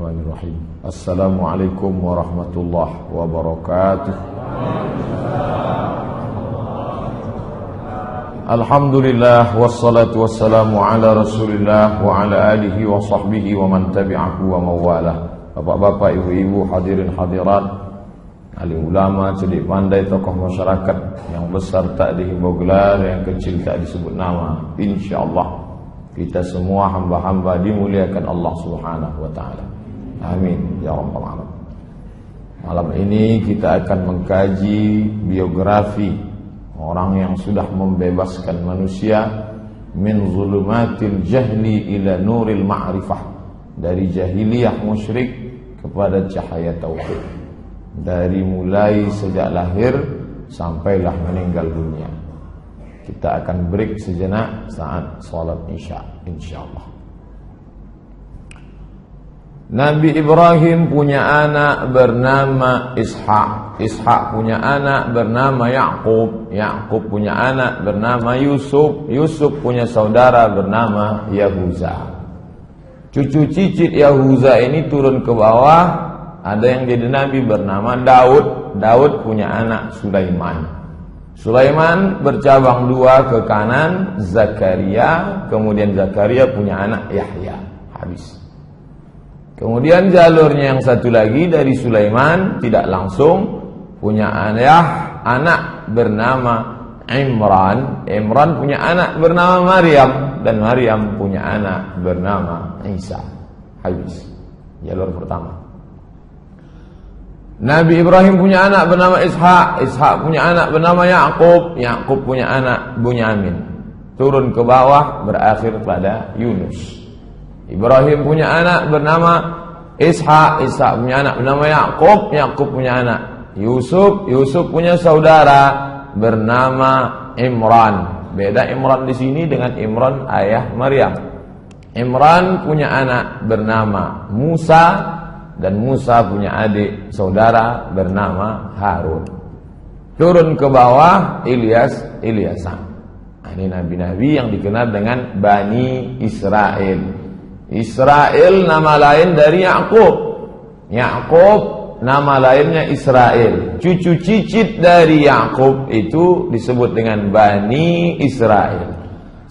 Bismillahirrahmanirrahim. Assalamualaikum warahmatullahi wabarakatuh. Alhamdulillah wassalatu wassalamu ala Rasulillah wa ala alihi wa sahbihi wa man tabi'ahu wa mawalah. Bapak-bapak, ibu-ibu, hadirin hadirat, alim ulama, cerdik pandai, tokoh masyarakat, yang besar tak dihimbau gelar, yang kecil tak disebut nama. Insyaallah kita semua hamba-hamba dimuliakan Allah Subhanahu wa taala. Amin ya rabbal alamin. Malam ini kita akan mengkaji biografi orang yang sudah membebaskan manusia min zulumatil jahli ila nuril ma'rifah, dari jahiliyah musyrik kepada cahaya tauhid, dari mulai sejak lahir sampailah meninggal dunia. Kita akan break sejenak saat salat Isya insyaallah. Nabi Ibrahim punya anak bernama Ishak. Ishak punya anak bernama Yakub. Yakub punya anak bernama Yusuf. Yusuf punya saudara bernama Yahuza. Cucu cicit Yahuza ini turun ke bawah, ada yang jadi nabi bernama Daud. Daud punya anak Sulaiman. Sulaiman bercabang dua ke kanan, Zakaria. Kemudian Zakaria punya anak Yahya. Habis. Kemudian jalurnya yang satu lagi dari Sulaiman tidak langsung punya anak bernama Imran. Imran punya anak bernama Maryam, dan Maryam punya anak bernama Isa. Habis jalur pertama. Nabi Ibrahim punya anak bernama Ishak. Ishak punya anak bernama Yakub. Yakub punya anak Bunyamin. Turun ke bawah berakhir pada Yunus. Ibrahim punya anak bernama Ishak. Ishak punya anak bernama Yakub. Yakub punya anak Yusuf. Yusuf punya saudara bernama Imran. Beda Imran di sini dengan Imran ayah Maryam. Imran punya anak bernama Musa, dan Musa punya adik saudara bernama Harun. Turun ke bawah Ilyasan. Ini nabi-nabi yang dikenal dengan Bani Israel. Israel nama lain dari Yakub. Yakub nama lainnya Israel. Cucu cicit dari Yakub itu disebut dengan Bani Israel.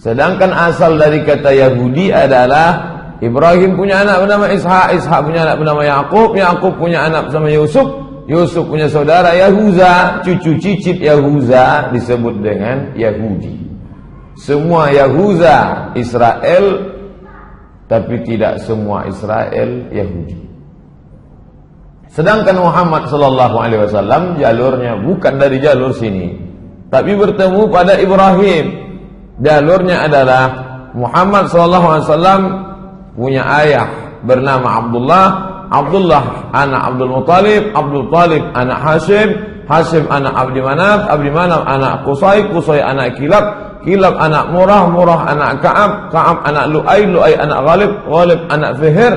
Sedangkan asal dari kata Yahudi adalah Ibrahim punya anak bernama Ishak. Ishak punya anak bernama Yakub. Yakub punya anak bernama Yusuf. Yusuf punya saudara Yahuza. Cucu cicit Yahuza disebut dengan Yahudi. Semua Yahuza Israel, tapi tidak semua Israel Yahudi. Sedangkan Muhammad sallallahu alaihi wasallam jalurnya bukan dari jalur sini, tapi bertemu pada Ibrahim. Jalurnya adalah Muhammad sallallahu alaihi wasallam punya ayah bernama Abdullah. Abdullah anak Abdul Muttalib. Abdul Muttalib anak Hashim. Hashim anak Abdi Manaf. Abdi Manaf anak Qusay. Qusay anak Kilab. Kilab anak Murrah. Murrah anak Ka'ab. Ka'ab anak Lu'ay. Lu'ay anak Ghalib. Ghalib anak Fihir.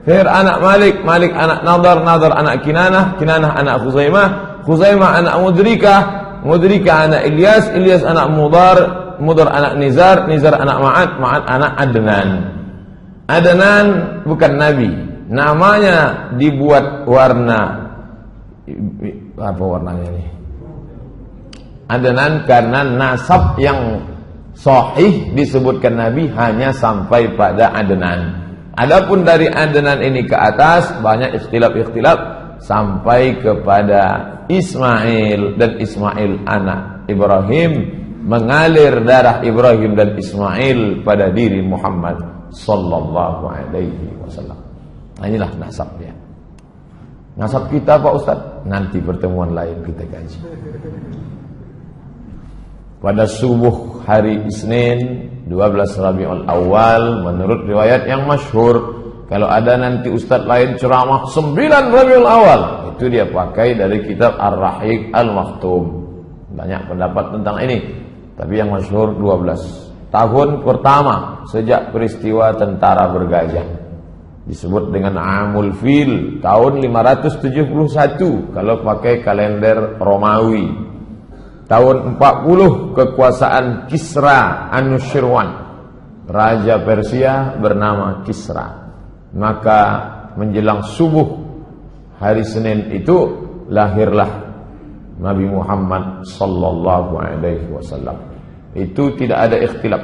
Fihir anak Malik. Malik anak Nadar. Nadar anak Kinanah. Kinanah anak Khuzaimah. Khuzaimah anak Mudrikah. Mudrikah anak Ilyas. Ilyas anak Mudar. Mudar anak Nizar. Nizar anak Ma'ad. Ma'ad anak Adnan. Adnan bukan nabi. Namanya dibuat warna, apa warnanya ini? Adnan karena nasab yang sahih disebutkan nabi hanya sampai pada Adnan. Adapun dari Adnan ini ke atas banyak ikhtilaf sampai kepada Ismail, dan Ismail anak Ibrahim, mengalir darah Ibrahim dan Ismail pada diri Muhammad sallallahu alaihi wasallam. Nah, inilah nasab dia. Nasab kita Pak Ustaz, nanti pertemuan lain kita kaji. Pada subuh hari Isnin 12 Rabiul Awal, menurut riwayat yang masyhur, kalau ada nanti Ustaz lain ceramah 9 Rabiul Awal, itu dia pakai dari kitab Ar-Rahiq Al-Maktum. Banyak pendapat tentang ini, tapi yang masyhur 12. Tahun pertama sejak peristiwa tentara bergajah, disebut dengan Amul Fil, tahun 571 kalau pakai kalender Romawi. Tahun 40 kekuasaan Kisra Anushirwan, raja Persia bernama Kisra. Maka menjelang subuh hari Senin itu lahirlah Nabi Muhammad sallallahu alaihi wasallam. Itu tidak ada ikhtilaf.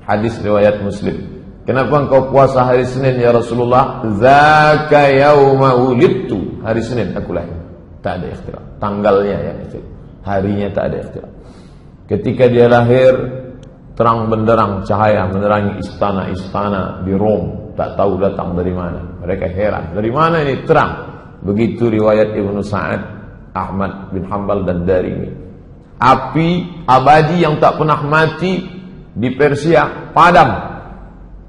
Hadis riwayat Muslim. Kenapa engkau puasa hari Senin ya Rasulullah? Zaka yauma wulidtu. Hari Senin aku lahir. Tak ada ikhtilaf. Tanggalnya yang ikhtilaf. Harinya tak ada ikhtilaf. Ketika dia lahir, terang benderang cahaya menerangi istana-istana di Rom. Tak tahu datang dari mana. Mereka heran. Dari mana ini terang? Begitu riwayat Ibnu Sa'ad, Ahmad bin Hanbal dan Darimi. Api abadi yang tak pernah mati di Persia padam.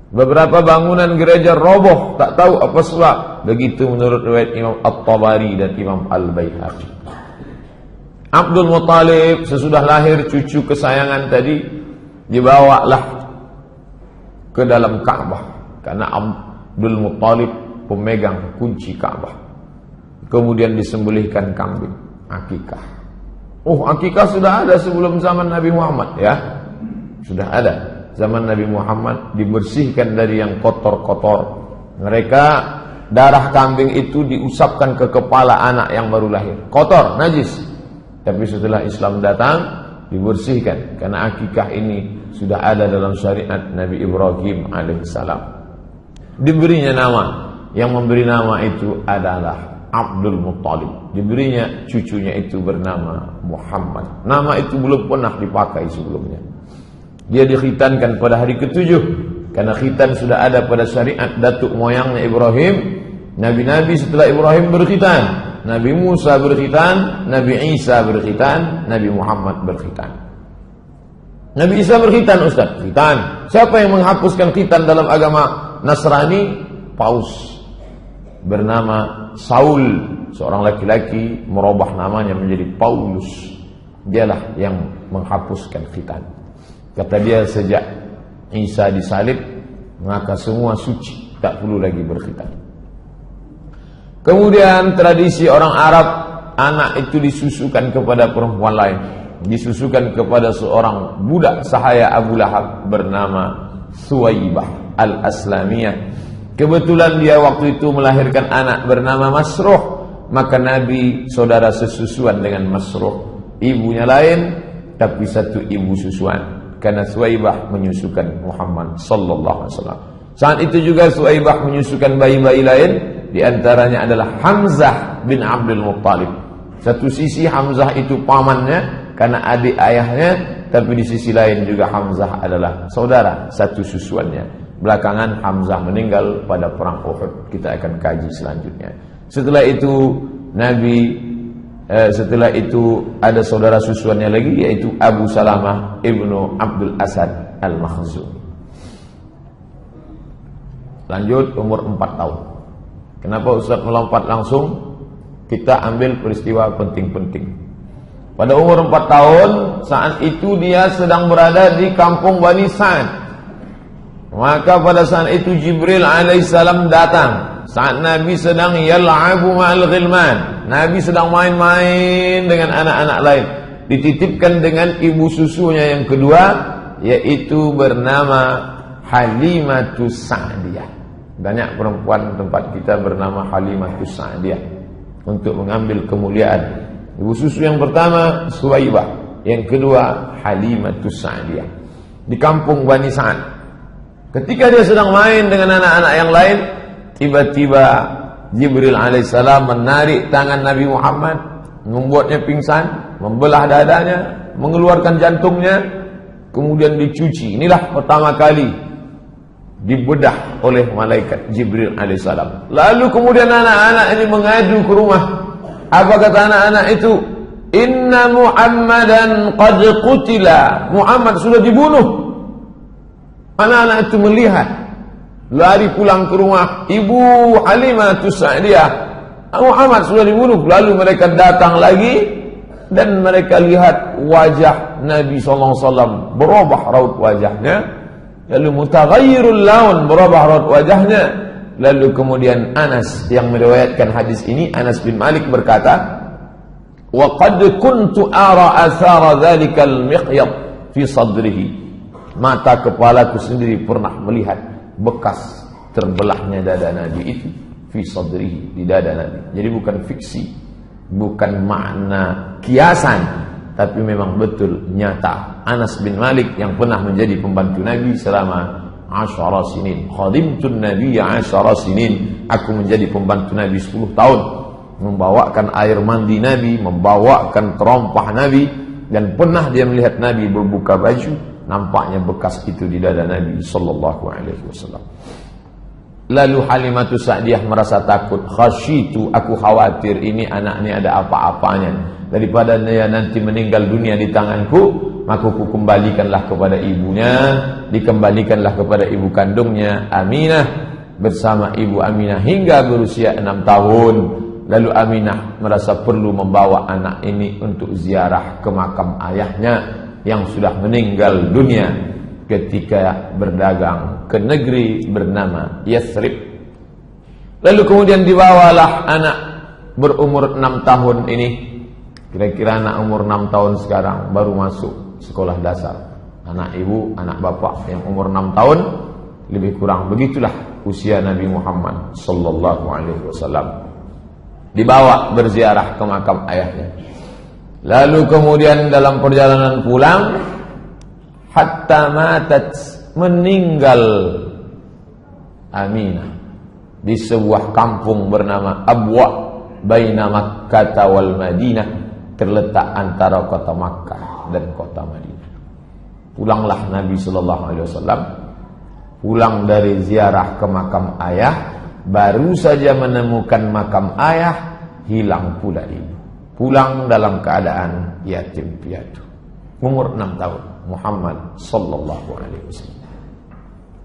Beberapa bangunan gereja roboh, tak tahu apa sebab. Begitu menurut riwayat Imam At-Tabari dan Imam Al-Baihaqi. Abdul Muttalib sesudah lahir cucu kesayangan tadi dibawalah ke dalam Ka'bah karena Abdul Muttalib pemegang kunci Ka'bah. Kemudian disembelihkan kambing, akikah. Oh, akikah sudah ada sebelum zaman Nabi Muhammad ya. Sudah ada. Zaman Nabi Muhammad dibersihkan dari yang kotor-kotor. Mereka darah kambing itu diusapkan ke kepala anak yang baru lahir. Kotor, najis. Tapi setelah Islam datang dibersihkan karena akikah ini sudah ada dalam syariat Nabi Ibrahim alaihissalam. Diberinya nama. Yang memberi nama itu adalah Abdul Muttalib. Diberinya cucunya itu bernama Muhammad. Nama itu belum pernah dipakai sebelumnya. Dia dikhitankan pada hari ke-7 karena khitan sudah ada pada syariat datuk moyangnya Ibrahim. Nabi-nabi setelah Ibrahim berkhitan. Nabi Musa berkhitan, Nabi Isa berkhitan, Nabi Muhammad berkhitan. Nabi Isa berkhitan, Ustaz. Khitan. Siapa yang menghapuskan khitan dalam agama Nasrani? Paus bernama Saul, seorang laki-laki merubah namanya menjadi Paulus. Dialah yang menghapuskan khitan. Kata dia, sejak Isa disalib maka semua suci, tak perlu lagi berkhitan. Kemudian tradisi orang Arab, anak itu disusukan kepada perempuan lain, disusukan kepada seorang budak sahaya Abu Lahab bernama Suwaibah al-Aslamiyah. Kebetulan dia waktu itu melahirkan anak bernama Masruh, maka Nabi saudara sesusuan dengan Masruh. Ibunya lain tapi satu ibu susuan, karena Suwaibah menyusukan Muhammad sallallahu alaihi wasallam. Saat itu juga Suwaibah menyusukan bayi-bayi lain, di antaranya adalah Hamzah bin Abdul Muttalib. Satu sisi Hamzah itu pamannya karena adik ayahnya, tapi di sisi lain juga Hamzah adalah saudara satu susuannya. Belakangan Hamzah meninggal pada perang Uhud. Kita akan kaji selanjutnya. Setelah itu ada saudara susuannya lagi, yaitu Abu Salamah ibnu Abdul Asad al-Makhzumi. Lanjut, umur 4 tahun. Kenapa Ustaz melompat langsung? Kita ambil peristiwa penting-penting. Pada umur 4 tahun, saat itu dia sedang berada di kampung Bani Sa'ad. Maka pada saat itu Jibril alaihissalam datang. Saat Nabi sedang yal'abu ma'al ghilman, Nabi sedang main-main dengan anak-anak lain. Dititipkan dengan ibu susunya yang kedua, yaitu bernama Halimatus Sa'diyah. Banyak perempuan tempat kita bernama Halimatus Sa'diyah untuk mengambil kemuliaan. Ibu susu yang pertama Suwaibah, yang kedua Halimatus Sa'diyah. Di kampung Bani Sa'ad. Ketika dia sedang main dengan anak-anak yang lain, tiba-tiba Jibril alaihissalam menarik tangan Nabi Muhammad, membuatnya pingsan, membelah dadanya, mengeluarkan jantungnya, kemudian dicuci. Inilah pertama kali dibedah oleh malaikat Jibril alaihissalam. Lalu kemudian anak-anak ini mengadu ke rumah. Apa kata anak-anak itu? Inna Muhammadan qad qutila. Muhammad sudah dibunuh. Anak-anak itu melihat, lari pulang ke rumah Ibu Halimatus Sa'diyah. Muhammad sudah dibunuh. Lalu mereka datang lagi dan mereka lihat wajah Nabi SAW berubah raut wajahnya. Lalu mutaghayyirul laun, berubah raut wajahnya. Lalu kemudian Anas yang meriwayatkan hadis ini, Anas bin Malik berkata, wa qad kuntu ara athara dhalikal miqyad fi sadrihi. Mata kepalaku sendiri pernah melihat bekas terbelahnya dada Nabi itu fi sadrihi, di dada Nabi. Jadi bukan fiksi, bukan makna kiasan, tapi memang betul nyata. Anas bin Malik yang pernah menjadi pembantu Nabi selama 10 sinin. Khadimtun Nabiyya 10 sinin. Aku menjadi pembantu Nabi 10 tahun. Membawakan air mandi Nabi, membawakan terompah Nabi, dan pernah dia melihat Nabi berbuka baju, nampaknya bekas itu di dada Nabi sallallahu alaihi wasallam. Lalu Halimatu Sa'diyah merasa takut. Khasyitu, aku khawatir ini anak ini ada apa-apanya. Daripada dia nanti meninggal dunia di tanganku, maka ku kembalikanlah kepada ibunya, dikembalikanlah kepada ibu kandungnya Aminah bersama ibu Aminah hingga berusia 6 tahun. Lalu Aminah merasa perlu membawa anak ini untuk ziarah ke makam ayahnya yang sudah meninggal dunia ketika berdagang ke negeri bernama Yathrib. Lalu kemudian dibawalah anak berumur 6 tahun ini. Kira-kira anak umur 6 tahun sekarang baru masuk sekolah dasar. Anak ibu, anak bapak yang umur 6 tahun lebih kurang begitulah usia Nabi Muhammad sallallahu alaihi wasallam. Dibawa berziarah ke makam ayahnya. Lalu kemudian dalam perjalanan pulang, hatta matat, meninggal Aminah di sebuah kampung bernama Abwa baina Makkah wal Madinah, terletak antara kota Makkah dan kota Madinah. Pulanglah Nabi sallallahu alaihi wasallam, pulang dari ziarah ke makam ayah, baru saja menemukan makam ayah, hilang pula ibu. Pulang dalam keadaan yatim piatu. Umur 6 tahun, Muhammad sallallahu alaihi wasallam.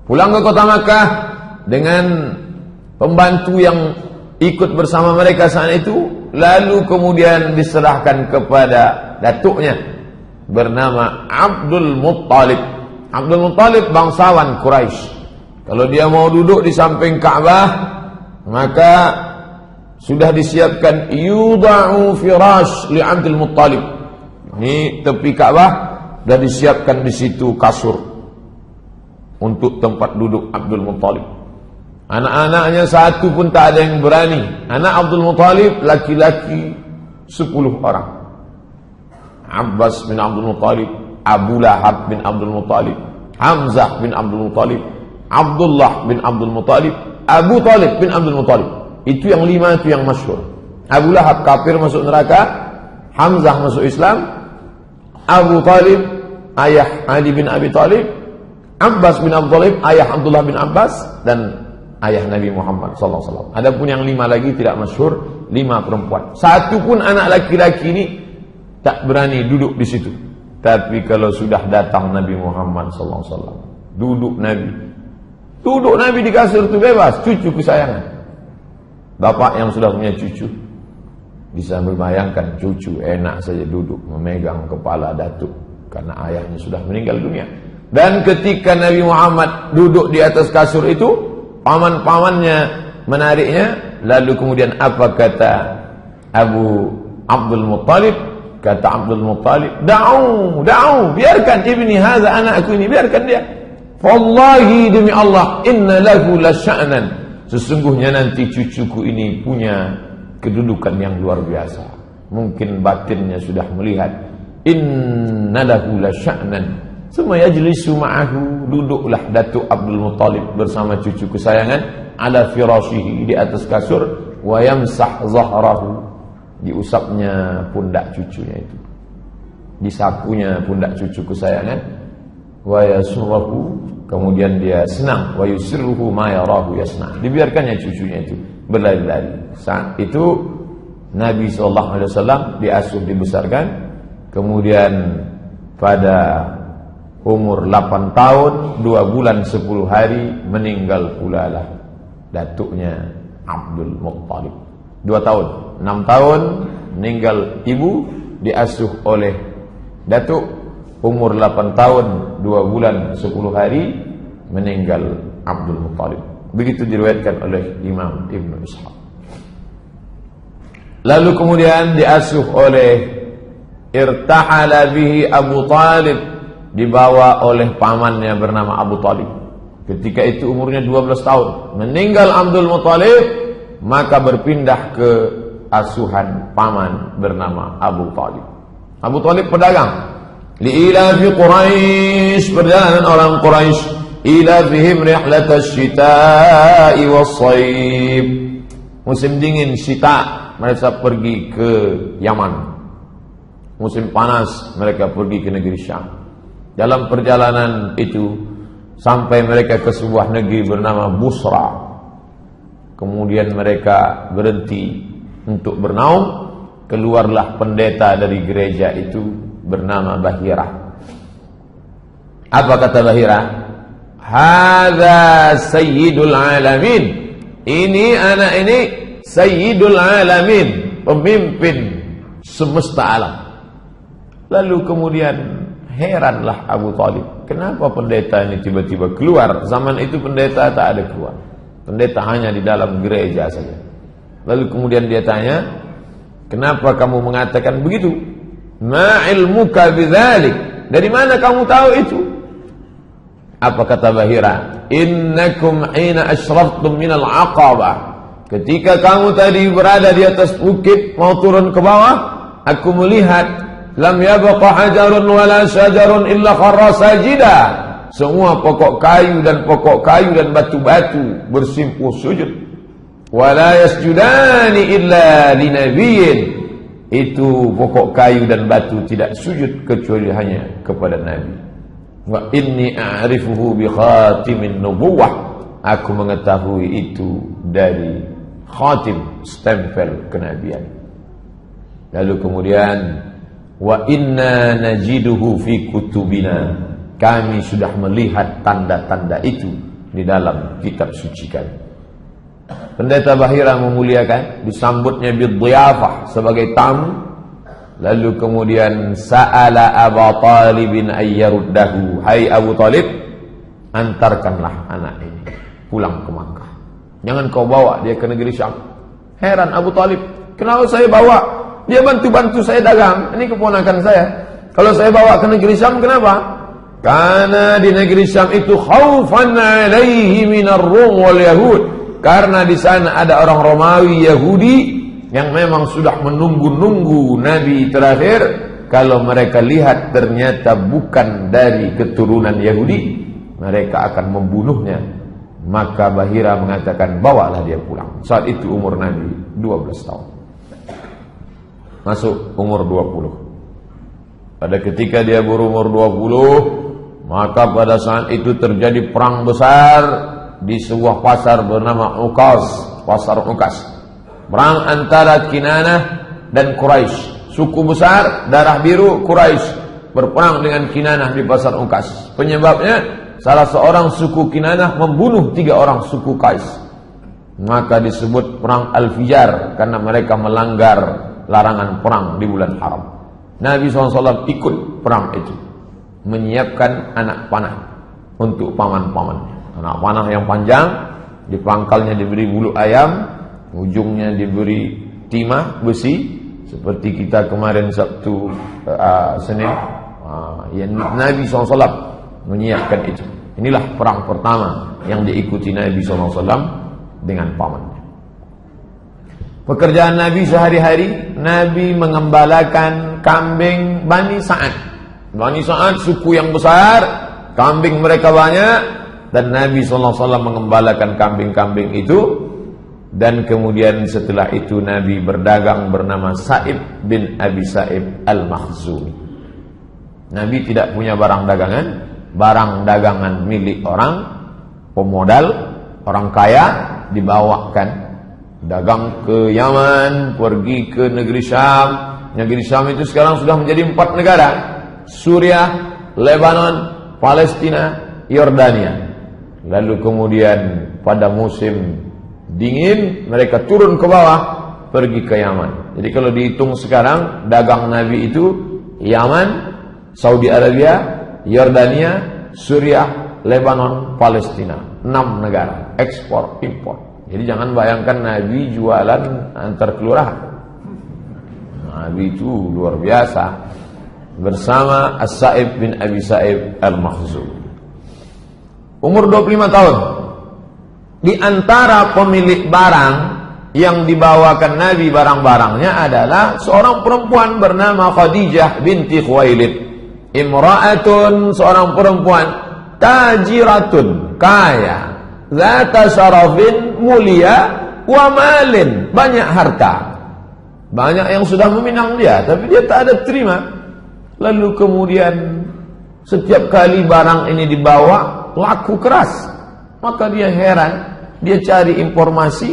Pulang ke kota Makkah dengan pembantu yang ikut bersama mereka saat itu, lalu kemudian diserahkan kepada datuknya bernama Abdul Muttalib. Abdul Muttalib bangsawan Quraisy. Kalau dia mau duduk di samping Ka'bah, maka sudah disiapkan yudha'u firash li Abdul Muttalib. Ini tepi Ka'bah sudah disiapkan di situ kasur untuk tempat duduk Abdul Muttalib. Anak-anaknya satu pun tak ada yang berani. Anak Abdul Muttalib laki-laki 10 orang. Abbas bin Abdul Muttalib, Abu Lahab bin Abdul Muttalib, Hamzah bin Abdul Muttalib, Abdullah bin Abdul Muttalib, Abu Talib bin Abdul Muttalib. Itu yang 5 itu yang masyhur. Abu Lahab kafir masuk neraka, Hamzah masuk Islam, Abu Talib ayah Ali bin Abi Talib, Abbas bin Abdul Talib ayah Abdullah bin Abbas, dan ayah Nabi Muhammad sallallahu alaihi wasallam. Adapun yang 5 lagi tidak masyhur, 5 perempuan. Satu pun anak laki-laki ini tak berani duduk di situ. Tapi kalau sudah datang Nabi Muhammad sallallahu alaihi wasallam, duduk Nabi di kasur itu bebas, cucu kesayangan. Bapak yang sudah punya cucu bisa membayangkan cucu enak saja duduk memegang kepala datuk karena ayahnya sudah meninggal dunia. Dan ketika Nabi Muhammad duduk di atas kasur itu, paman-pamannya menariknya. Lalu kemudian apa kata Abu Abdul Muttalib? Kata Abdul Muttalib, da'u, biarkan ibni hadza, anakku ini, biarkan dia. Wallahi, demi Allah, inna lahu lasya'nan, sesungguhnya nanti cucuku ini punya kedudukan yang luar biasa. Mungkin batinnya sudah melihat. Inna lahu lasya'nan. Summa yajlisu ma'ahu, duduklah Datuk Abdul Muttalib bersama cucu kesayangan ala firashihi, di atas kasur, wa yamsah zahrahu, diusapnya pundak cucunya itu, disapunya pundak cucu kesayangan, wa yasurruhu, kemudian dia senang, wa yusirruhu ma yarahu yasna, dibiarkannya cucunya itu berlari-lari. Saat itu Nabi SAW diasuh, dibesarkan, kemudian pada umur 8 tahun 2 bulan 10 hari meninggal pula lah datuknya Abdul Muttalib. 2 tahun, 6 tahun meninggal ibu, diasuh oleh datuk. Umur 8 tahun 2 bulan 10 hari meninggal Abdul Muttalib. Begitu diriwayatkan oleh Imam Ibnu Ishaq. Lalu kemudian diasuh oleh, irtahala bihi Abu Talib, dibawa oleh pamannya bernama Abu Talib. Ketika itu umurnya 12 tahun. Meninggal Abdul Muttalib, maka berpindah ke asuhan paman bernama Abu Talib. Abu Talib pedagang. Li'ilafi Quraisy, perjalanan orang Quraisy, ilafihim rihlatasy syita'i was-shayb. Musim dingin syita mereka pergi ke Yaman. Musim panas mereka pergi ke negeri Syam. Dalam perjalanan itu sampai mereka ke sebuah negeri bernama Busra. Kemudian mereka berhenti untuk bernaung. Keluarlah pendeta dari gereja itu bernama Bahirah. Apa kata Bahirah? Hadza sayyidul alamin. Ini anak ini sayyidul alamin, pemimpin semesta alam. Lalu kemudian heranlah Abu Talib, kenapa pendeta ini tiba-tiba keluar? Zaman itu pendeta tak ada keluar. Pendeta hanya di dalam gereja saja. Lalu kemudian dia tanya, kenapa kamu mengatakan begitu? Ma ilmuka bidzalik? Dari mana kamu tahu itu? Apa kata Bahira? Innakum hina ashraftum minal aqabah. Ketika kamu tadi berada di atas bukit mau turun ke bawah, aku melihat lam yabqa hajarun wala syajarun illa kharra sajida. Semua pokok kayu dan batu-batu bersimpuh sujud. Wala yasjudani illa linabiyyin. Itu pokok kayu dan batu tidak sujud kecuali hanya kepada Nabi. Wa inni a'rifuhu bi khatimin nubuwah. Aku mengetahui itu dari khatim, stempel kenabian. Lalu kemudian wa inna najiduhu fi kutubina. Kami sudah melihat tanda-tanda itu di dalam kitab suci kami. Pendeta Bahira memuliakan, disambutnya bidhiyafah sebagai tamu. Lalu kemudian sa'ala Abu Talibin ayyaruddahu. Hai Abu Talib, antarkanlah anak ini pulang ke Makkah. Jangan kau bawa dia ke negeri Syam. Heran Abu Talib, kenapa saya bawa? Dia bantu-bantu saya dagang. Ini keponakan saya. Kalau saya bawa ke negeri Syam, kenapa? Karena di negeri Syam itu khaufan alaihi minar Rum wal Yahud. Karena di sana ada orang Romawi Yahudi yang memang sudah menunggu-nunggu Nabi terakhir. Kalau mereka lihat ternyata bukan dari keturunan Yahudi, mereka akan membunuhnya. Maka Bahira mengatakan, bawalah dia pulang. Saat itu umur Nabi 12 tahun. Masuk umur 20. Pada ketika dia berumur 20, maka pada saat itu terjadi perang besar di sebuah pasar bernama Uqas, pasar Uqas. Perang antara Kinanah dan Quraisy. Suku besar darah biru Quraisy berperang dengan Kinanah di pasar Uqas. Penyebabnya salah seorang suku Kinanah membunuh 3 orang suku Qais. Maka disebut perang Al-Fijar karena mereka melanggar larangan perang di bulan haram. Nabi SAW ikut perang itu, menyiapkan anak panah untuk paman-pamannya. Anak panah yang panjang, di pangkalnya diberi bulu ayam, ujungnya diberi timah besi, seperti kita kemarin Sabtu Senin. Nabi SAW menyiapkan itu. Inilah perang pertama yang diikuti Nabi SAW dengan pamannya. Pekerjaan Nabi sehari-hari, Nabi mengembalakan kambing Bani Sa'ad. Bani Sa'ad suku yang besar, kambing mereka banyak, dan Nabi SAW mengembalakan kambing-kambing itu. Dan kemudian setelah itu Nabi berdagang bernama Sa'ib bin Abi Sa'ib Al-Makhzumi. Nabi tidak punya barang dagangan. Barang dagangan milik orang, pemodal, orang kaya, dibawakan. Dagang ke Yaman, pergi ke negeri Syam. Negeri Syam itu sekarang sudah menjadi 4 negara. Suriah, Lebanon, Palestina, Yordania. Lalu kemudian pada musim dingin mereka turun ke bawah, pergi ke Yaman. Jadi kalau dihitung sekarang dagang Nabi itu Yaman, Saudi Arabia, Yordania, Suriah, Lebanon, Palestina. 6 negara, ekspor impor. Jadi jangan bayangkan Nabi jualan antar kelurahan. Nabi itu luar biasa. Bersama As-Sa'ib bin Abi Sa'ib Al-Makhzumi. Umur 25 tahun. Di antara pemilik barang yang dibawakan Nabi barang-barangnya adalah seorang perempuan bernama Khadijah binti Khuwailid. Imra'atun, seorang perempuan tajiratun, kaya, zata syarafin, mulia, wa malin, banyak harta. Banyak yang sudah meminang dia, tapi dia tak ada terima. Lalu kemudian setiap kali barang ini dibawa laku keras, maka dia heran. Dia cari informasi,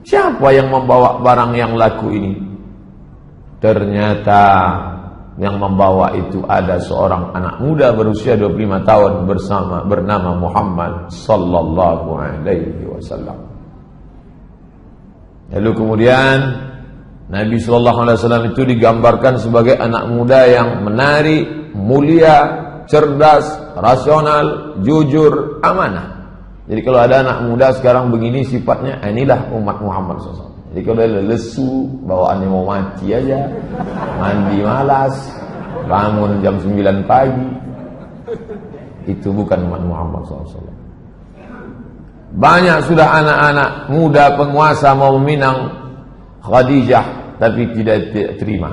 siapa yang membawa barang yang laku ini. Ternyata yang membawa itu ada seorang anak muda berusia 25 tahun bernama Muhammad sallallahu alaihi wasallam. Lalu kemudian Nabi sallallahu alaihi wasallam itu digambarkan sebagai anak muda yang menarik, mulia, cerdas, rasional, jujur, amanah. Jadi kalau ada anak muda sekarang begini sifatnya, inilah umat Muhammad SAW. Jadi kalau dia lesu, bawaannya mau mati aja, mandi malas, bangun jam 9 pagi, itu bukan umat Muhammad SAW. Banyak sudah anak-anak muda penguasa mau meminang Khadijah, tapi tidak terima.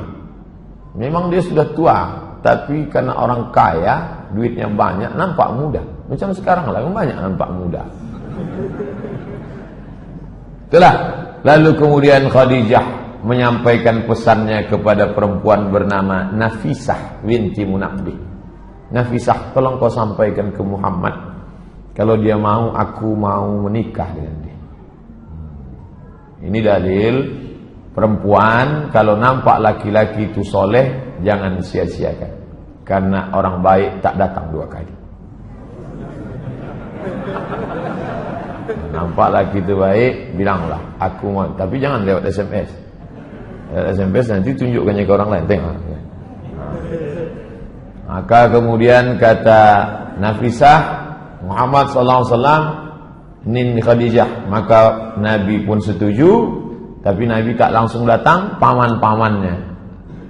Memang dia sudah tua, tapi karena orang kaya, duitnya banyak, nampak muda. Macam sekarang lah, banyak nampak muda. Itulah. Lalu kemudian Khadijah menyampaikan pesannya kepada perempuan bernama Nafisah binti Munabbih. Nafisah, tolong kau sampaikan ke Muhammad, kalau dia mau, aku mau menikah dengan dia. Ini dalil perempuan kalau nampak laki-laki itu soleh, jangan sia-siakan. Karena orang baik tak datang 2 kali. Nampak laki itu baik, bilanglah aku mau, tapi jangan lewat SMS. Lewat SMS nanti tunjukkannya ke orang lain, tengok. Maka kemudian kata Nafisah, Muhammad sallallahu alaihi wasallam nin Khadijah. Maka Nabi pun setuju, tapi Nabi tak langsung datang, paman-pamannya.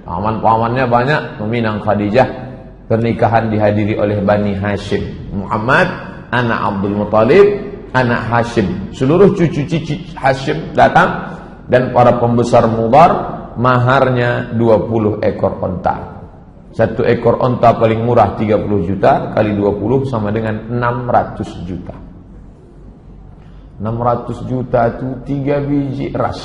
Paman-pamannya banyak meminang Khadijah. Pernikahan dihadiri oleh Bani Hashim. Muhammad, anak Abdul Muttalib, anak Hashim. Seluruh cucu-cucu Hashim datang, dan para pembesar Mudhar, maharnya 20 ekor onta. 1 ekor onta paling murah 30 juta, kali 20 sama dengan 600 juta. 600 juta itu 3 biji eras.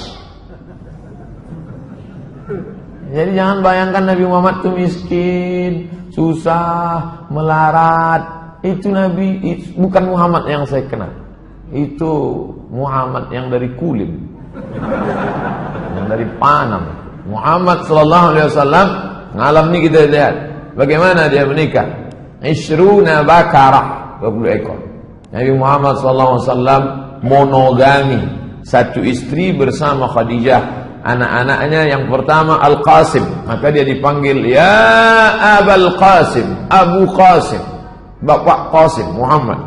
Jadi jangan bayangkan Nabi Muhammad itu miskin, susah, melarat. Itu Nabi, bukan Muhammad yang saya kenal. Itu Muhammad yang dari Kulim, yang dari Panam. Muhammad sallallahu alaihi wasallam ngalam ni kita lihat bagaimana dia menikah. Ishruna bakarah, 20 ekor. Nabi Muhammad sallallahu alaihi wasallam monogami, 1 istri bersama Khadijah. Anak-anaknya yang pertama Al-Qasim, maka dia dipanggil ya Abul Qasim, Abu Qasim, Bapak Qasim, Muhammad.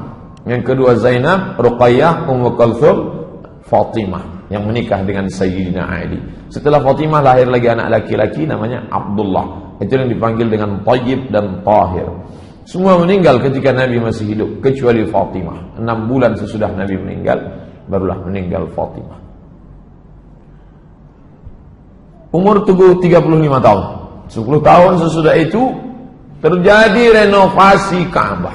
Yang kedua Zainab, Ruqayyah, Ummu Kulthum, Fatimah yang menikah dengan Sayyidina Ali. Setelah Fatimah lahir lagi anak laki-laki namanya Abdullah. Itu yang dipanggil dengan Thayyib dan Tahir. Semua meninggal ketika Nabi masih hidup kecuali Fatimah. 6 bulan sesudah Nabi meninggal barulah meninggal Fatimah. Umur tubuh 35 tahun. 10 tahun sesudah itu terjadi renovasi Ka'bah.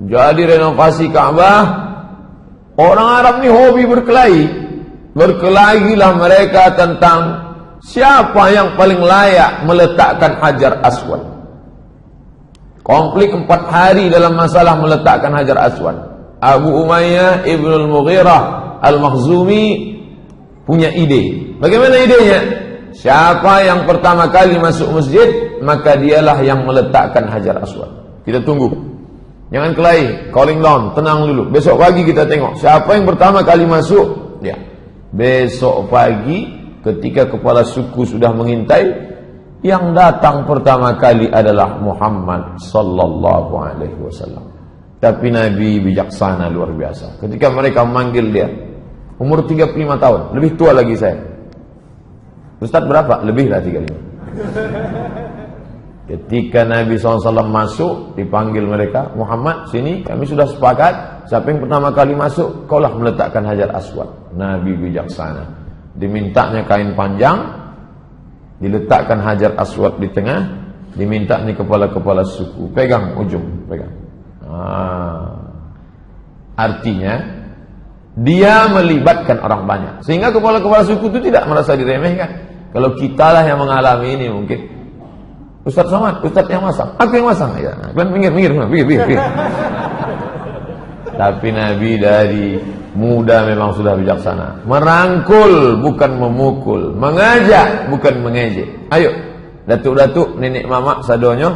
Jadi renovasi Ka'bah, orang Arab ni hobi berkelahi. Berkelahilah mereka tentang siapa yang paling layak meletakkan Hajar Aswad. Konflik 4 hari dalam masalah meletakkan Hajar Aswad. Abu Umayyah Ibnul Mughirah Al-Makhzumi punya ide. Bagaimana idenya? Siapa yang pertama kali masuk masjid, maka dialah yang meletakkan Hajar Aswad. Kita tunggu. Jangan kelahi, calling down, tenang dulu. Besok pagi kita tengok siapa yang pertama kali masuk, dia. Besok pagi ketika kepala suku sudah mengintai, yang datang pertama kali adalah Muhammad sallallahu alaihi wasallam. Tapi Nabi bijaksana luar biasa. Ketika mereka memanggil dia, umur 35 tahun, lebih tua lagi saya. Ustaz berapa? Lebih lah 35. Ketika Nabi SAW masuk, dipanggil mereka, Muhammad sini, kami sudah sepakat, siapa yang pertama kali masuk, kaulah meletakkan Hajar Aswad. Nabi bijaksana, dimintanya kain panjang, diletakkan Hajar Aswad di tengah, diminta nih kepala-kepala suku, pegang ujung, pegang. Artinya dia melibatkan orang banyak, sehingga kepala-kepala suku itu tidak merasa diremehkan. Kalau kita lah yang mengalami ini mungkin, Ustaz Somad, Ustaz yang masang, aku yang masang, ya, pinggir. Tapi Nabi dari muda memang sudah bijaksana, merangkul bukan memukul, mengajak bukan mengejek. Ayo, datuk-datuk, nenek mama, sadonyo,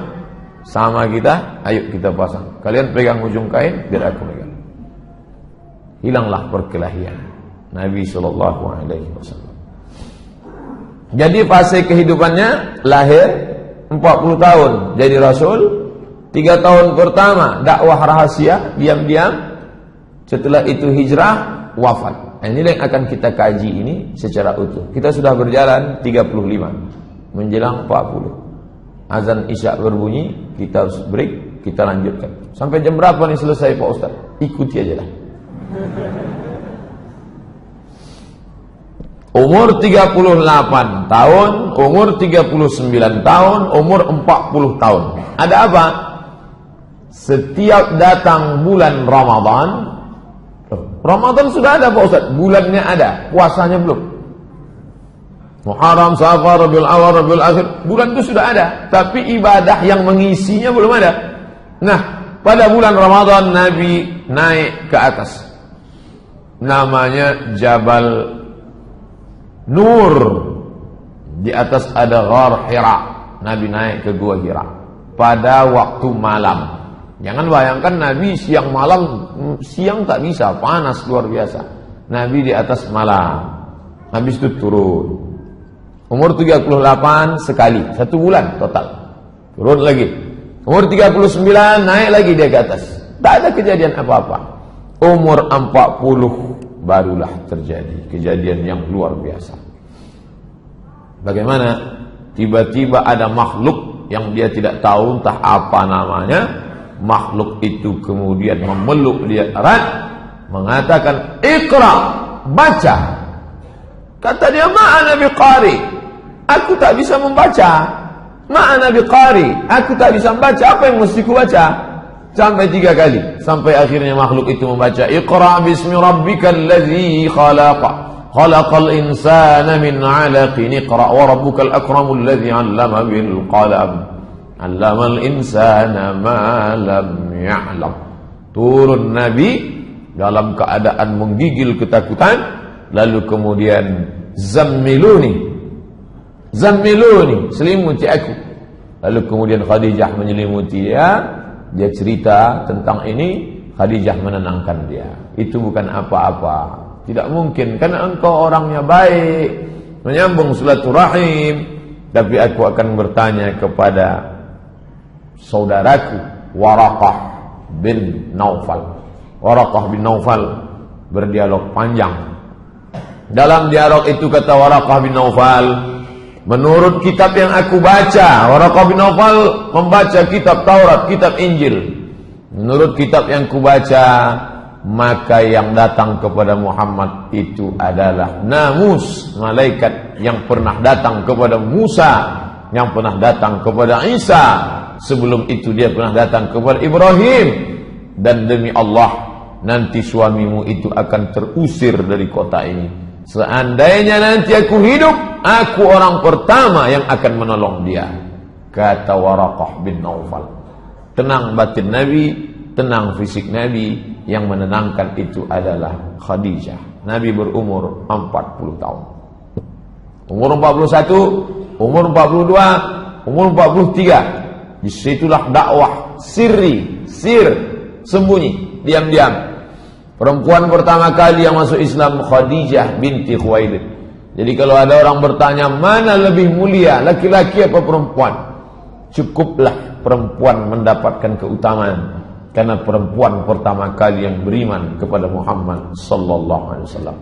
sama kita, ayo kita pasang. Kalian pegang ujung kain, biar aku pegang. Hilanglah perkelahian. Nabi SAW. Jadi fase kehidupannya, lahir 40 tahun jadi Rasul, 3 tahun pertama dakwah rahasia, diam-diam. Setelah itu hijrah, wafat. Ini yang akan kita kaji ini secara utuh. Kita sudah berjalan 35, menjelang 40. Azan Isya berbunyi, kita harus break, kita lanjutkan. Sampai jam berapa nih selesai Pak Ustaz? Ikuti aja lah. Umur 38 tahun, umur 39 tahun, umur 40 tahun. Ada apa? Setiap datang bulan Ramadan sudah ada Pak Ustaz, bulannya ada, puasanya belum. Muharram, Safar, Rabiul Awal, Rabiul Akhir, bulan itu sudah ada, tapi ibadah yang mengisinya belum ada. Nah, pada bulan Ramadan Nabi naik ke atas. Namanya Jabal Nur. Di atas ada Ghar Hira. Nabi naik ke Gua Hira pada waktu malam. Jangan bayangkan Nabi siang malam, siang tak bisa, panas luar biasa. Nabi di atas malam. Habis itu turun. Umur 38 sekali, 1 bulan total. Turun lagi. Umur 39 naik lagi dia ke atas. Tak ada kejadian apa-apa. Umur 40 barulah terjadi kejadian yang luar biasa. Bagaimana? Tiba-tiba ada makhluk yang dia tidak tahu entah apa namanya. Makhluk itu kemudian memeluk dia erat, mengatakan, "Iqra, baca." Kata dia, "Ma'ana biqari." Aku tak bisa membaca. "Ma'ana biqari." Aku tak bisa membaca. Apa yang mesti ku baca? Sampai 3 kali. Sampai akhirnya makhluk itu membaca, "Iqra bismi rabbikal ladzi khalaqa. Khalaqal insana min 'alaqin. Iqra wa rabbukal akramul ladzi 'allama bil qalam. 'Allamal insana ma lam ya'lam." Turun Nabi dalam keadaan menggigil ketakutan, lalu kemudian zammiluni, selimuti aku. Lalu kemudian Khadijah menyelimuti dia. Dia cerita tentang ini, Khadijah menenangkan dia. Itu bukan apa-apa, tidak mungkin, karena engkau orangnya baik, menyambung silaturahim. Tapi aku akan bertanya kepada saudaraku Waraqah bin Naufal. Waraqah bin Naufal berdialog panjang. Dalam dialog itu kata Waraqah bin Naufal, menurut kitab yang aku baca, Waraqah bin Naufal membaca kitab Taurat, kitab Injil. Menurut kitab yang ku baca, maka yang datang kepada Muhammad itu adalah namus, malaikat yang pernah datang kepada Musa, yang pernah datang kepada Isa. Sebelum itu dia pernah datang kepada Ibrahim. Dan demi Allah, nanti suamimu itu akan terusir dari kota ini. Seandainya nanti aku hidup, aku orang pertama yang akan menolong dia. Kata Waraqah bin Naufal. Tenang batin Nabi, tenang fisik Nabi. Yang menenangkan itu adalah Khadijah. Nabi berumur 40 tahun. Umur 41, umur 42, umur 43. Disitulah dakwah sir, sembunyi, diam-diam. Perempuan pertama kali yang masuk Islam Khadijah binti Khuwailid. Jadi kalau ada orang bertanya mana lebih mulia, laki-laki apa perempuan, cukuplah perempuan mendapatkan keutamaan, karena perempuan pertama kali yang beriman kepada Muhammad sallallahu alaihi wasallam.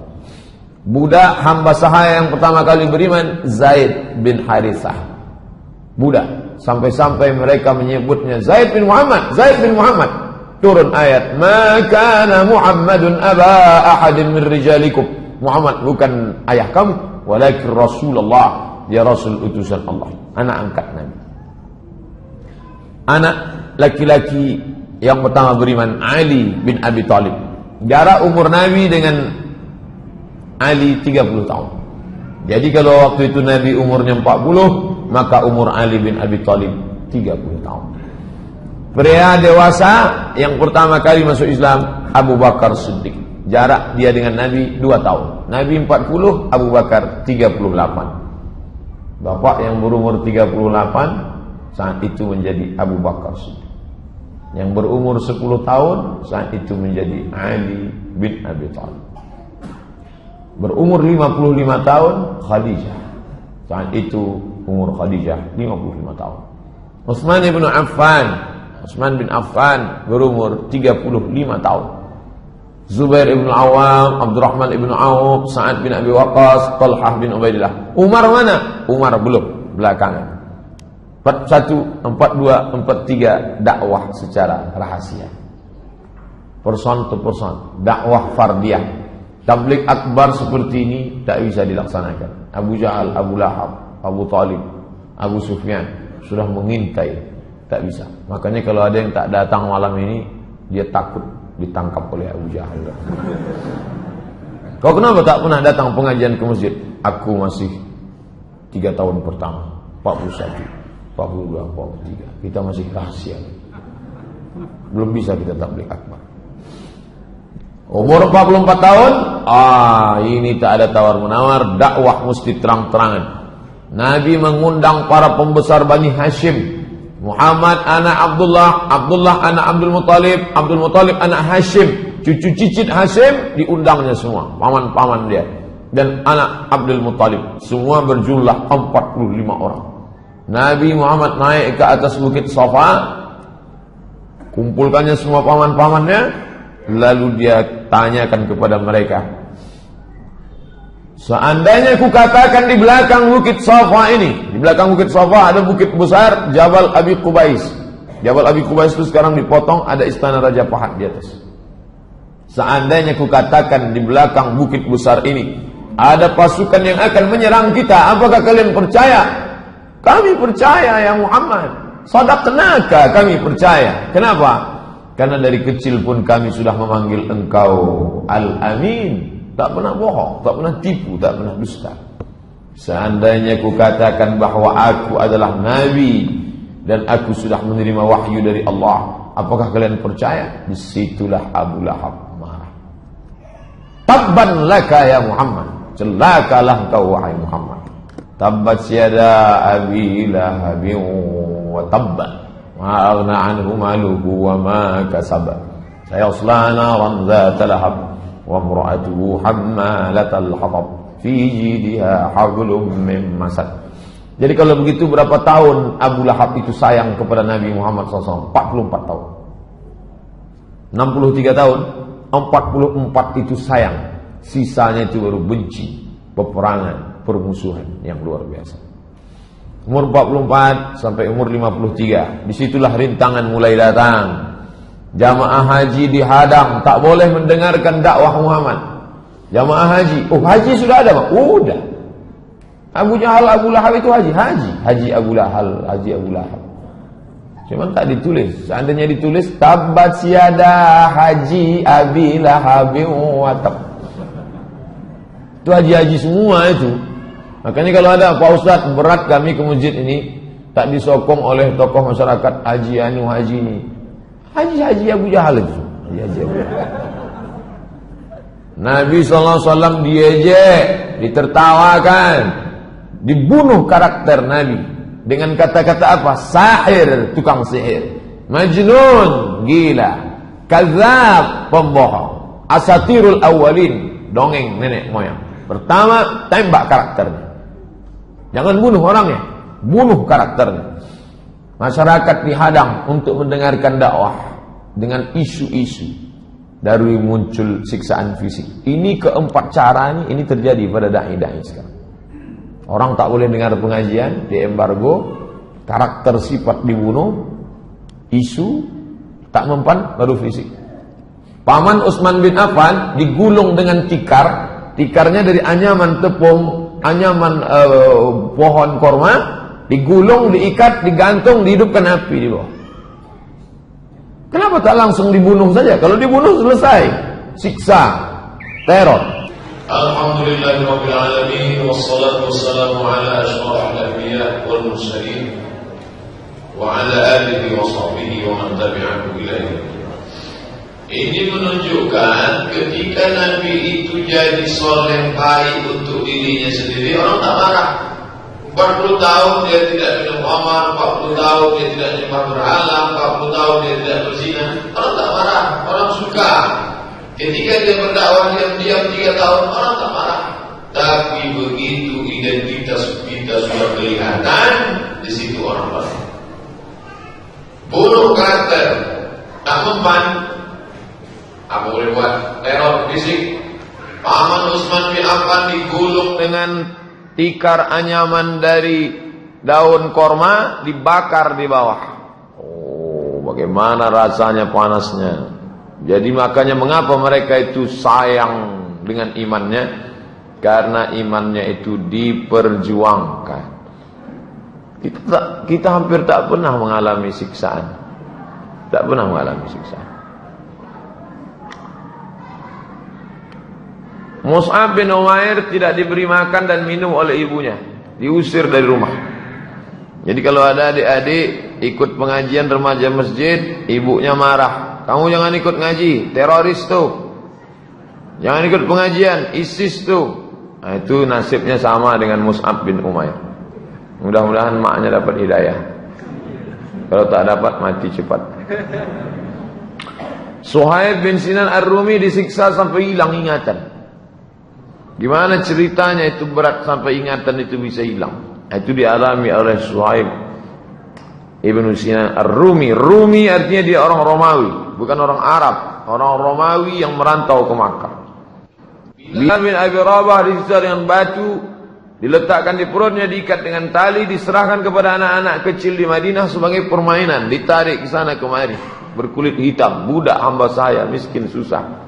Budak hamba sahaya yang pertama kali beriman Zaid bin Harithah. budak. Sampai-sampai mereka menyebutnya Zaid bin Muhammad, Zaid bin Muhammad. Turun ayat, "Ma kana Muhammadun aba ahadin min rijalikum." Muhammad bukan ayah kamu, walakin Rasulullah, dia Rasul utusan Allah, anak angkat Nabi. Anak laki-laki yang pertama beriman, Ali bin Abi Thalib. Jarak umur Nabi dengan Ali 30 tahun. Jadi kalau waktu itu Nabi umurnya 40, maka umur Ali bin Abi Thalib 30 tahun. Pria dewasa yang pertama kali masuk Islam, Abu Bakar Siddiq. Jarak dia dengan Nabi 2 tahun. Nabi 40, Abu Bakar 38. Bapak yang berumur 38 saat itu menjadi Abu Bakar Siddiq. Yang berumur 10 tahun saat itu menjadi Ali bin Abi Thalib. Berumur 55 tahun Khadijah. Saat itu umur Khadijah 55 tahun. Utsman bin Affan, Utsman bin Affan berumur 35 tahun. Zubair ibn Awam, Abdurrahman ibn Auf, Sa'ad bin Abi Waqqas, Talhah bin Ubaidillah. Umar mana? Umar belum, belakangan. 41, 42, 43 dakwah secara rahasia. Person to person, dakwah fardiyah. Tabligh akbar seperti ini tak bisa dilaksanakan. Abu Jahal, Abu Lahab, Abu Talib, Abu Sufyan sudah mengintai, tak bisa. Makanya kalau ada yang tak datang malam ini, dia takut ditangkap oleh Abu Jahal. Kau kenapa tak pernah datang pengajian ke masjid? Aku masih 3 tahun pertama, 41, 42, 43. Kita masih rahasia. Belum bisa kita tabligh akbar. Umur 44 tahun, ini tak ada tawar-menawar, dakwah mesti terang-terangan. Nabi mengundang para pembesar Bani Hashim. Muhammad anak Abdullah, Abdullah anak Abdul Muttalib, Abdul Muttalib anak Hashim, cucu cicit Hashim diundangnya semua, paman-paman dia. Dan anak Abdul Muttalib, semua berjumlah 45 orang. Nabi Muhammad naik ke atas bukit Safa, kumpulkannya semua paman-pamannya. Lalu dia tanyakan kepada mereka, seandainya ku katakan di belakang bukit Safa ini, di belakang bukit Safa ada bukit besar Jabal Abi Qubais. Jabal Abi Qubais itu sekarang dipotong, ada istana Raja Fahad di atas. Seandainya ku katakan di belakang bukit besar ini ada pasukan yang akan menyerang kita, apakah kalian percaya? Kami percaya ya Muhammad. Sadaqnaka, kami percaya. Kenapa? Karena dari kecil pun kami sudah memanggil engkau Al-Amin. Tak pernah bohong, tak pernah tipu, tak pernah dusta. Seandainya ku katakan bahwa aku adalah Nabi dan aku sudah menerima wahyu dari Allah, apakah kalian percaya? Disitulah Abu Lahab marah. Tabban laka ya Muhammad, celakalah kau wahai Muhammad. Tabbat yada Abi Lahabin wa tabban, ma aghna anhu maluhu wa ma kasaba, sayasla naran dzata lahab wa imra'atuhu hammalatal hatab fi jidha hablum min masad. Jadi kalau begitu berapa tahun Abu Lahab itu sayang kepada Nabi Muhammad SAW? 44 tahun. 63 tahun, 44 itu sayang, sisanya itu baru benci, peperangan, permusuhan yang luar biasa. Umur 44 sampai umur 53, disitulah rintangan mulai datang. Jamaah haji dihadang, tak boleh mendengarkan dakwah Muhammad. Jamaah haji, haji sudah ada Pak? Udah. Abu Jahal, Abu Lahab itu haji Abu Lahab. Cuman tak ditulis. Seandainya ditulis, tabat siada haji Abi Lahab wa tab. Itu haji-haji semua itu. Makanya kalau ada Pak Ustadz berat kami ke masjid ini, tak disokong oleh tokoh masyarakat haji ini. Haji Abu Jahal itu. Haji Abu Jahal. Nabi SAW diejek, ditertawakan, dibunuh karakter Nabi dengan kata-kata apa? Sahir, tukang sihir, majnun, gila, kadzab, pembohong, asatirul awalin, dongeng nenek moyang. Pertama, tembak karakternya. Jangan bunuh orangnya, bunuh karakternya. Masyarakat dihadang untuk mendengarkan dakwah dengan isu-isu, dari muncul siksaan fisik. Ini keempat cara ini terjadi pada dai-dai sekarang. Orang tak boleh dengar pengajian, diembargo, Karakter sifat dibunuh, isu tak mempan, baru fisik. Paman Utsman bin Affan digulung dengan tikar, tikarnya dari anyaman tepung, anyaman pohon korma, digulung, diikat, digantung, dihidupkan api di bawah. Kenapa tak langsung dibunuh saja? Kalau dibunuh selesai, siksa, teror. Alhamdulillahirabbil alamin wassalatu wassalamu ala asyrafil anbiya wal mursalin wa ala alihi wa sahbihi wa man tabi'ahu ila yaumil. Ini menunjukkan ketika Nabi itu jadi soleh baik untuk dirinya sendiri, orang tak marah. 40 tahun dia tidak minum khamar, 40 tahun dia tidak nyembah berhala, 40 tahun dia tidak berzina, orang tak marah, orang suka. Ketika dia berdakwah diam-diam 3 tahun, orang tak marah. Tapi begitu identitas kita sudah kelihatan, di situ orang marah. Buruk karakter, tak mempan. Apa boleh buat? Teror fisik. Paman Utsman bin Affan digulung dengan tikar anyaman dari daun korma, dibakar di bawah. Oh, bagaimana rasanya panasnya. Jadi makanya mengapa mereka itu sayang dengan imannya? Karena imannya itu diperjuangkan. Kita hampir tak pernah mengalami siksaan. Tak pernah mengalami siksaan. Mus'ab bin Umair tidak diberi makan dan minum oleh ibunya, diusir dari rumah. Jadi kalau ada adik-adik ikut pengajian remaja masjid, ibunya marah, kamu jangan ikut ngaji, teroris tuh. Jangan ikut pengajian, ISIS tuh. Nah, itu nasibnya sama dengan Mus'ab bin Umair. Mudah-mudahan maknya dapat hidayah. Kalau tak dapat, mati cepat. Suhaib bin Sinan Ar-Rumi disiksa sampai hilang ingatan. Gimana ceritanya itu berat sampai ingatan itu bisa hilang? Itu dialami oleh Suhaib Ibn Sinan Ar-Rumi. Rumi artinya dia orang Romawi, bukan orang Arab. Orang Romawi yang merantau ke Makkah. Bilal bin Abi Rabah disiksa dengan batu, diletakkan di perutnya, diikat dengan tali, diserahkan kepada anak-anak kecil di Madinah sebagai permainan, ditarik ke sana kemari. Berkulit hitam, budak hamba saya, miskin susah.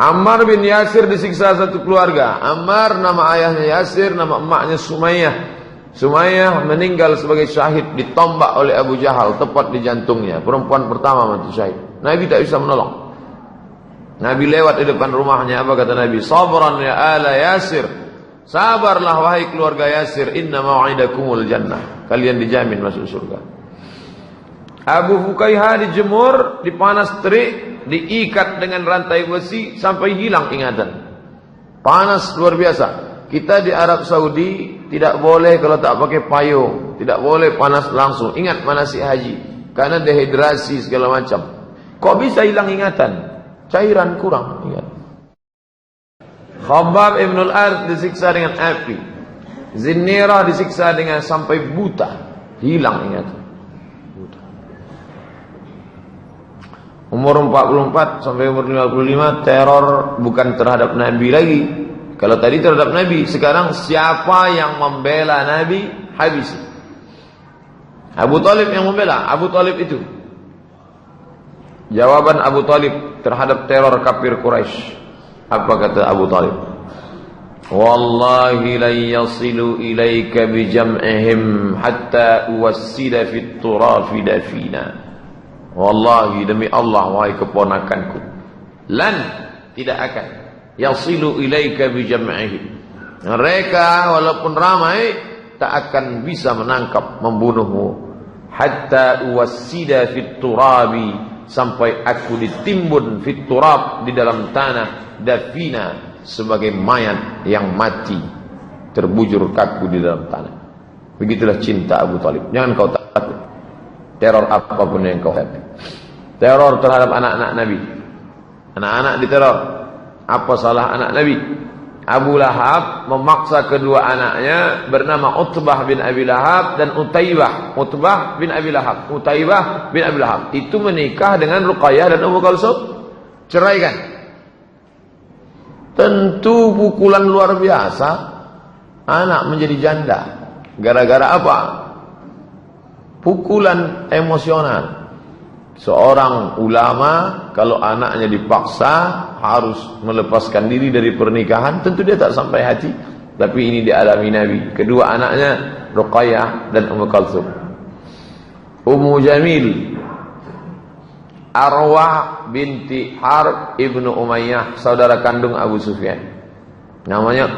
Ammar bin Yasir disiksa satu keluarga. Ammar nama ayahnya Yasir, nama emaknya Sumayyah. Sumayyah meninggal sebagai syahid, ditombak oleh Abu Jahal tepat di jantungnya. Perempuan pertama mati syahid. Nabi tak bisa menolong. Nabi lewat di depan rumahnya, apa kata Nabi? Sabran ya ala Yasir. Sabarlah wahai keluarga Yasir, inna mau'idakumul jannah. Kalian dijamin masuk surga. Abu Fukaihah dijemur, dipanas terik, diikat dengan rantai besi sampai hilang ingatan. Panas luar biasa. Kita di Arab Saudi tidak boleh kalau tak pakai payung, tidak boleh panas langsung. Ingat manasik haji, karena dehidrasi segala macam. Kok bisa hilang ingatan? Cairan kurang. Ingat. Khabbab ibn al-Arth disiksa dengan api. Zinnirah disiksa dengan sampai buta, hilang ingatan. Umur 44 sampai umur 55 teror bukan terhadap Nabi lagi. Kalau tadi terhadap Nabi, sekarang siapa yang membela Nabi, habis. Abu Talib yang membela. Abu Talib itu. Jawaban Abu Talib terhadap teror kafir Quraisy. Apa kata Abu Talib? Wallahi la yasilu ilaika bi jam'ihim hatta uwassida fit turafi dafina. Wallahi demi Allah wahai keponakanku, lan tidak akan yasilu ilaika bi jam'ihim. Mereka walaupun ramai tak akan bisa menangkap, membunuhmu. Hatta uwassida fit turabi, sampai aku ditimbun fit turab, di dalam tanah, dafina, sebagai mayat yang mati, terbujur kaku di dalam tanah. Begitulah cinta Abu Talib. Jangan kau takut teror apapun yang kau hadapi. Teror terhadap anak-anak Nabi. Anak-anak diteror. Apa salah anak Nabi? Abu Lahab memaksa kedua anaknya bernama Utbah bin Abi Lahab dan Utaibah. Utbah bin Abi Lahab, Utaibah bin Abi Lahab. Itu menikah dengan Ruqayyah dan Ummu Kalsum. Ceraikan. Tentu pukulan luar biasa. Anak menjadi janda. Gara-gara apa? pukulan emosional. Seorang ulama kalau anaknya dipaksa harus melepaskan diri dari pernikahan, tentu dia tak sampai hati. Tapi ini dialami Nabi. Kedua anaknya Ruqayyah dan Ummu Kalsum. Ummu Jamil, Arwah binti Harb ibnu Umayyah, saudara kandung Abu Sufyan. Namanya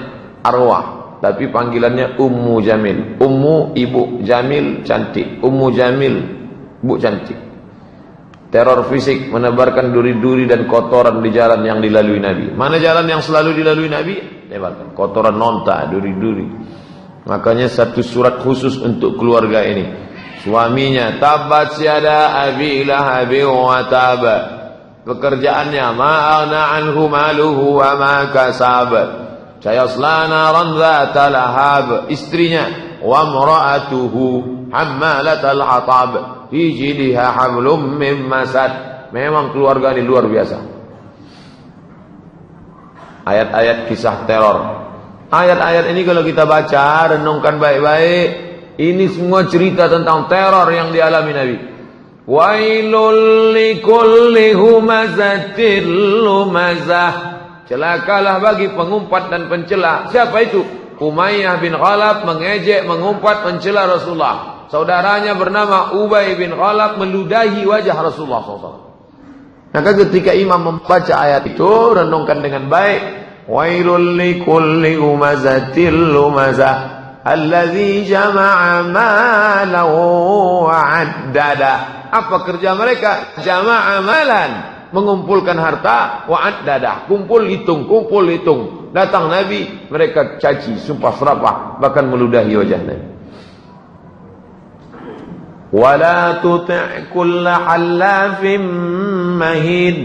Arwah, tapi panggilannya Ummu Jamil. Ummu ibu, Jamil cantik. Ummu Jamil bu cantik. Teror fisik, menebarkan duri-duri dan kotoran di jalan yang dilalui Nabi. Mana jalan yang selalu dilalui Nabi? Tebarkan kotoran, nonta, duri-duri. Makanya satu surat khusus untuk keluarga ini. Suaminya, tabat yada abi lahabi wa tab. Pekerjaannya, ma'ana anhu maluhu wa ma kasab. Sayasla naran dhata lahab. Istrinya, wa mra'atuhu hammalatal hatab. Fi jidha hablum min masad. Memang keluarga ini luar biasa. Ayat-ayat kisah teror. Ayat-ayat ini kalau kita baca, renungkan baik-baik, ini semua cerita tentang teror yang dialami Nabi. Wailul likulli humazatil lumazah. Celakalah bagi pengumpat dan pencela. Siapa itu? Umayyah bin Khalaf mengejek, mengumpat, mencela Rasulullah. Saudaranya bernama Ubay bin Khalaf meludahi wajah Rasulullah SAW. Maka ketika imam membaca ayat itu, renungkan dengan baik. Wailul likulli humazatil lumazah alladzi jama'a malan wa 'addada. Apa kerja mereka? Jama'a malan, mengumpulkan harta, wa 'addada, kumpul hitung. Datang Nabi, mereka caci, sumpah serapah, bahkan meludahi wajah Nabi. Wala tuti' kulla halafin mahin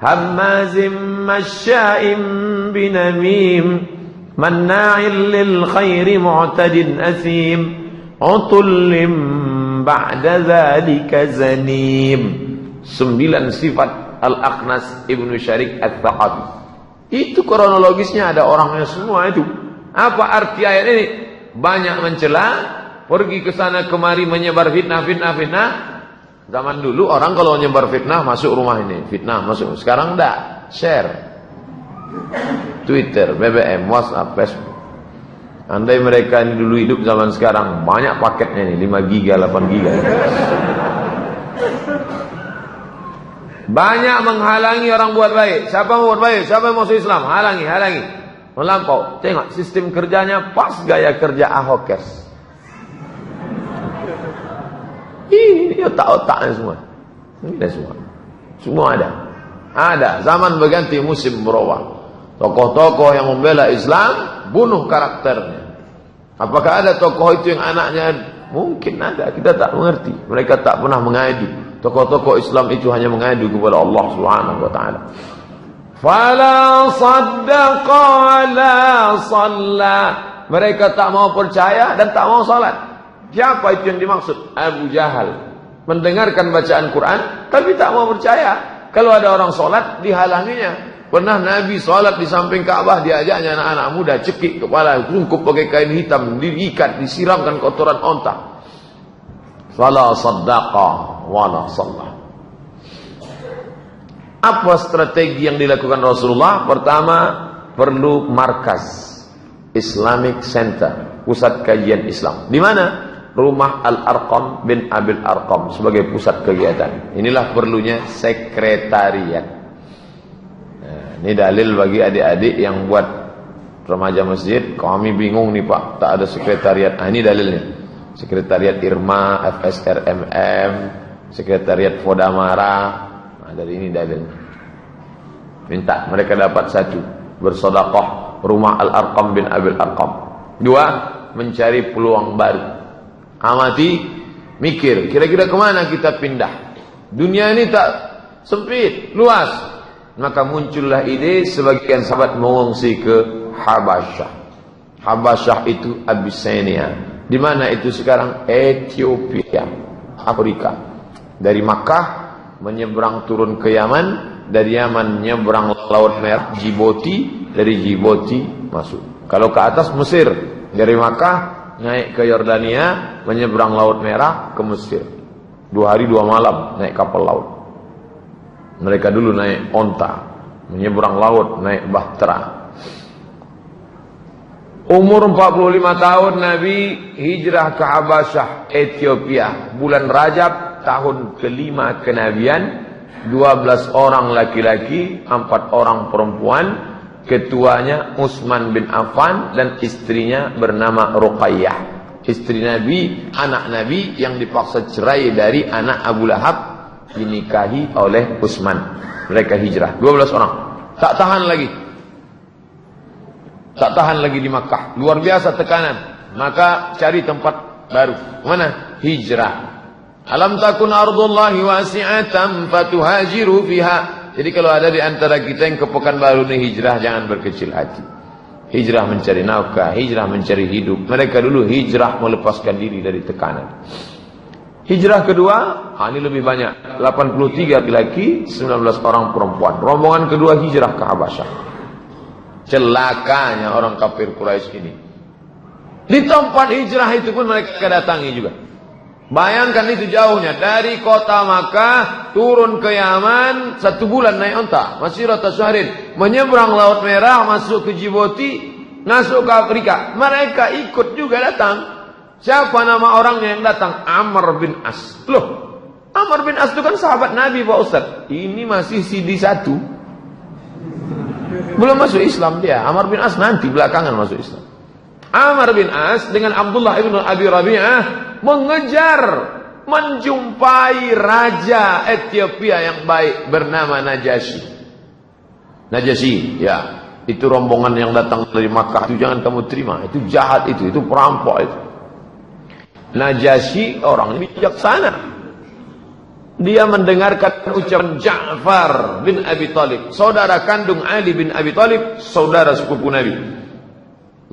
hammazim masya'im binamim manna'il lil khairi mu'tadin asim utullim ba'da dhalika zanim. 9 sifat Al-Akhnas Ibnu Syarik Al-Thaqafi. Itu kronologisnya, ada orangnya semua itu. Apa arti ayat ini? Banyak mencela, pergi ke sana kemari menyebar fitnah. Zaman dulu orang kalau menyebar fitnah masuk rumah ini, fitnah masuk. Sekarang enggak, share. Twitter, BBM, WhatsApp, Facebook. Andai mereka ini dulu hidup zaman sekarang, banyak paketnya ini, 5 giga, 8 giga. Banyak menghalangi orang buat baik. Siapa mau buat baik? Siapa yang masuk Islam? Halangi. Melampau. Tengok sistem kerjanya pas gaya kerja Ahokers. Ini otak-otaknya semua. Ini semua ada. Zaman berganti, musim berubah. Tokoh-tokoh yang membela Islam bunuh karakternya. Apakah ada tokoh itu yang anaknya? Mungkin ada, kita tak mengerti. Mereka tak pernah mengadu. Tokoh-tokoh Islam itu hanya mengadu kepada Allah Subhanahu wa taala. Fala saddaqa wala shalla. Mereka tak mau percaya dan tak mau salat. Siapa itu yang dimaksud? Abu Jahal. Mendengarkan bacaan Quran tapi tak mau percaya. Kalau ada orang salat dihalanginya. Pernah Nabi salat di samping Ka'bah, diajaknya anak-anak muda, cekik kepala, bungkup pakai kain hitam, diikat, disiramkan kotoran onta. Fala saddaqa wala shalla. Apa strategi yang dilakukan Rasulullah? Pertama, perlu markas Islamic Center, pusat kajian Islam. Di mana? Rumah Al-Arqam bin Abil Arqam sebagai pusat kegiatan. Inilah perlunya sekretariat. Nah, ini dalil bagi adik-adik yang buat remaja masjid. Kami bingung nih Pak, tak ada sekretariat. Nah, ini dalilnya. Sekretariat Irma, FSRMM, sekretariat Fodamara. Nah, dari ini dalilnya. Minta mereka dapat satu, bersedekah rumah Al-Arqam bin Abil Arqam. 2, mencari peluang baru. Amati, mikir, kira-kira kemana kita pindah? Dunia ini tak sempit, luas. Maka muncullah ide, sebagian sahabat mengungsi ke Habasyah. Habasyah itu Abyssinia. Di mana itu sekarang? Ethiopia, Afrika. Dari Makkah menyeberang turun ke Yaman, dari Yaman nyeberang Laut Merah, Djibouti, dari Djibouti masuk. Kalau ke atas Mesir, dari Makkah naik ke Yordania, menyeberang Laut Merah ke Mesir. 2 hari 2 malam naik kapal laut. Mereka dulu naik onta, menyeberang laut, naik bahtera. Umur 45 tahun Nabi hijrah ke Habasyah, Ethiopia. Bulan Rajab tahun ke-5 kenabian. 12 orang laki-laki, 4 orang perempuan. Ketuanya Utsman bin Affan dan istrinya bernama Ruqayyah. Istri Nabi, anak Nabi yang dipaksa cerai dari anak Abu Lahab, dinikahi oleh Utsman. Mereka hijrah, 12 orang. Tak tahan lagi di Makkah. Luar biasa tekanan. Maka cari tempat baru. Mana? Hijrah. Alam takun ardullahi wasi'atan fatuhajiru fiha. Jadi kalau ada di antara kita yang ke Pekanbaru ini hijrah, jangan berkecil hati. Hijrah mencari nafkah, hijrah mencari hidup. Mereka dulu hijrah melepaskan diri dari tekanan. Hijrah kedua, ini lebih banyak. 83 laki-laki, 19 orang perempuan. Rombongan kedua hijrah ke Habasyah. Celakanya orang kafir Quraisy ini. Di tempat hijrah itu pun mereka datangi juga. Bayangkan itu jauhnya. Dari kota Makkah turun ke Yaman 1 bulan naik onta. Masirata syahrin. Menyeberang Laut Merah, masuk ke Djibouti, masuk ke Afrika. Mereka ikut juga datang. Siapa nama orangnya yang datang? Amr bin As. Loh, Amr bin As itu kan sahabat Nabi Pak Ustaz. Ini masih CD1. Belum masuk Islam dia. Amr bin As nanti belakangan masuk Islam. Amr bin As dengan Abdullah ibn Abi Rabi'ah mengejar, menjumpai raja Ethiopia yang baik bernama Najasyi. Najasyi, ya, itu rombongan yang datang dari Makkah. Itu jangan kamu terima. Itu jahat itu perampok itu. Najasyi orang bijaksana. Dia mendengarkan ucapan Ja'far bin Abi Thalib, saudara kandung Ali bin Abi Thalib, saudara sepupu Nabi.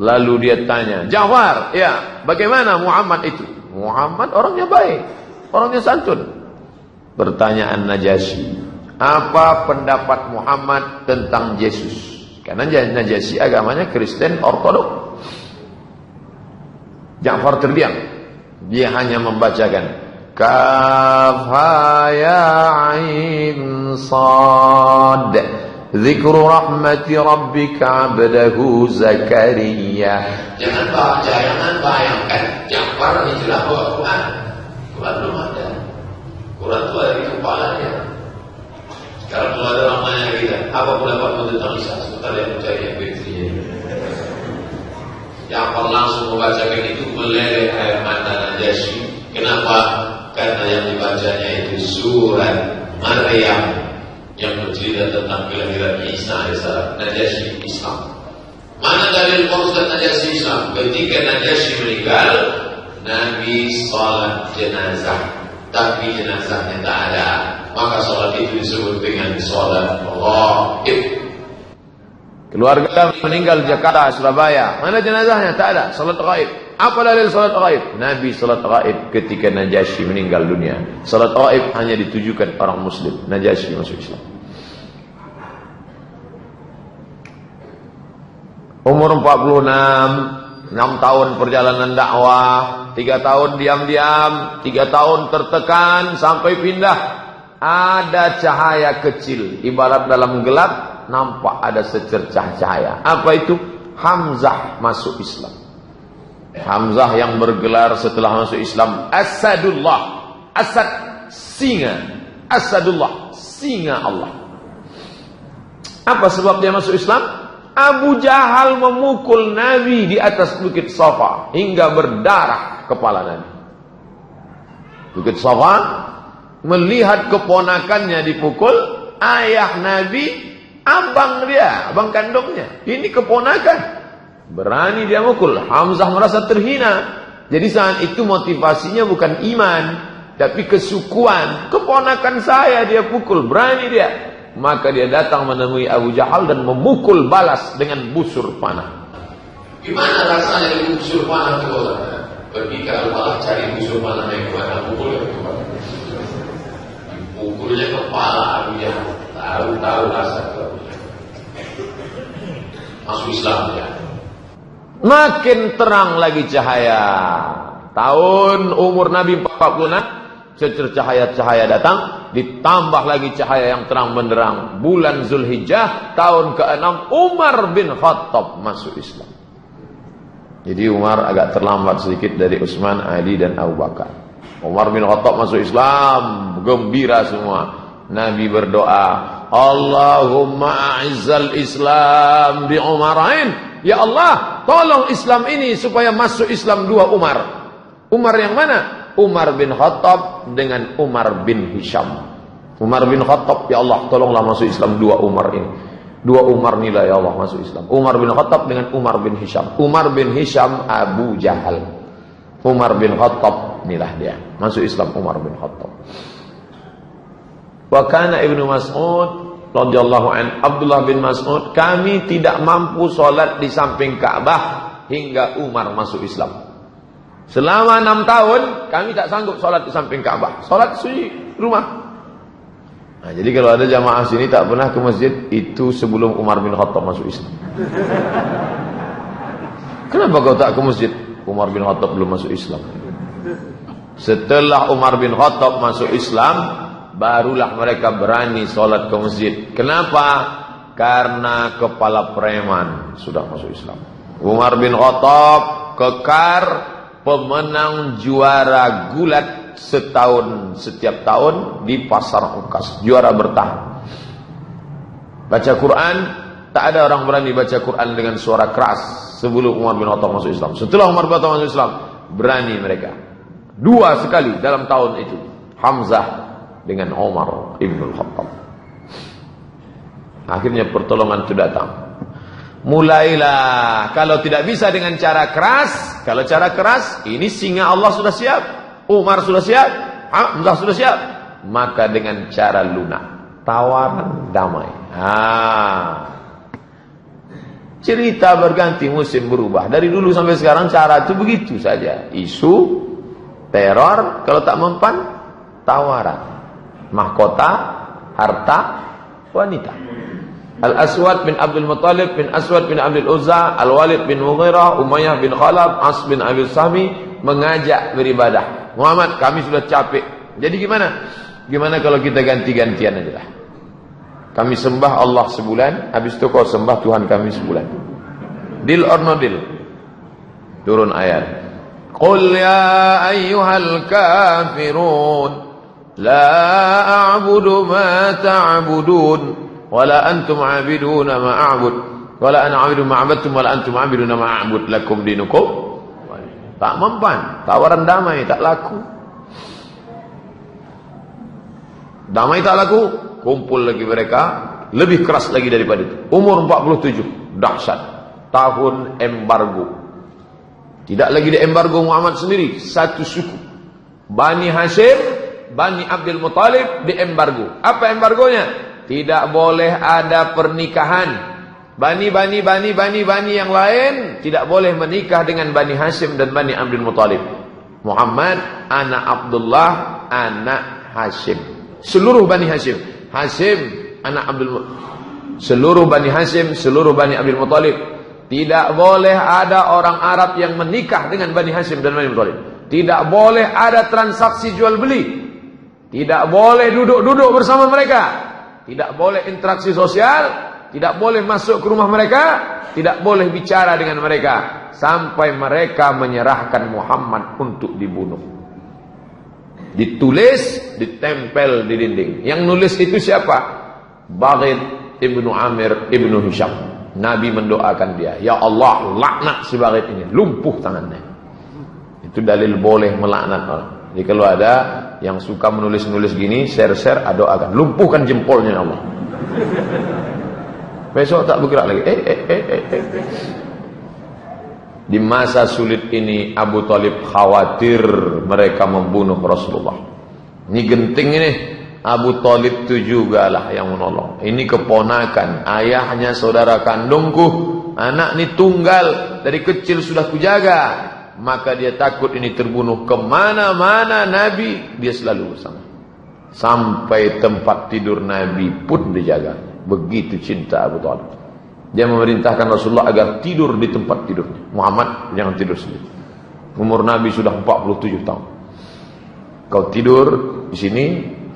Lalu dia tanya, Ja'far, ya, bagaimana Muhammad itu? Muhammad orangnya baik, orangnya santun. Pertanyaan Najasyi, apa pendapat Muhammad tentang Yesus? Karena Najasyi agamanya Kristen Ortodok. Ja'far terdiam. Dia hanya membacakan Kaf ha ya ain sad Zikru rahmati rabbika abdahu Zakaria. Jangan bayangkan Ja'far itulah Quran. Quran belum ada. Quran itu ada di kepalanya. Sekarang kalau ada orang nanya kita, apa pendapatmu tentang Isa? Sebentar dia mencari yang begitu. Ja'far langsung membacakan itu, meleleh air mata Najasyi. Kenapa? Karena yang dibacanya itu surat Maryam yang bercerita tentang kelahiran Isa alaihissalam. Najasyi Islam. Mana dalil Ustaz Najasyi Islam? Ketika Najasyi meninggal, Nabi salat jenazah, tapi jenazahnya tak ada. Maka salat itu disebut dengan salat ghaib. Keluarga meninggal di Jakarta, Surabaya, mana jenazahnya? Tak ada, salat ghaib. Apa dalil salat ghaib? Nabi salat ghaib ketika Najasyi meninggal dunia. Salat ghaib hanya ditujukan orang muslim. Najasyi masuk Islam. Umur 46, 6 tahun perjalanan dakwah, 3 tahun diam-diam, 3 tahun tertekan sampai pindah. Ada cahaya kecil, ibarat dalam gelap nampak ada secercah cahaya. Apa itu? Hamzah masuk Islam. Hamzah yang bergelar setelah masuk Islam Asadullah. Asad, singa. Asadullah, singa Allah. Apa sebab dia masuk Islam? Abu Jahal memukul Nabi di atas bukit Safa hingga berdarah kepala Nabi. Bukit Safa, melihat keponakannya dipukul, ayah Nabi, abang dia, abang kandungnya, ini keponakan, berani dia mukul. Hamzah merasa terhina. Jadi saat itu motivasinya bukan iman, tapi kesukuan. Keponakan saya dia pukul, berani dia. Maka dia datang menemui Abu Jahal dan memukul balas dengan busur panah. Gimana rasanya di busur panah itu? Pergi ke Al-Falah cari busur panah yang kuat, pukul yang kuat. Pukulnya kepala Abu Jahal. Tahu rasa itu. Masuk Islam ya. makin terang lagi cahaya. Tahun umur Nabi 46, cahaya-cahaya datang, ditambah lagi cahaya yang terang benderang. Bulan Zulhijjah, tahun ke-6, Umar bin Khattab masuk Islam. Jadi Umar agak terlambat sedikit dari Utsman, Ali dan Abu Bakar. Umar bin Khattab masuk Islam, gembira semua. Nabi berdoa, Allahumma a'izzal Islam bi Umarain. Ya Allah, tolong Islam ini supaya masuk Islam 2 Umar. Umar yang mana? Umar bin Khattab dengan Umar bin Hisham. Umar bin Khattab, ya Allah, tolonglah masuk Islam 2 Umar ini. 2 Umar inilah ya Allah masuk Islam. Umar bin Khattab dengan Umar bin Hisham. Umar bin Hisham Abu Jahal. Umar bin Khattab inilah dia masuk Islam, Umar bin Khattab. Wa kana Ibnu Mas'ud radhiyallahu an, Abdullah bin Mas'ud, kami tidak mampu sholat di samping Ka'bah hingga Umar masuk Islam. Selama 6 tahun kami tak sanggup sholat di samping Ka'bah. Sholat di rumah. Nah, jadi kalau ada jamaah sini tak pernah ke masjid, itu sebelum Umar bin Khattab masuk Islam. Kenapa kau tak ke masjid? Umar bin Khattab belum masuk Islam. Setelah Umar bin Khattab masuk Islam, barulah mereka berani sholat ke masjid. Kenapa? Karena kepala preman sudah masuk Islam. Umar bin Khattab kekar pemenang juara gulat setiap tahun di pasar Ukas, juara bertahan. Baca Quran, tak ada orang berani baca Quran dengan suara keras sebelum Umar bin Khattab masuk Islam. Setelah Umar bin Khattab masuk Islam, berani mereka. 2 sekali dalam tahun itu, Hamzah dengan Umar ibn Khattab. Akhirnya pertolongan itu datang. Mulailah, kalau tidak bisa dengan cara keras, kalau cara keras, ini singa Allah sudah siap, Umar sudah siap, Hamzah sudah siap, maka dengan cara lunak, tawaran damai. Cerita berganti, musim berubah. Dari dulu sampai sekarang cara itu begitu saja. Isu, teror, kalau tak mempan, tawaran. Mahkota, harta, wanita. Al-Aswad bin Abdul Muttalib bin Aswad bin Abdul Uzza, Al-Walid bin Mughirah, Umayyah bin Khalaf, As bin Abi Sahmi mengajak beribadah. Muhammad, kami sudah capek. Jadi gimana? Gimana kalau kita ganti-gantian aja lah. Kami sembah Allah sebulan, habis itu kau sembah Tuhan kami sebulan. Deal or no deal? Turun ayat. Qul ya ayyuhal kafirun, la a'budu ma ta'budun. Wala antum abiduna ma'abud, wala ana abidu ma'abadtum, wala antum abiduna ma'abud, lakum dinukum. Tak mempan, tawaran damai tak laku. Damai tak laku, kumpul lagi mereka, lebih keras lagi daripada itu. Umur 47, dahsyat. Tahun embargo. Tidak lagi di embargo Muhammad sendiri, satu suku. Bani Hashim, Bani Abdul Muttalib di embargo. Apa embargonya? Tidak boleh ada pernikahan. Bani yang lain tidak boleh menikah dengan Bani Hashim dan Bani Abdul Muttalib. Muhammad anak Abdullah, anak Hashim. Seluruh Bani Hashim, Hashim anak Abdul Muttalib. Seluruh Bani Hashim, seluruh Bani Abdul Muttalib. Tidak boleh ada orang Arab yang menikah dengan Bani Hashim dan Bani Muttalib. Tidak boleh ada transaksi jual beli. Tidak boleh duduk-duduk bersama mereka. Tidak boleh interaksi sosial, tidak boleh masuk ke rumah mereka, tidak boleh bicara dengan mereka sampai mereka menyerahkan Muhammad untuk dibunuh. Ditulis, ditempel di dinding. Yang nulis itu siapa? Baghid ibnu Amir ibnu Hisham. Nabi mendoakan dia, ya Allah, laknat si Baghid ini, lumpuh tangannya. Itu dalil boleh melaknat orang. Jadi kalau ada yang suka menulis-nulis gini, share-share, doakan, lumpuhkan jempolnya ya Allah. Besok tak bergerak lagi. Di masa sulit ini Abu Talib khawatir mereka membunuh Rasulullah. Ini genting ini. Abu Talib itu juga lah yang menolong. Ini keponakan, ayahnya saudara kandungku, anak ini tunggal, dari kecil sudah kujaga. Maka dia takut ini terbunuh. Kemana-mana Nabi, dia selalu bersama. Sampai tempat tidur Nabi pun dijaga. Begitu cinta Abu Talib. Dia memerintahkan Rasulullah agar tidur di tempat tidurnya. Muhammad jangan tidur sendiri. Umur Nabi sudah 47 tahun. Kau tidur di sini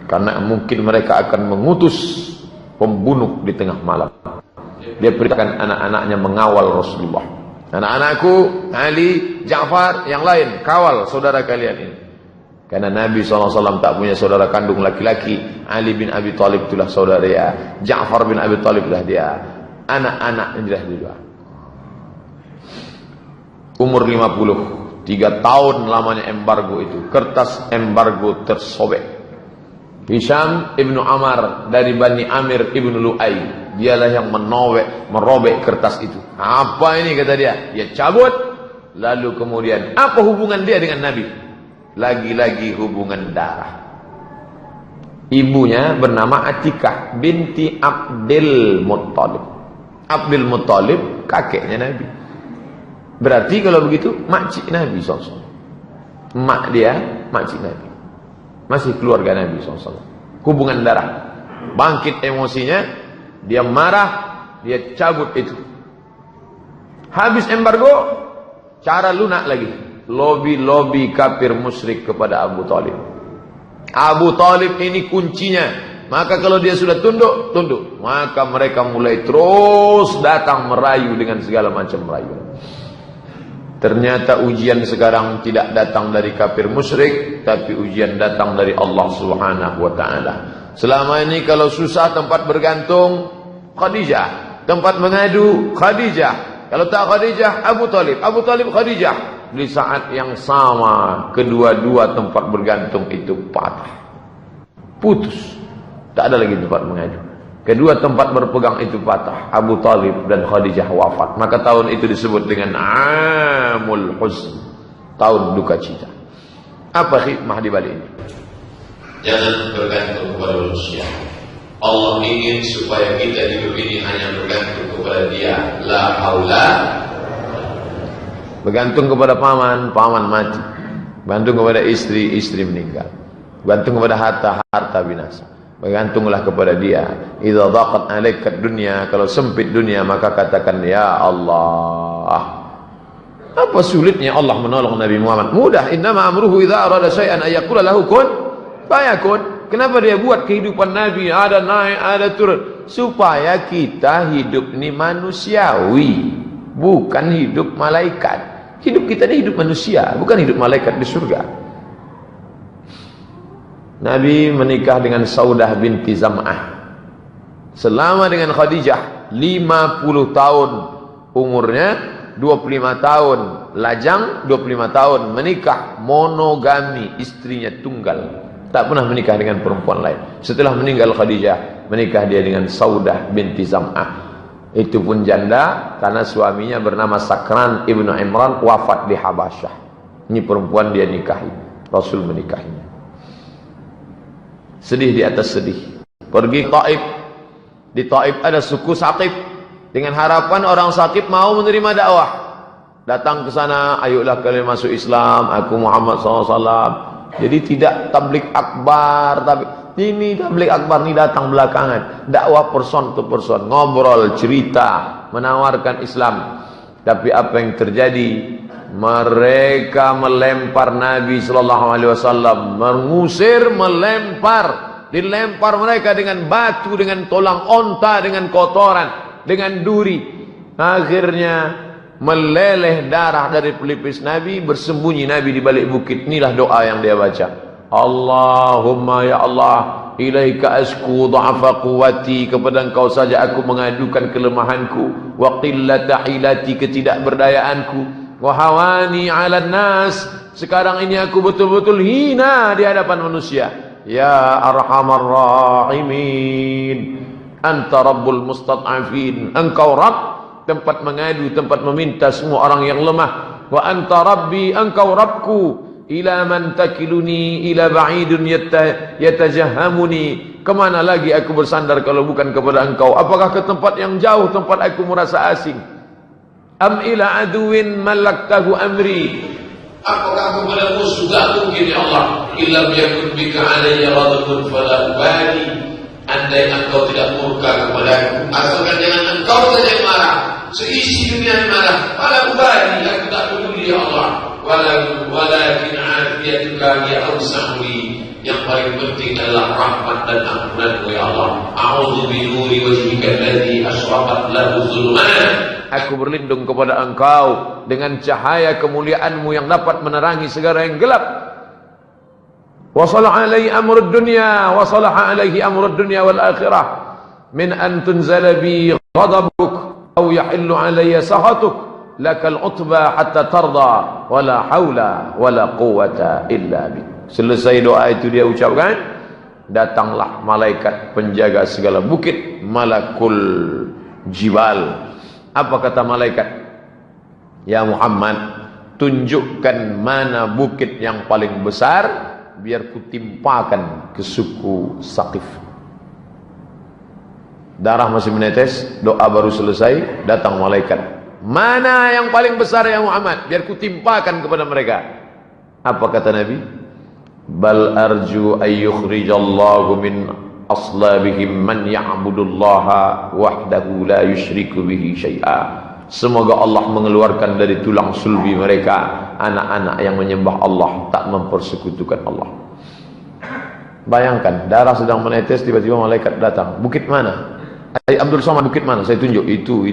karena mungkin mereka akan mengutus pembunuh di tengah malam. Dia perintahkan anak-anaknya mengawal Rasulullah. Anak-anakku, Ali, Ja'far, yang lain, kawal saudara kalian ini. Karena Nabi SAW tak punya saudara kandung laki-laki. Ali bin Abi Thalib itulah saudara dia. Ja'far bin Abi Thalib itulah dia. Anak-anak inilah dia. Umur 50, 3 tahun lamanya embargo itu. Kertas embargo tersobek. Hisham ibnu Amar dari Bani Amir ibnu Lu'ay, dialah yang merobek kertas itu. Apa ini kata dia? Dia cabut. Lalu kemudian apa hubungan dia dengan Nabi? Lagi-lagi hubungan darah. Ibunya bernama Atikah binti Abdul Muttalib. Abdul Muttalib kakeknya Nabi. Berarti kalau begitu makcik Nabi SAW. Mak dia makcik Nabi. Masih keluarga Nabi SAW. Hubungan darah. Bangkit emosinya, dia marah, dia cabut itu. Habis embargo, cara lunak lagi. Lobi-lobi kafir musyrik kepada Abu Talib. Abu Talib ini kuncinya. Maka kalau dia sudah tunduk, tunduk. Maka mereka mulai terus datang merayu dengan segala macam merayu. Ternyata ujian sekarang tidak datang dari kafir musyrik, tapi ujian datang dari Allah Subhanahu wa taala. Selama ini kalau susah tempat bergantung Khadijah, tempat mengadu Khadijah. Kalau tak Khadijah, Abu Talib, Abu Talib Khadijah. Di saat yang sama kedua-dua tempat bergantung itu patah. Putus. Tak ada lagi tempat mengadu. Kedua tempat berpegang itu patah. Abu Talib dan Khadijah wafat. Maka tahun itu disebut dengan Amul Huzn, tahun duka cita. Apa hikmah di balik ini? Jangan bergantung kepada manusia. Allah ingin supaya kita hidup ini hanya bergantung kepada Dia. La haula. Bergantung kepada paman, paman mati. Bergantung kepada istri, istri meninggal. Bergantung kepada harta, harta binasa. Bergantunglah kepada Dia. Idza dhaqat 'alaika dunya, kalau sempit dunia maka katakan ya Allah. Apa sulitnya Allah menolong Nabi Muhammad? Mudah. Innama amruhu idza arada syai'an ay yaqula lahu kun fayakun. Kenapa dia buat kehidupan Nabi ada naik, ada turun? Supaya kita hidup ini manusiawi, bukan hidup malaikat. Hidup kita ini hidup manusia, bukan hidup malaikat di surga. Nabi menikah dengan Saudah binti Zam'ah. Selama dengan Khadijah 50 tahun umurnya, 25 tahun lajang, 25 tahun menikah, monogami, istrinya tunggal. Tak pernah menikah dengan perempuan lain. Setelah meninggal Khadijah, menikah dia dengan Saudah binti Zam'ah. Itu pun janda karena suaminya bernama Sakran ibnu Imran, wafat di Habasyah. Ini perempuan dia nikahi, Rasul menikahinya. Sedih di atas sedih. Pergi Taif. Di Taif ada suku Saqif. Dengan harapan orang Saqif mau menerima dakwah. Datang ke sana, ayolah kalian masuk Islam, aku Muhammad SAW. Jadi tidak tablik akbar, tapi ini tablik akbar ini datang belakangan. Dakwah person to person, ngobrol, cerita, menawarkan Islam. Tapi apa yang terjadi? Mereka melempar Nabi sallallahu alaihi wasallam, mengusir, melempar, dilempar mereka dengan batu, dengan tolang onta, dengan kotoran, dengan duri. Akhirnya meleleh darah dari pelipis Nabi, bersembunyi Nabi di balik bukit. Inilah doa yang dia baca. Allahumma ya Allah, ilaika asku dha'afa quwwati, kepada Engkau saja aku mengadukan kelemahanku, wa qillata hilati, ketidakberdayaanku, wa hawani 'alan nas, sekarang ini aku betul-betul hina di hadapan manusia. Ya arhamar rahimin, anta rabbul mustad'afin, Engkau Rabb, tempat mengadu, tempat meminta semua orang yang lemah. Wa anta rabbi, Engkau Rabbku. Ila man takiluni ila ba'idun yatajahhamuni, kemana lagi aku bersandar kalau bukan kepada Engkau? Apakah ke tempat yang jauh, tempat aku merasa asing? Am ila aduwin malaktahu amri, apakah kepada musuh mungkin ya Allah? Illam yakun bika alayya ghadabun fala ubali, andai engkau tidak murka kepadaku, asalkan jangan engkau saja yang marah, seisi dunia yang marah, pada ubadi, aku tak peduli ya Allah, walakin afiyatuka ya awsa'uli, yang paling penting adalah rahmat dan ampunanmu ya Allah. A'udzu bi nuri wajhika alladhi asyraqat lahu dhulumat, aku berlindung kepada engkau dengan cahaya kemuliaanmu yang dapat menerangi segala yang gelap. Wasalaha alaihi amrud dunya, wasalaha alaihi amrud dunya wal akhirah, min an tunzala bi ghadabuk aw yahillu alayya sahatuk, lakal utba hatta tarda, wala haula wala quwwata illa bik. Selesai doa itu dia ucapkan, datanglah malaikat penjaga segala bukit, malakul jibal. Apa kata malaikat? Ya Muhammad, tunjukkan mana bukit yang paling besar, biar kutimpakan ke suku Saqif. Darah masih menetes, doa baru selesai, datang malaikat. Mana yang paling besar ya Muhammad, biar kutimpakan kepada mereka. Apa kata Nabi? Bal arju ayyukhrijallahu min aslabihim man ya'budullaha wahdahu la yusyriku bihi syai'a. Semoga Allah mengeluarkan dari tulang sulbi mereka anak-anak yang menyembah Allah, tak mempersekutukan Allah. Bayangkan, darah sedang menetes, tiba-tiba malaikat datang. Bukit mana? Abdul Somad, bukit mana? Saya tunjuk. Itu.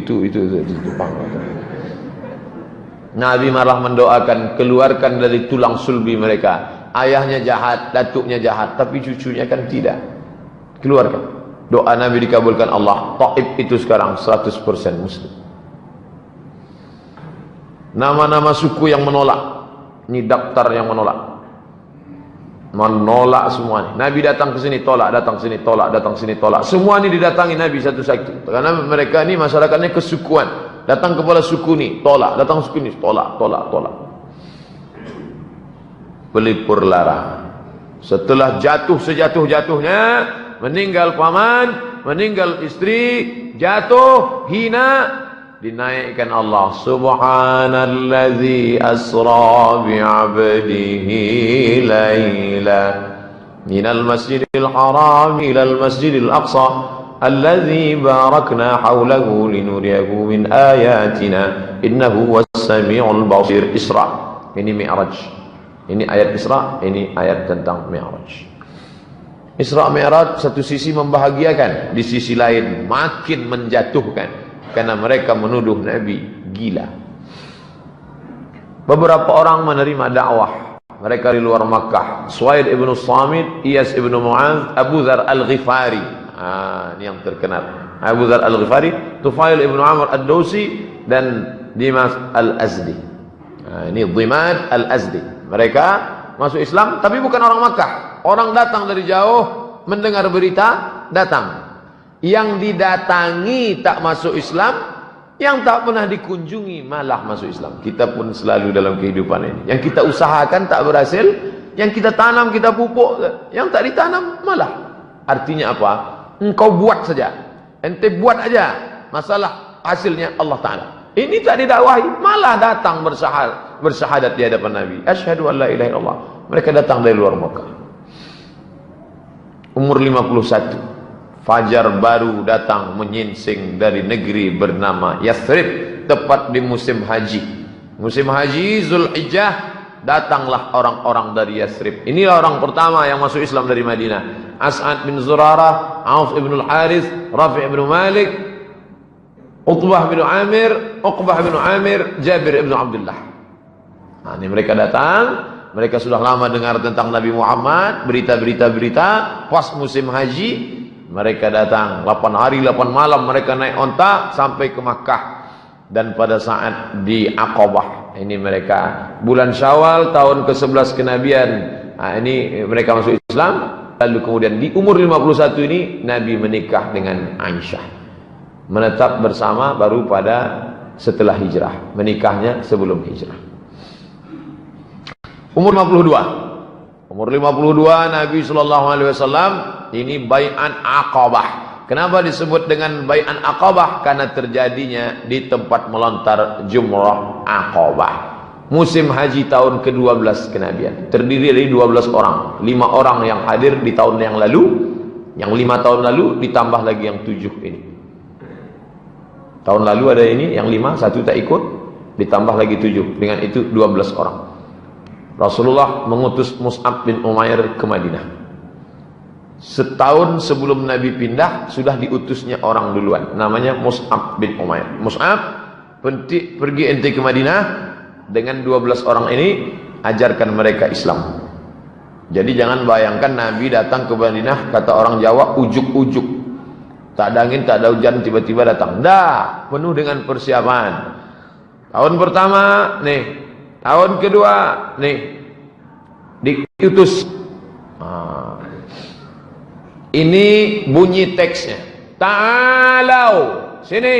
Nabi malah mendoakan, keluarkan dari tulang sulbi mereka. Ayahnya jahat, datuknya jahat, tapi cucunya kan tidak. Keluarkan. Doa Nabi dikabulkan Allah. Taif itu sekarang 100% muslim. Nama-nama suku yang menolak, ini daftar yang menolak semua. Nabi datang ke sini tolak, datang sini tolak, datang sini tolak. Semua ini didatangi Nabi satu-satu. Karena mereka ini masyarakatnya kesukuan. Datang kepala suku ini tolak, datang suku ini tolak. Pelipur lara. Setelah jatuh sejatuh-jatuhnya, meninggal paman, meninggal istri, jatuh, hina, dinaikkan Allah. Subhanalladzi asra bi'abdihi layla minal masjidil haram ilal masjidil aqsa alladzi barakna hawlahu linuriyahu min ayatina innahu was-sami'ul basir. Isra, ini Mi'raj. Ini ayat Isra, ini ayat tentang Mi'raj. Isra Mi'raj satu sisi membahagiakan, di sisi lain makin menjatuhkan. Karena mereka menuduh Nabi gila. Beberapa orang menerima dakwah. Mereka di luar Makkah. Suhail ibn Samit, Iyas ibn Mu'adz, Abu Dzar al-Ghifari. Ini yang terkenal. Abu Dzar al-Ghifari, Tufail ibn Amr ad-Dawsi, dan Dimas al-Azdi. Ini Dimad al-Azdi. Mereka masuk Islam, tapi bukan orang Makkah. Orang datang dari jauh, mendengar berita, datang. Yang didatangi tak masuk Islam, yang tak pernah dikunjungi malah masuk Islam. Kita pun selalu dalam kehidupan ini. Yang kita usahakan tak berhasil, yang kita tanam, kita pupuk, yang tak ditanam malah. Artinya apa? Engkau buat saja, ente buat aja, masalah hasilnya Allah Ta'ala. Ini tak didakwahi, malah datang bersyahadat di hadapan Nabi. Asyhadu an la ilaha illallah. Mereka datang dari luar Makkah. Umur 51. Fajar baru datang menyingsing dari negeri bernama Yathrib, tepat di musim haji. Musim haji Zulhijjah, datanglah orang-orang dari Yathrib. Inilah orang pertama yang masuk Islam dari Madinah. As'ad bin Zurarah, Auf ibn al-Harith, Rafi' ibn Malik, Utbah bin Amir, Uqbah bin Amir, Jabir ibn Abdullah. Ini mereka datang. Mereka sudah lama dengar tentang Nabi Muhammad, berita-berita, pas musim haji. Mereka datang 8 hari 8 malam mereka naik onta sampai ke Makkah. Dan pada saat di Aqabah, ini mereka bulan Syawal tahun ke-11 kenabian. Ini mereka masuk Islam. Lalu kemudian di umur 51 ini Nabi menikah dengan Aisyah. Menetap bersama baru pada setelah hijrah. Menikahnya sebelum hijrah. Umur 52. Umur 52 Nabi SAW ini bai'an Aqabah. Kenapa disebut dengan bai'an Aqabah? Karena terjadinya di tempat melontar Jumrah Aqabah. Musim haji tahun ke-12 kenabian. Terdiri dari 12 orang. 5 orang yang hadir di tahun yang lalu, Yang 5 tahun lalu ditambah lagi yang 7 ini. Tahun lalu ada ini, yang 5, 1 tak ikut, ditambah lagi 7. Dengan itu 12 orang. Rasulullah mengutus Mus'ab bin Umair ke Madinah. Setahun sebelum Nabi pindah, sudah diutusnya orang duluan. Namanya Mus'ab bin Umair. Mus'ab, pergi ente ke Madinah, dengan 12 orang ini, ajarkan mereka Islam. Jadi jangan bayangkan Nabi datang ke Madinah, kata orang Jawa, ujuk-ujuk. Tak ada angin, tak ada hujan, tiba-tiba datang. Dah, penuh dengan persiapan. Tahun pertama, nih. Tahun kedua, nih. Diutus. Ini bunyi teksnya. Ta'alau, sini.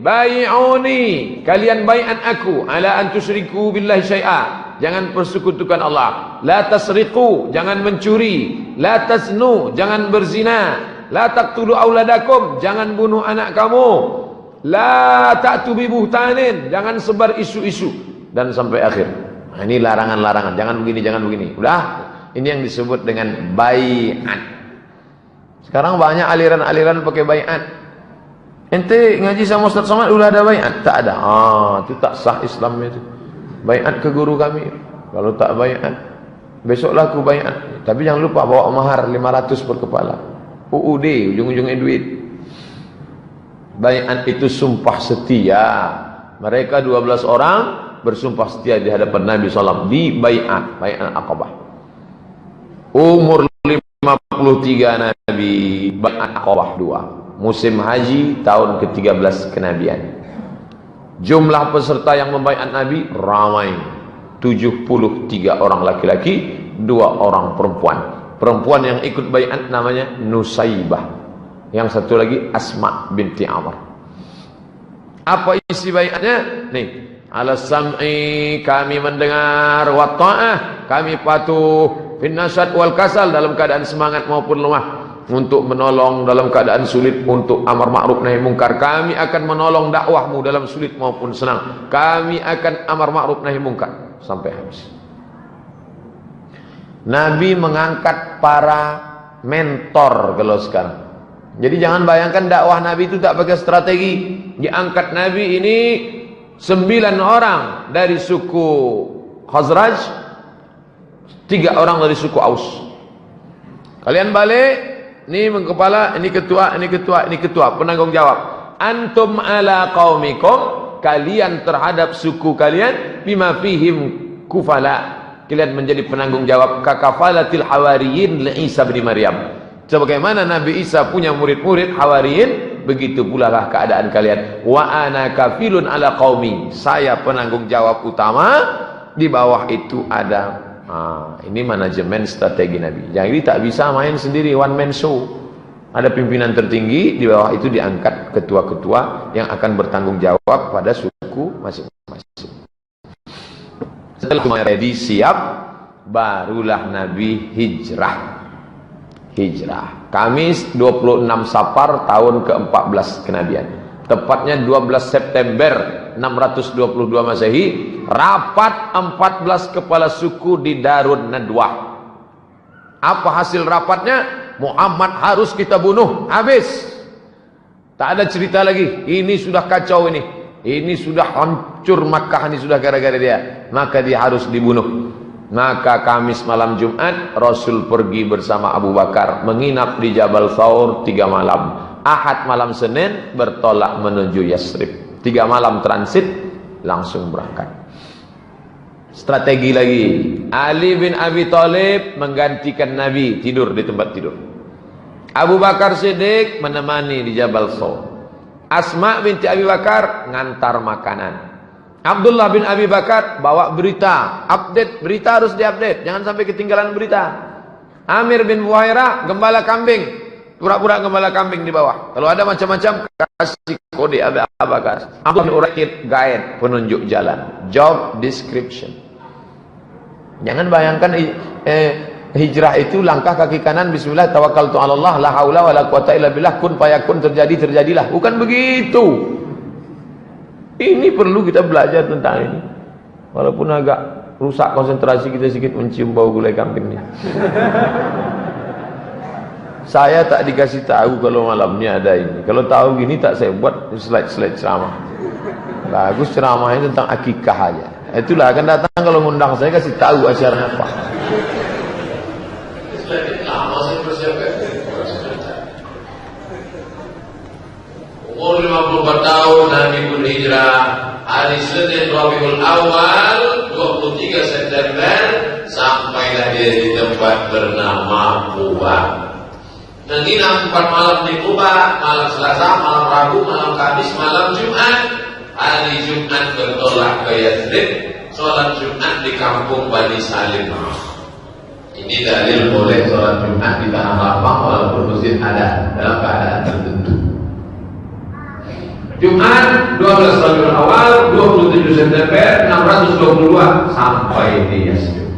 Bai'uni, kalian bai'an aku. Ala an tusyriku billahi syai'a. Jangan persekutukan Allah. La tasriqu, jangan mencuri. La tasnu, jangan berzina. La taqtulu auladakum, jangan bunuh anak kamu. La ta'tu bi buhtanin, jangan sebar isu-isu. Dan sampai akhir. Nah, ini larangan-larangan, jangan begini, jangan begini. Udah, ini yang disebut dengan bai'at. Sekarang banyak aliran-aliran pakai bai'at. Ente ngaji sama Ustaz Somad udah ada bai'at? Tak ada. Itu tak sah Islamnya itu. Bai'at ke guru kami. Kalau tak bai'at, besoklah aku bai'at. Tapi jangan lupa bawa mahar 500 per kepala. UUD, ujung-ujungnya duit. Bai'at itu sumpah setia. Mereka 12 orang bersumpah setia di hadapan Nabi SAW di bai'at, bai'at Aqabah. Umur 53 Nabi, bai'at Aqabah 2. Musim haji tahun ke-13 kenabian. Jumlah peserta yang membaiat Nabi ramai. 73 orang laki-laki, 2 orang perempuan. Perempuan yang ikut baiat namanya Nusaibah. Yang satu lagi Asma binti Amr. Apa isi baiatnya? Nih, ala sam'i, kami mendengar, wa ta'ah, kami patuh, fin nasyad wal kasal, dalam keadaan semangat maupun lemah, untuk menolong dalam keadaan sulit, untuk amar ma'ruf nahi mungkar. Kami akan menolong dakwahmu dalam sulit maupun senang. Kami akan amar ma'ruf nahi mungkar sampai habis. Nabi mengangkat para mentor kalau sekarang. Jadi jangan bayangkan dakwah Nabi itu tak pakai strategi. Diangkat Nabi ini 9 orang dari suku Khazraj, 3 orang dari suku Aus. Kalian balik, ini kepala, ini ketua, ini ketua, ini ketua, penanggung jawab. Antum ala qaumikum, kalian terhadap suku kalian, bima fihim kufala. Kalian menjadi penanggung jawab kakafalatil hawariyin li Isa bin Maryam. Sebagaimana Nabi Isa punya murid-murid hawariyin, begitu pula lah keadaan kalian. Wa ana kafilun ala qaumi. Saya penanggung jawab utama, di bawah itu ada ini manajemen strategi Nabi. Jadi tak bisa main sendiri, one man show. Ada pimpinan tertinggi, di bawah itu diangkat ketua-ketua yang akan bertanggung jawab pada suku masing-masing. Setelah ready, siap, barulah Nabi hijrah. Kamis 26 Safar tahun ke-14 kenabian. Tepatnya 12 September 622 Masehi, rapat 14 kepala suku di Darun Nadwah. Apa hasil rapatnya? Muhammad harus kita bunuh, habis. Tak ada cerita lagi. Ini sudah kacau ini. Ini sudah hancur Makkah, ini sudah gara-gara dia. Maka dia harus dibunuh. Maka Kamis malam Jumat, Rasul pergi bersama Abu Bakar menginap di Jabal Thawr 3 malam. Ahad malam Senin bertolak menuju Yasrib. 3 malam transit, langsung berangkat. Strategi lagi. Ali bin Abi Thalib menggantikan Nabi, tidur di tempat tidur. Abu Bakar Siddiq menemani di Jabal Thawr. Asma binti Abi Bakar ngantar makanan. Abdullah bin Abi Bakar bawa berita. Update, berita harus diupdate, jangan sampai ketinggalan berita. Amir bin Buhairah gembala kambing. Pura-pura gembala kambing di bawah. Kalau ada macam-macam, kasih kode Abu Bakar. Abdullah bin Uraid, guide, penunjuk jalan. Job description. Jangan bayangkan hijrah itu langkah kaki kanan, bismillah, tawakkaltu 'ala Allah, la haula wala quwata illa billah, kun fayakun, terjadi, terjadilah. Bukan begitu. Ini perlu kita belajar tentang ini. Walaupun agak rusak konsentrasi kita sedikit mencium bau gulai kambing ini. Saya tak dikasih tahu kalau malamnya ada ini. Kalau tahu gini tak saya buat slide-slide ceramah. Bagus ceramahnya tentang akikah aja. Itulah akan datang kalau ngundang saya kasih tahu acaranya apa. Lama saya persiapkan. Umur 54 tahun Nabi pun hijrah. Hari Senin Rabiul Awal 23 September sampailah dia di tempat bernama Quba. Menginap 4 malam di Quba, malam Selasa, malam Rabu, malam Kamis, malam Jumat. Hari Jumat bertolak ke Yathrib, sholat Jumat di kampung Bani Salim. Ini dalil boleh sholat Jumat di tanah lapang walaupun masjid ada dalam keadaan tertentu. Jumat 12 Rabiul Awal 27 September 622 sampai di Yathrib.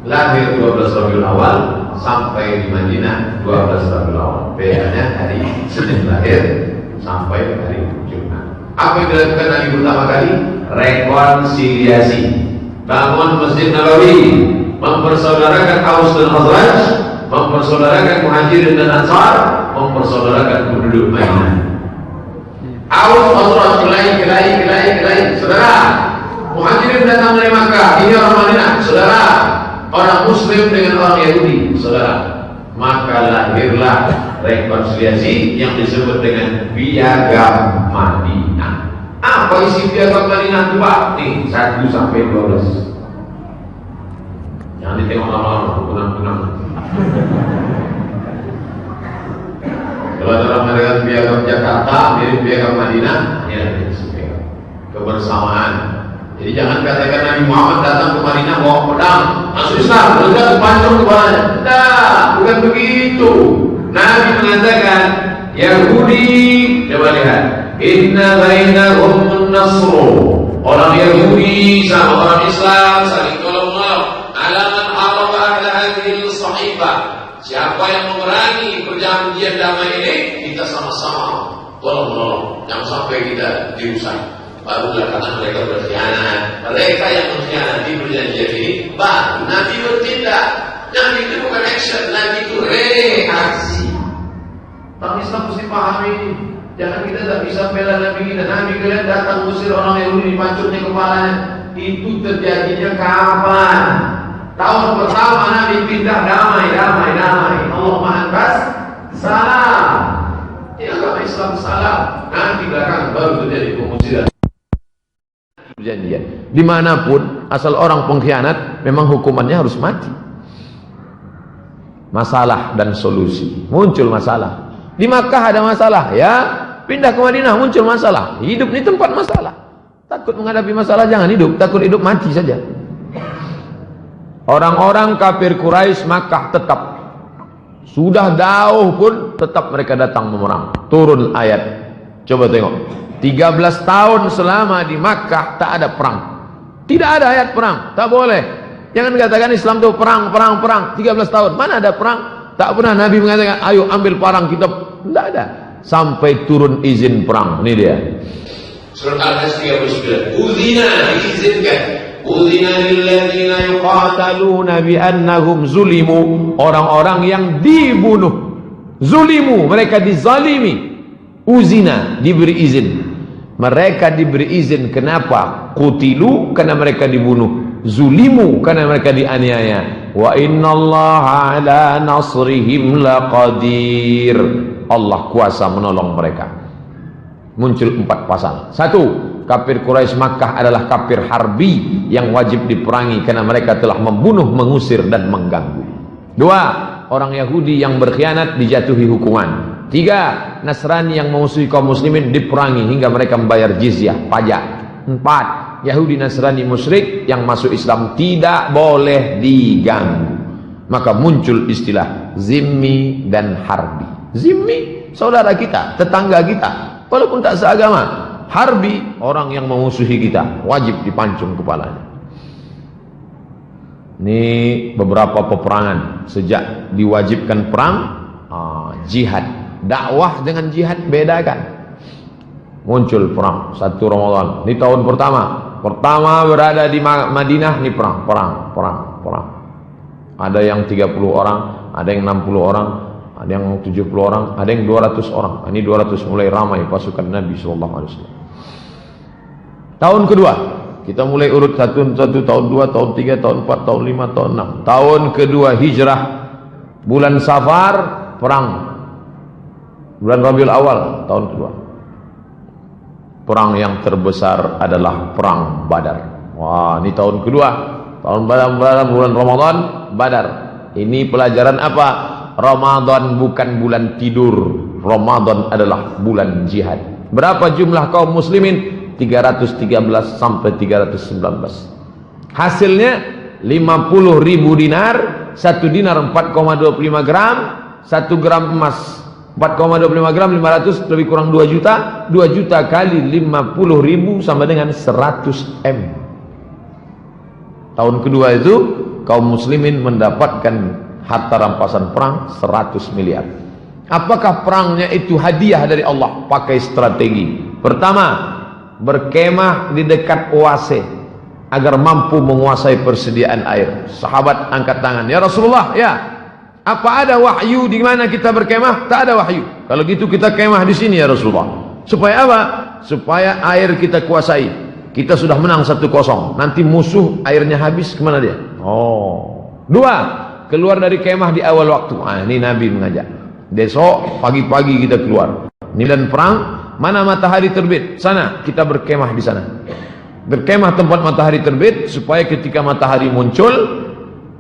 Lahir 12 Rabiul Awal sampai di Madinah 12 Rabiul Awal. Bedanya hari Senin lahir sampai hari Jumat. Apa yang dilakukan Nabi pertama kali? Rekonsiliasi. Bangun Masjid Nabawi, mempersaudarakan Aus dan Khazraj, mempersaudarakan Muhajirin dan Ansar, mempersaudarakan penduduk Madinah. Aus, Khazraj, kelahi, saudara. Muhajirin datang dari Makkah, ini orang Madinah, saudara. Orang Muslim dengan orang Yahudi, saudara. Maka lahirlah rekonsiliasi yang disebut dengan Piagam Madinah. Apa isi Piagam Madinah itu, Pak? Nih, 1 sampai 12. Jangan ditengok lama-lama, kunang-kunang. Kalau dalam melihat Piagam Jakarta, mirip Piagam Madinah, ya, kebersamaan. Jadi jangan katakan Nabi Muhammad datang ke Madinah bawa pedang, masuk Islam, ledak pancung kepalanya. Nah, bukan begitu. Nabi mengatakan, Yahudi, coba lihat, inna bainahum nasru. Orang Yahudi sama orang Islam saling tolong-menolong. Alaman haraba ahla hadhil sahifah. Siapa yang memerangi perjanjian damai ini, kita sama-sama tolong-menolong. Jangan sampai kita dirusak. Barulah karena mereka berkhianat. Mereka yang mengkhianati perjanjian ini, baru Nabi bertindak. Nabi itu bukan action, Nabi itu reaksi. Orang Islam mesti pahami ini. Jangan kita tak bisa bela Nabi kita. Nabi kalian datang usir orang Yahudi, pancurnya kepalanya. Itu terjadinya kapan? Tahun pertama Nabi pindah damai. Allah mengangkat salam. Ya agama Islam salam. Nanti belakang baru terjadi pengusiran. Perjanjian. Dimanapun asal orang pengkhianat memang hukumannya harus mati. Masalah dan solusi. Muncul masalah. Di Makkah ada masalah, ya. Pindah ke Madinah muncul masalah. Hidup di tempat masalah. Takut menghadapi masalah jangan hidup. Takut hidup mati saja. Orang-orang kafir Quraisy Makkah tetap. Sudah jauh pun tetap mereka datang memerang. Turun ayat. Coba tengok. 13 tahun selama di Makkah tak ada perang. Tidak ada ayat perang. Tak boleh. Jangan katakan Islam itu perang. 13 tahun. Mana ada perang? Tak pernah Nabi mengatakan, ayo ambil parang kita. Tidak ada. Sampai turun izin perang. Ini dia. Surat Al-Qasas 39. Uzina, diizinkan. Uzina lilladzina yuqataluna biannahum zulimu. Orang-orang yang dibunuh. Zulimu, mereka dizalimi. Uzina, diberi izin. Mereka diberi izin. Kenapa? Qutilu, karena mereka dibunuh. Zulimu, karena mereka dianiaya. Wa innallaha ala nasrihim laqadir. Allah kuasa menolong mereka. Muncul 4 pasal. 1. Kafir Quraisy Makkah adalah kafir harbi yang wajib diperangi karena mereka telah membunuh, mengusir dan mengganggu. 2. Orang Yahudi yang berkhianat dijatuhi hukuman. 3. Nasrani yang memusuhi kaum muslimin diperangi hingga mereka membayar jizyah, pajak. 4. Yahudi, Nasrani, musyrik yang masuk Islam tidak boleh diganggu. Maka muncul istilah zimmi dan harbi. Zimmi, saudara kita, tetangga kita, walaupun tak seagama. Harbi, orang yang memusuhi kita, wajib dipancung kepalanya. Ini beberapa peperangan sejak diwajibkan perang. Jihad, dakwah dengan jihad bedakan. Muncul perang 1 Ramadan. Ini tahun pertama berada di Madinah. Ini perang. Ada yang 30 orang, ada yang 60 orang, Ada yang 70 orang, ada yang 200 orang. Ini 200 mulai ramai pasukan Nabi SAW. Tahun kedua, kita mulai urut satu, tahun 2, tahun 3, tahun 4, tahun 5, tahun 6. Tahun kedua hijrah, bulan Safar, perang. Bulan Rabiul Awal, tahun kedua. Perang yang terbesar adalah perang Badar. Wah, ini tahun kedua. Tahun bulan Ramadan, Badar. Ini pelajaran apa? Ramadan bukan bulan tidur. Ramadan adalah bulan jihad. Berapa jumlah kaum muslimin? 313 sampai 319. Hasilnya 50.000 dinar, 1 dinar 4,25 gram, 1 gram emas 4,25 gram, 500 lebih kurang 2 juta. 2 juta kali 50.000 sama dengan 100 M. Tahun kedua itu kaum muslimin mendapatkan harta rampasan perang 100 miliar. Apakah perangnya itu hadiah dari Allah? Pakai strategi. Pertama, berkemah di dekat oase agar mampu menguasai persediaan air. Sahabat angkat tangan, ya Rasulullah, ya. Apa ada wahyu di mana kita berkemah? Tak ada wahyu. Kalau gitu kita kemah di sini ya Rasulullah. Supaya apa? Supaya air kita kuasai. Kita sudah menang 1-0. Nanti musuh airnya habis, kemana dia? Oh. 2, keluar dari kemah di awal waktu. Ini Nabi mengajak. Besok pagi-pagi kita keluar. Ini dan perang. Mana matahari terbit? Sana, kita berkemah di sana. Berkemah tempat matahari terbit supaya ketika matahari muncul,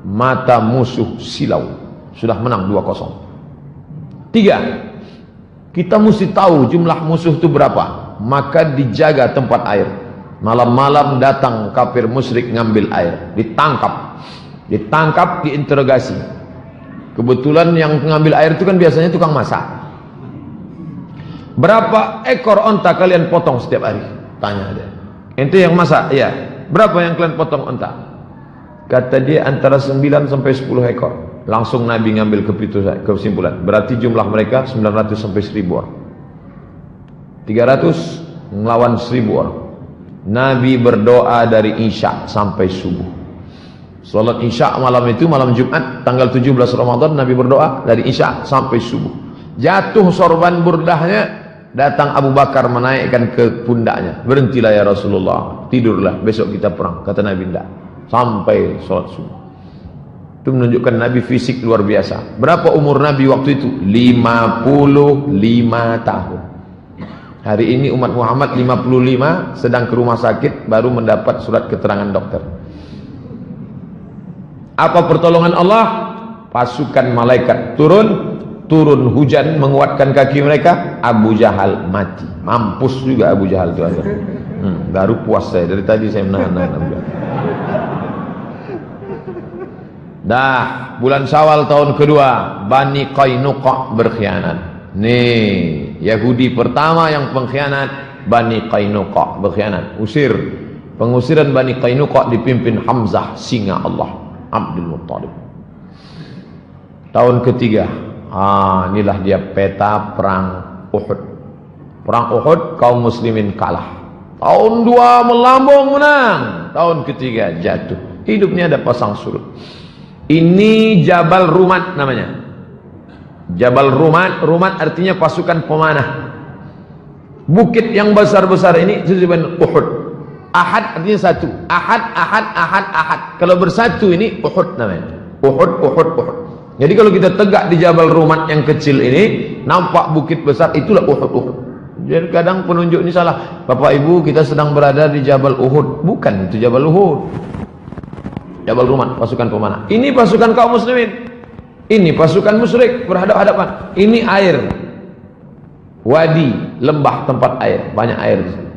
mata musuh silau. Sudah menang 2-0. 3, kita mesti tahu jumlah musuh itu berapa. Maka dijaga tempat air. Malam-malam datang kafir musyrik ngambil air, ditangkap, diinterogasi. Kebetulan yang ngambil air itu kan biasanya tukang masak. Berapa ekor onta kalian potong setiap hari? Tanya dia. Ente yang masak? Iya. Berapa yang kalian potong onta? Kata dia antara 9 sampai 10 ekor. Langsung Nabi ngambil kesimpulan. Berarti jumlah mereka 900 sampai 1000 orang. 300 melawan 1000 orang. Nabi berdoa dari Isya sampai subuh. Salat Isya malam itu, malam Jumat tanggal 17 Ramadan, Nabi berdoa dari Isya sampai subuh. Jatuh sorban burdahnya, datang Abu Bakar menaikkan ke pundaknya. Berhentilah ya Rasulullah, tidurlah, besok kita perang. Kata Nabi, tidak, sampai sholat subuh. Itu menunjukkan Nabi fisik luar biasa. Berapa umur Nabi waktu itu? 55 tahun. Hari ini umat Muhammad 55, sedang ke rumah sakit, baru mendapat surat keterangan dokter. Apa pertolongan Allah? Pasukan malaikat turun hujan menguatkan kaki mereka. Abu Jahal mati. Mampus juga Abu Jahal itu aja. Baru puas saya, dari tadi saya menahan. Dah, bulan Syawal tahun kedua, Bani Qainuqa berkhianat. Nih, Yahudi pertama yang pengkhianat, Bani Qainuqa berkhianat. Pengusiran Bani Qainuqa dipimpin Hamzah, singa Allah, Abdul Muttalib. Tahun ketiga, inilah dia peta perang Uhud. Perang Uhud kaum muslimin kalah. Tahun 2 melambung menang. Tahun ketiga jatuh. Hidupnya ada pasang surut. Ini Jabal Rumat namanya. Jabal Rumat, Rumat artinya pasukan pemanah. Bukit yang besar-besar ini disebut Uhud. Ahad artinya satu. Ahad. Kalau bersatu ini Uhud namanya. Uhud. Jadi kalau kita tegak di Jabal Rumat yang kecil ini, nampak bukit besar, itulah Uhud. Jadi kadang penunjuk ini salah. Bapak Ibu, kita sedang berada di Jabal Uhud. Bukan, itu Jabal Uhud. Jabal Rumat, pasukan pemanah. Ini pasukan kaum muslimin. Ini pasukan musyrik berhadapan-hadapan. Ini air. Wadi, lembah tempat air, banyak air di sana.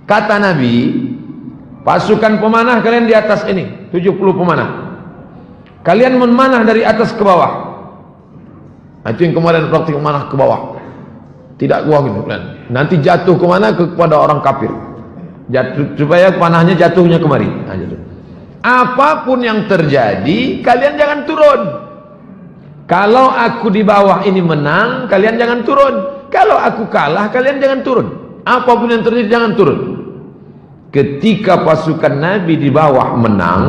Kata Nabi, pasukan pemanah kalian di atas ini, 70 pemanah. Kalian memanah dari atas ke bawah. Itu yang kemarin praktik memanah ke bawah. Tidak gua gitu kan. Nanti jatuh kemana? Kepada orang kafir. Jatuh supaya panahnya jatuhnya kemari. Apapun yang terjadi, kalian jangan turun. Kalau aku di bawah ini menang, kalian jangan turun. Kalau aku kalah, kalian jangan turun. Apapun yang terjadi, jangan turun. Ketika pasukan Nabi di bawah menang,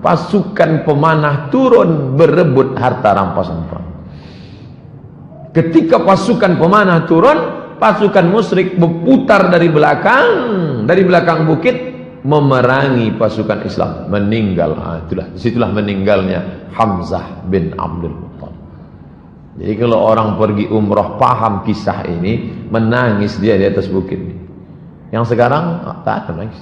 pasukan pemanah turun berebut harta rampasan perang. Ketika pasukan pemanah turun, pasukan musyrik berputar dari belakang bukit memerangi pasukan Islam, meninggal. Disitulah meninggalnya Hamzah bin Abdul Muttalib. Jadi kalau orang pergi umrah paham kisah ini, menangis dia di atas bukit. Yang sekarang tak ada nangis.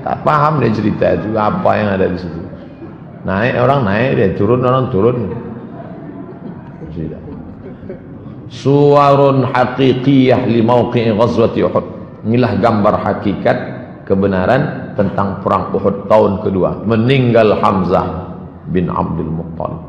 Tak paham dia cerita itu apa yang ada di situ. Naik orang naik, dia turun orang turun. Suwarun haqiqiyah li mauqi'i ghazwati Uhud. Inilah gambar hakikat kebenaran tentang perang Uhud tahun kedua. Meninggal Hamzah bin Abdul Muttalib.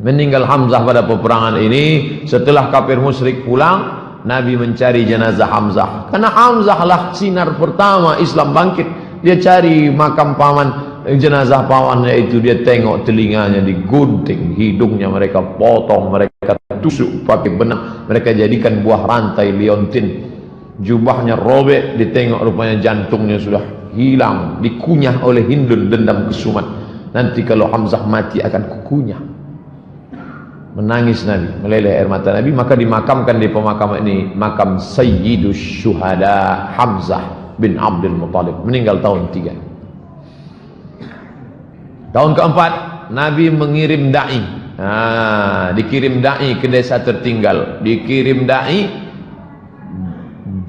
Meninggal Hamzah pada peperangan ini. Setelah kafir musyrik pulang, Nabi mencari jenazah Hamzah. Karena Hamzah lah sinar pertama Islam bangkit. Dia cari makam paman, jenazah pamannya itu, dia tengok telinganya digunting, hidungnya mereka potong, mereka tusuk pakai benang, mereka jadikan buah rantai liontin, jubahnya robek, ditengok rupanya jantungnya sudah hilang, dikunyah oleh Hindun dendam kesumat. Nanti kalau Hamzah mati akan kukunyah. Menangis Nabi, meleleh air mata Nabi, maka dimakamkan di pemakaman ini, makam Sayyidus Syuhada Hamzah bin Abdul Muttalib, meninggal tahun 3. Tahun keempat, Nabi mengirim da'i. Dikirim da'i ke desa tertinggal, dikirim da'i,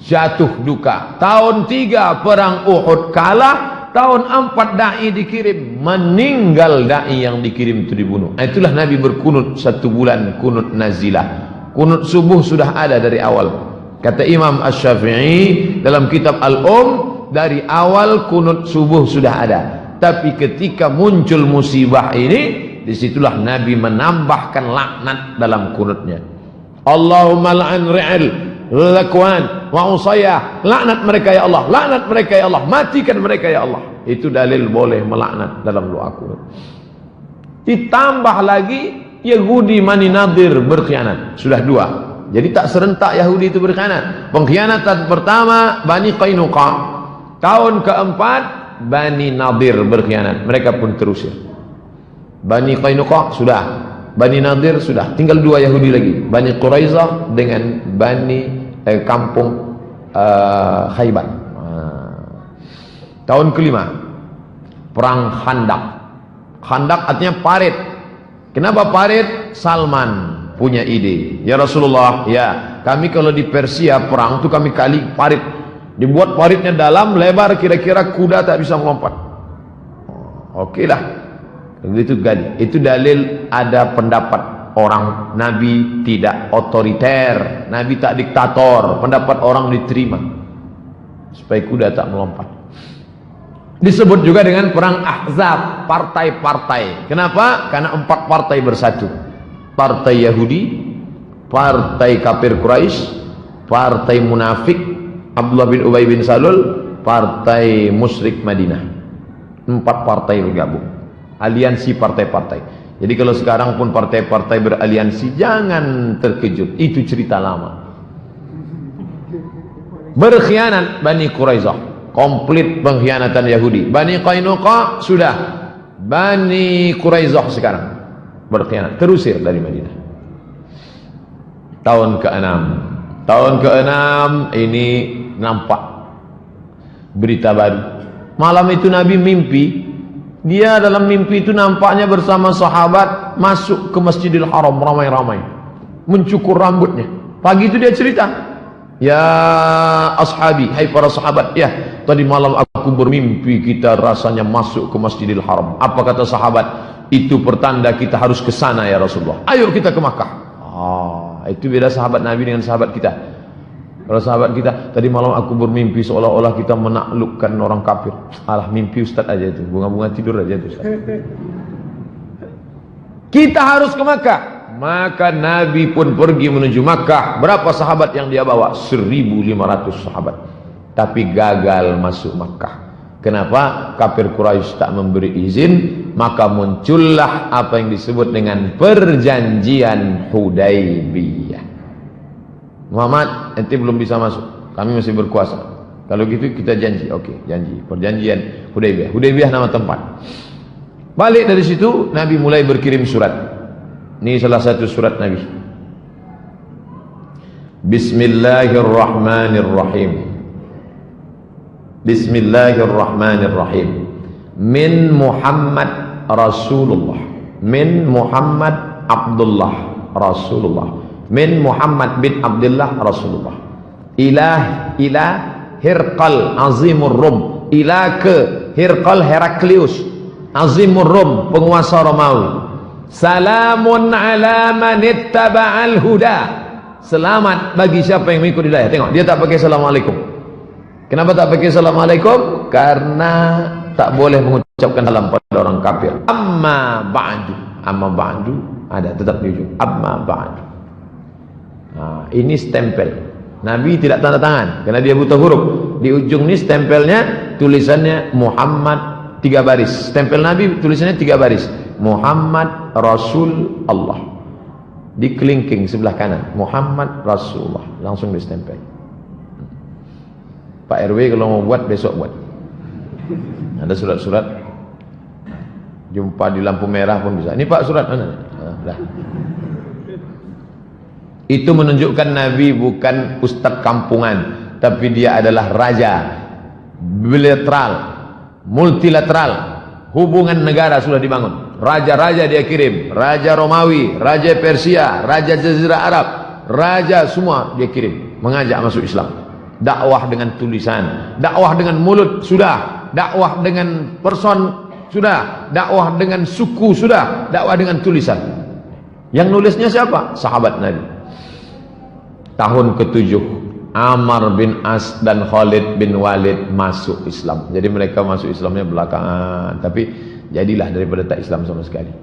jatuh duka. Tahun 3 perang Uhud kalah, tahun 4 da'i dikirim, meninggal da'i yang dikirim itu dibunuh. Itulah Nabi berkunut 1 bulan, kunut nazilah. Kunut subuh sudah ada dari awal. Kata Imam Asy-Syafi'i dalam kitab dari awal kunut subuh sudah ada. Tapi ketika muncul musibah ini, disitulah Nabi menambahkan laknat dalam kunutnya. Allahumma la'an ri'al Zakwan wa Usayyah, laknat mereka ya Allah, laknat mereka ya Allah, matikan mereka ya Allah. Itu dalil boleh melaknat dalam doa kunut. Ditambah lagi Yahudi Bani Nadir berkhianat, sudah 2. Jadi tak serentak Yahudi itu berkhianat. Pengkhianatan pertama Bani Qainuqa. Tahun keempat Bani Nadir berkhianat, mereka pun terusir. Bani Qainuqa sudah, Bani Nadir sudah, tinggal 2 Yahudi lagi, Bani Quraizah dengan Bani kampung Khaybar. Tahun kelima perang Khandaq. Khandaq artinya parit. Kenapa parit? Salman punya ide, ya Rasulullah, ya kami kalau di Persia perang tuh kami kali parit, dibuat paritnya dalam, lebar, kira-kira kuda tak bisa melompat. Oke lah, begitu gadi. Itu dalil ada pendapat orang Nabi tidak otoriter, Nabi tak diktator, pendapat orang diterima supaya kuda tak melompat. Disebut juga dengan perang Ahzab, partai-partai. Kenapa? Karena 4 partai bersatu. Partai Yahudi, partai kafir Quraisy, partai munafik Abdullah bin Ubay bin Salul, partai musyrik Madinah. 4 partai bergabung, aliansi partai-partai. Jadi kalau sekarang pun partai-partai beraliansi, jangan terkejut, itu cerita lama. Berkhianat Bani Quraizah, komplit pengkhianatan Yahudi. Bani Qainuqa sudah, Bani Quraizah sekarang berkhianat, terusir dari Madinah. Tahun ke-6 ini nampak berita baru. Malam itu Nabi mimpi. Dia dalam mimpi itu nampaknya bersama sahabat masuk ke Masjidil Haram ramai-ramai, mencukur rambutnya. Pagi itu dia cerita, ya ashabi, hai para sahabat, ya tadi malam aku bermimpi kita rasanya masuk ke Masjidil Haram. Apa kata sahabat? Itu pertanda kita harus ke sana ya Rasulullah. Ayo kita ke Makkah. Itu beda sahabat Nabi dengan sahabat kita. Kalau sahabat kita, tadi malam aku bermimpi seolah-olah kita menaklukkan orang kafir. Alah, mimpi Ustaz aja itu, bunga-bunga tidur aja itu Ustaz. Kita harus ke Makkah. Maka Nabi pun pergi menuju Makkah. Berapa sahabat yang dia bawa? 1.500 sahabat. Tapi gagal masuk Makkah. Kenapa? Kafir Quraisy tak memberi izin, maka muncullah apa yang disebut dengan perjanjian Hudaybiyah. Muhammad, ente belum bisa masuk, kami masih berkuasa. Kalau gitu kita janji, oke, janji. Perjanjian Hudaybiyah. Hudaybiyah nama tempat. Balik dari situ Nabi mulai berkirim surat. Ini salah satu surat Nabi. Bismillahirrahmanirrahim. Bismillahirrahmanirrahim. Min Muhammad Rasulullah. Min Muhammad Abdullah Rasulullah. Min Muhammad bin Abdullah Rasulullah. Ilah Hirqal Azimur Rum. Ila ke Hirqal Heraklius Azimur Rum, penguasa Romawi. Salamun ala man ittaba'al huda. Selamat bagi siapa yang mengikuti hidayah. Tengok, dia tak pakai assalamualaikum. Kenapa tak pakai assalamualaikum? Karena tak boleh mengucapkan salam pada orang kafir. Amma ba'du. Amma ba'du ada tetap di ujung. Amma ba'du. Nah, ini stempel. Nabi tidak tanda tangan karena dia buta huruf. Di ujung ini stempelnya tulisannya Muhammad 3 baris. Stempel Nabi tulisannya 3 baris. Muhammad Rasul Allah. Di kelingking sebelah kanan. Muhammad Rasulullah. Langsung di stempel. Pak RW kalau mau buat besok buat. Ada surat-surat. Jumpa di lampu merah pun bisa. Ini Pak surat mana? Nah, itu menunjukkan Nabi bukan ustadz kampungan, tapi dia adalah raja bilateral, multilateral. Hubungan negara sudah dibangun. Raja-raja dia kirim, raja Romawi, raja Persia, raja Jazirah Arab, raja semua dia kirim mengajak masuk Islam. Dakwah dengan tulisan, dakwah dengan mulut sudah, dakwah dengan person sudah, dakwah dengan suku sudah, dakwah dengan tulisan. Yang nulisnya siapa? Sahabat Nabi. Tahun ke-7 Ammar bin As dan Khalid bin Walid masuk Islam. Jadi mereka masuk Islamnya belakangan, tapi jadilah daripada tak Islam sama sekali.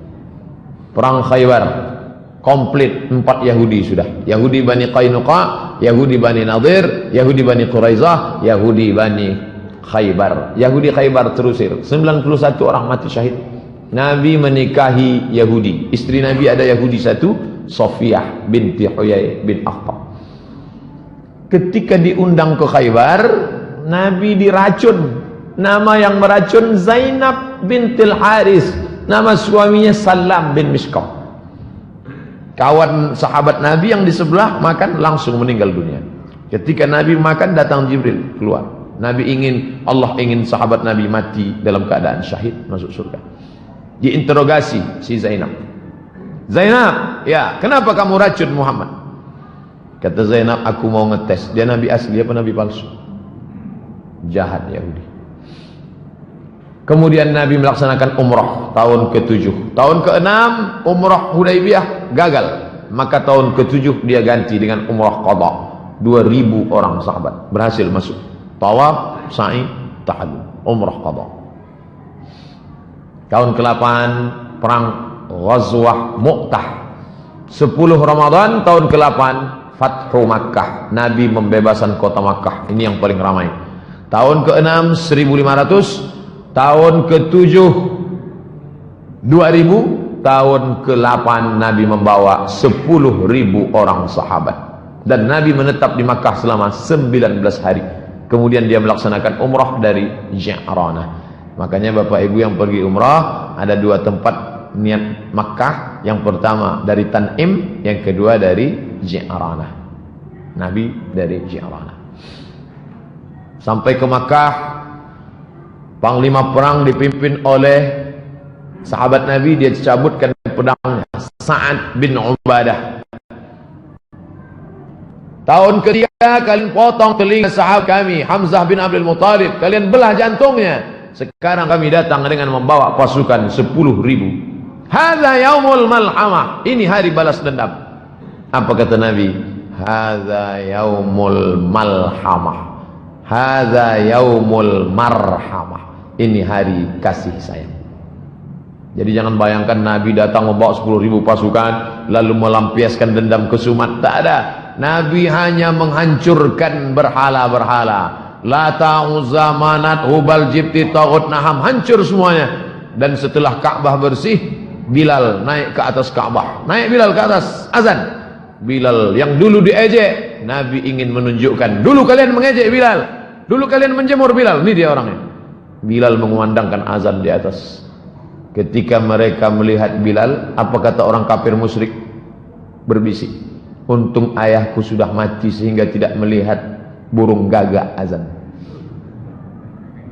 Perang Khaybar komplit 4 Yahudi sudah. Yahudi Bani Qainuqa, Yahudi Bani Nadir, Yahudi Bani Quraizah, Yahudi Bani Khaybar. Yahudi Khaybar terusir. 91 orang mati syahid. Nabi menikahi Yahudi. Istri Nabi ada Yahudi satu, Sofiyah binti Huyai bin Akhtab. Ketika diundang ke Khaybar, Nabi diracun. Nama yang meracun Zainab bintil Haris. Nama suaminya Salam bin Mishkam. Kawan sahabat Nabi yang di sebelah makan langsung meninggal dunia. Ketika Nabi makan datang Jibril keluar. Allah ingin sahabat Nabi mati dalam keadaan syahid masuk surga. Diinterogasi si Zainab. Zainab, ya, kenapa kamu racun Muhammad? Kata Zainab, aku mau ngetes dia Nabi asli apa Nabi palsu. Jahat Yahudi. Kemudian Nabi melaksanakan umrah tahun ke-7. Tahun ke-6 umrah Hudaybiyah gagal. Maka tahun ke-7 dia ganti dengan umrah qadha. 2000 orang sahabat berhasil masuk. Tawaf, sa'i, tahallul, umrah qadha. Tahun ke-8 perang Ghazwah Mu'tah. 10 Ramadan tahun ke-8 Fathu Makkah. Nabi membebaskan kota Makkah. Ini yang paling ramai. Tahun ke-6 1500, tahun ke-7 2000, tahun ke-8 Nabi membawa 10.000 orang sahabat. Dan Nabi menetap di Makkah selama 19 hari. Kemudian dia melaksanakan umrah dari Ji'ranah. Makanya Bapak Ibu yang pergi umrah, ada 2 tempat niat Makkah. Yang pertama dari Tan'im, yang kedua dari Ji'ranah. Nabi dari Ji'ranah. Sampai ke Makkah, panglima perang dipimpin oleh sahabat Nabi. Dia cabutkan pedangnya, Sa'ad bin Ubadah. Tahun ketiga kalian potong telinga sahabat kami, Hamzah bin Abdul Muttalib. Kalian belah jantungnya. Sekarang kami datang dengan membawa pasukan 10.000. Hadza yaumul malhamah. Ini hari balas dendam. Apa kata Nabi? Hadza yaumul malhamah. Hadza yaumul marhamah. Ini hari kasih sayang. Jadi jangan bayangkan Nabi datang membawa 10.000 pasukan lalu melampiaskan dendam kesumat. Tak ada. Nabi hanya menghancurkan berhala-berhala. Lata, Uzza, Manat, Hubal, Jibti, Taghut, Naham, hancur semuanya. Dan setelah Ka'bah bersih, Bilal naik ke atas Ka'bah. Naik Bilal ke atas, azan. Bilal yang dulu diejek, Nabi ingin menunjukkan, dulu kalian mengejek Bilal, dulu kalian menjemur Bilal. Ini dia orangnya. Bilal mengumandangkan azan di atas. Ketika mereka melihat Bilal, apa kata orang kafir musyrik? Berbisik, untung ayahku sudah mati sehingga tidak melihat burung gagak azan.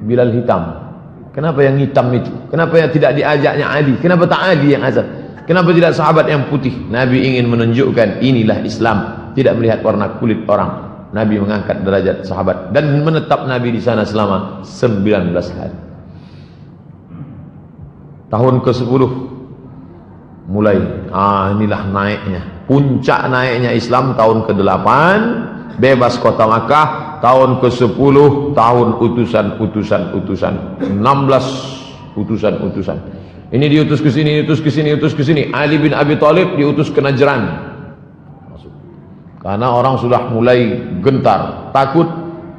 Bilal hitam. Kenapa yang hitam itu? Kenapa yang tidak diajaknya Ali? Kenapa tak Ali yang azan? Kenapa tidak sahabat yang putih? Nabi ingin menunjukkan inilah Islam, tidak melihat warna kulit orang. Nabi mengangkat derajat sahabat dan menetap Nabi di sana selama 19 hari. Tahun ke-10 mulai, inilah naiknya, puncak naiknya Islam. Tahun ke-8 bebas kota Makkah. Tahun ke-10 tahun utusan-utusan, 16 utusan-utusan. Ini diutus ke sini, diutus ke sini, diutus ke sini. Ali bin Abi Thalib diutus ke Najran. Karena orang sudah mulai gentar, takut.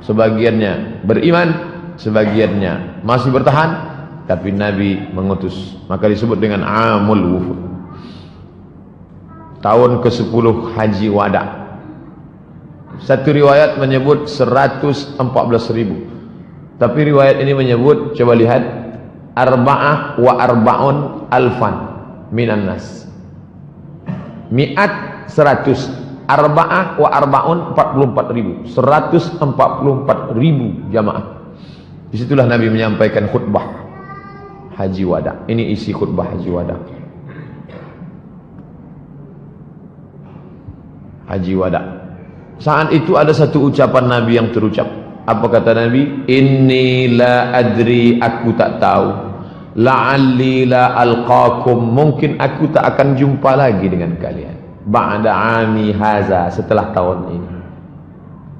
Sebagiannya beriman, sebagiannya masih bertahan. Tapi Nabi mengutus, maka disebut dengan Amul Wufud. Tahun ke-10 Haji Wada. Satu riwayat menyebut 114.000, tapi riwayat ini menyebut, coba lihat, arba'ah wa arba'un alfan minan nas. Mi'at 100, arba'ah wa arba'un 44.000, 144.000 jamaah. Disitulah Nabi menyampaikan khutbah Haji Wada. Ini isi khutbah Haji Wada. Haji Wada. Saat itu ada satu ucapan Nabi yang terucap. Apa kata Nabi? Inni la adri, aku tak tahu. La'alli la alqakum, mungkin aku tak akan jumpa lagi dengan kalian. Ba'da ami haza, setelah tahun ini.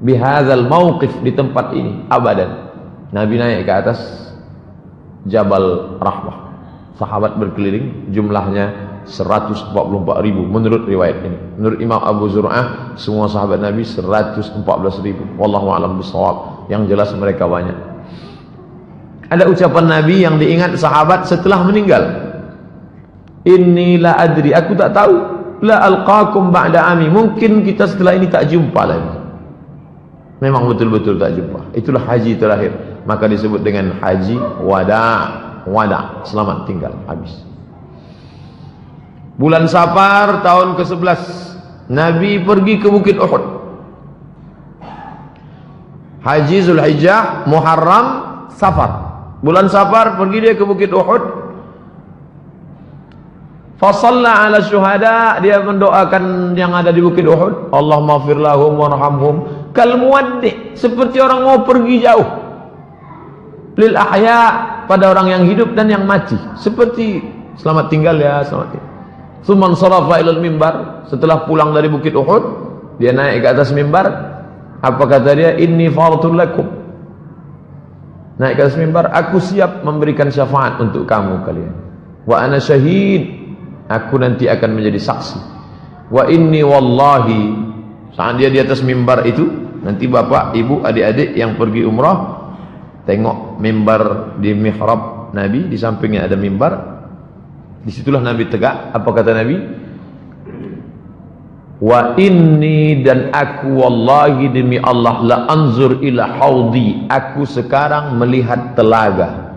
Bihadzal mauqif, di tempat ini, abadan. Nabi naik ke atas Jabal Rahmah. Sahabat berkeliling, jumlahnya 144.000 menurut riwayat ini. Menurut Imam Abu Zur'ah, semua sahabat Nabi 114.000. Wallahu a'lam bishawab. Yang jelas mereka banyak. Ada ucapan Nabi yang diingat sahabat setelah meninggal. Inni la adri, aku tak tahu. La alqakum ba'da ami, mungkin kita setelah ini tak jumpa lagi. Memang betul-betul tak jumpa. Itulah haji terakhir, maka disebut dengan Haji Wada. Wada, selamat tinggal, habis. Bulan Safar tahun ke-11 Nabi pergi ke Bukit Uhud. Haji Zulhijjah, Muharram, Safar. Bulan Safar pergi dia ke Bukit Uhud. Fasalla ala syuhada, dia mendoakan yang ada di Bukit Uhud. Allahumma fir lahum warhamhum. Kal muwaddi, seperti orang mau pergi jauh. Lil ahya, pada orang yang hidup dan yang mati. Seperti selamat tinggal ya, selamat tinggal. Tsumman sarafa ilal mimbar, setelah pulang dari Bukit Uhud, dia naik ke atas mimbar. Apa kata dia? Inni faratul lakum. Naik ke atas mimbar, aku siap memberikan syafaat untuk kamu kalian. Wa ana syahid, aku nanti akan menjadi saksi. Wa inni wallahi, saat dia di atas mimbar itu, nanti bapak, ibu, adik-adik yang pergi umrah, tengok mimbar di mihrab Nabi, di sampingnya ada mimbar. Disitulah Nabi tegak. Apa kata Nabi? Wa inni, dan aku wallahi demi Allah, la anzur ila haudi, aku sekarang melihat telaga.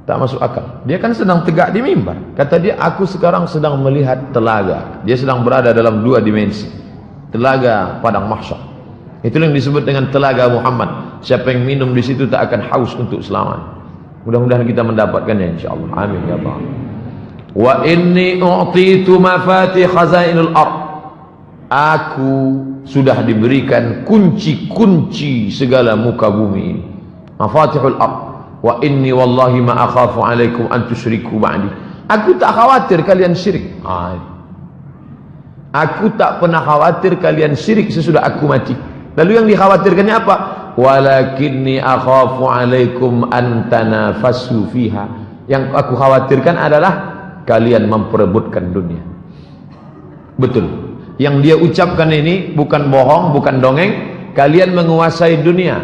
Tak masuk akal. Dia kan sedang tegak di mimbar. Kata dia, aku sekarang sedang melihat telaga. Dia sedang berada dalam dua dimensi. Telaga padang mahsyar. Itulah yang disebut dengan telaga Muhammad. Siapa yang minum di situ tak akan haus untuk selamanya. Mudah-mudahan kita mendapatkannya insyaallah. Amin ya Allah. Wa inni u'titu mafatih khazainul ard. Aku sudah diberikan kunci-kunci segala muka bumi ini. Mafatihul ard. Wa inni wallahi ma akhafu alaikum an tusyriku ba'di. Aku tak khawatir kalian syirik. Aku tak pernah khawatir kalian syirik sesudah aku mati. Lalu yang dikhawatirkannya apa? Walakinni akhafu alaikum an tanafasu fiha. Yang aku khawatirkan adalah kalian memperebutkan dunia. Betul. Yang dia ucapkan ini bukan bohong, bukan dongeng. Kalian menguasai dunia.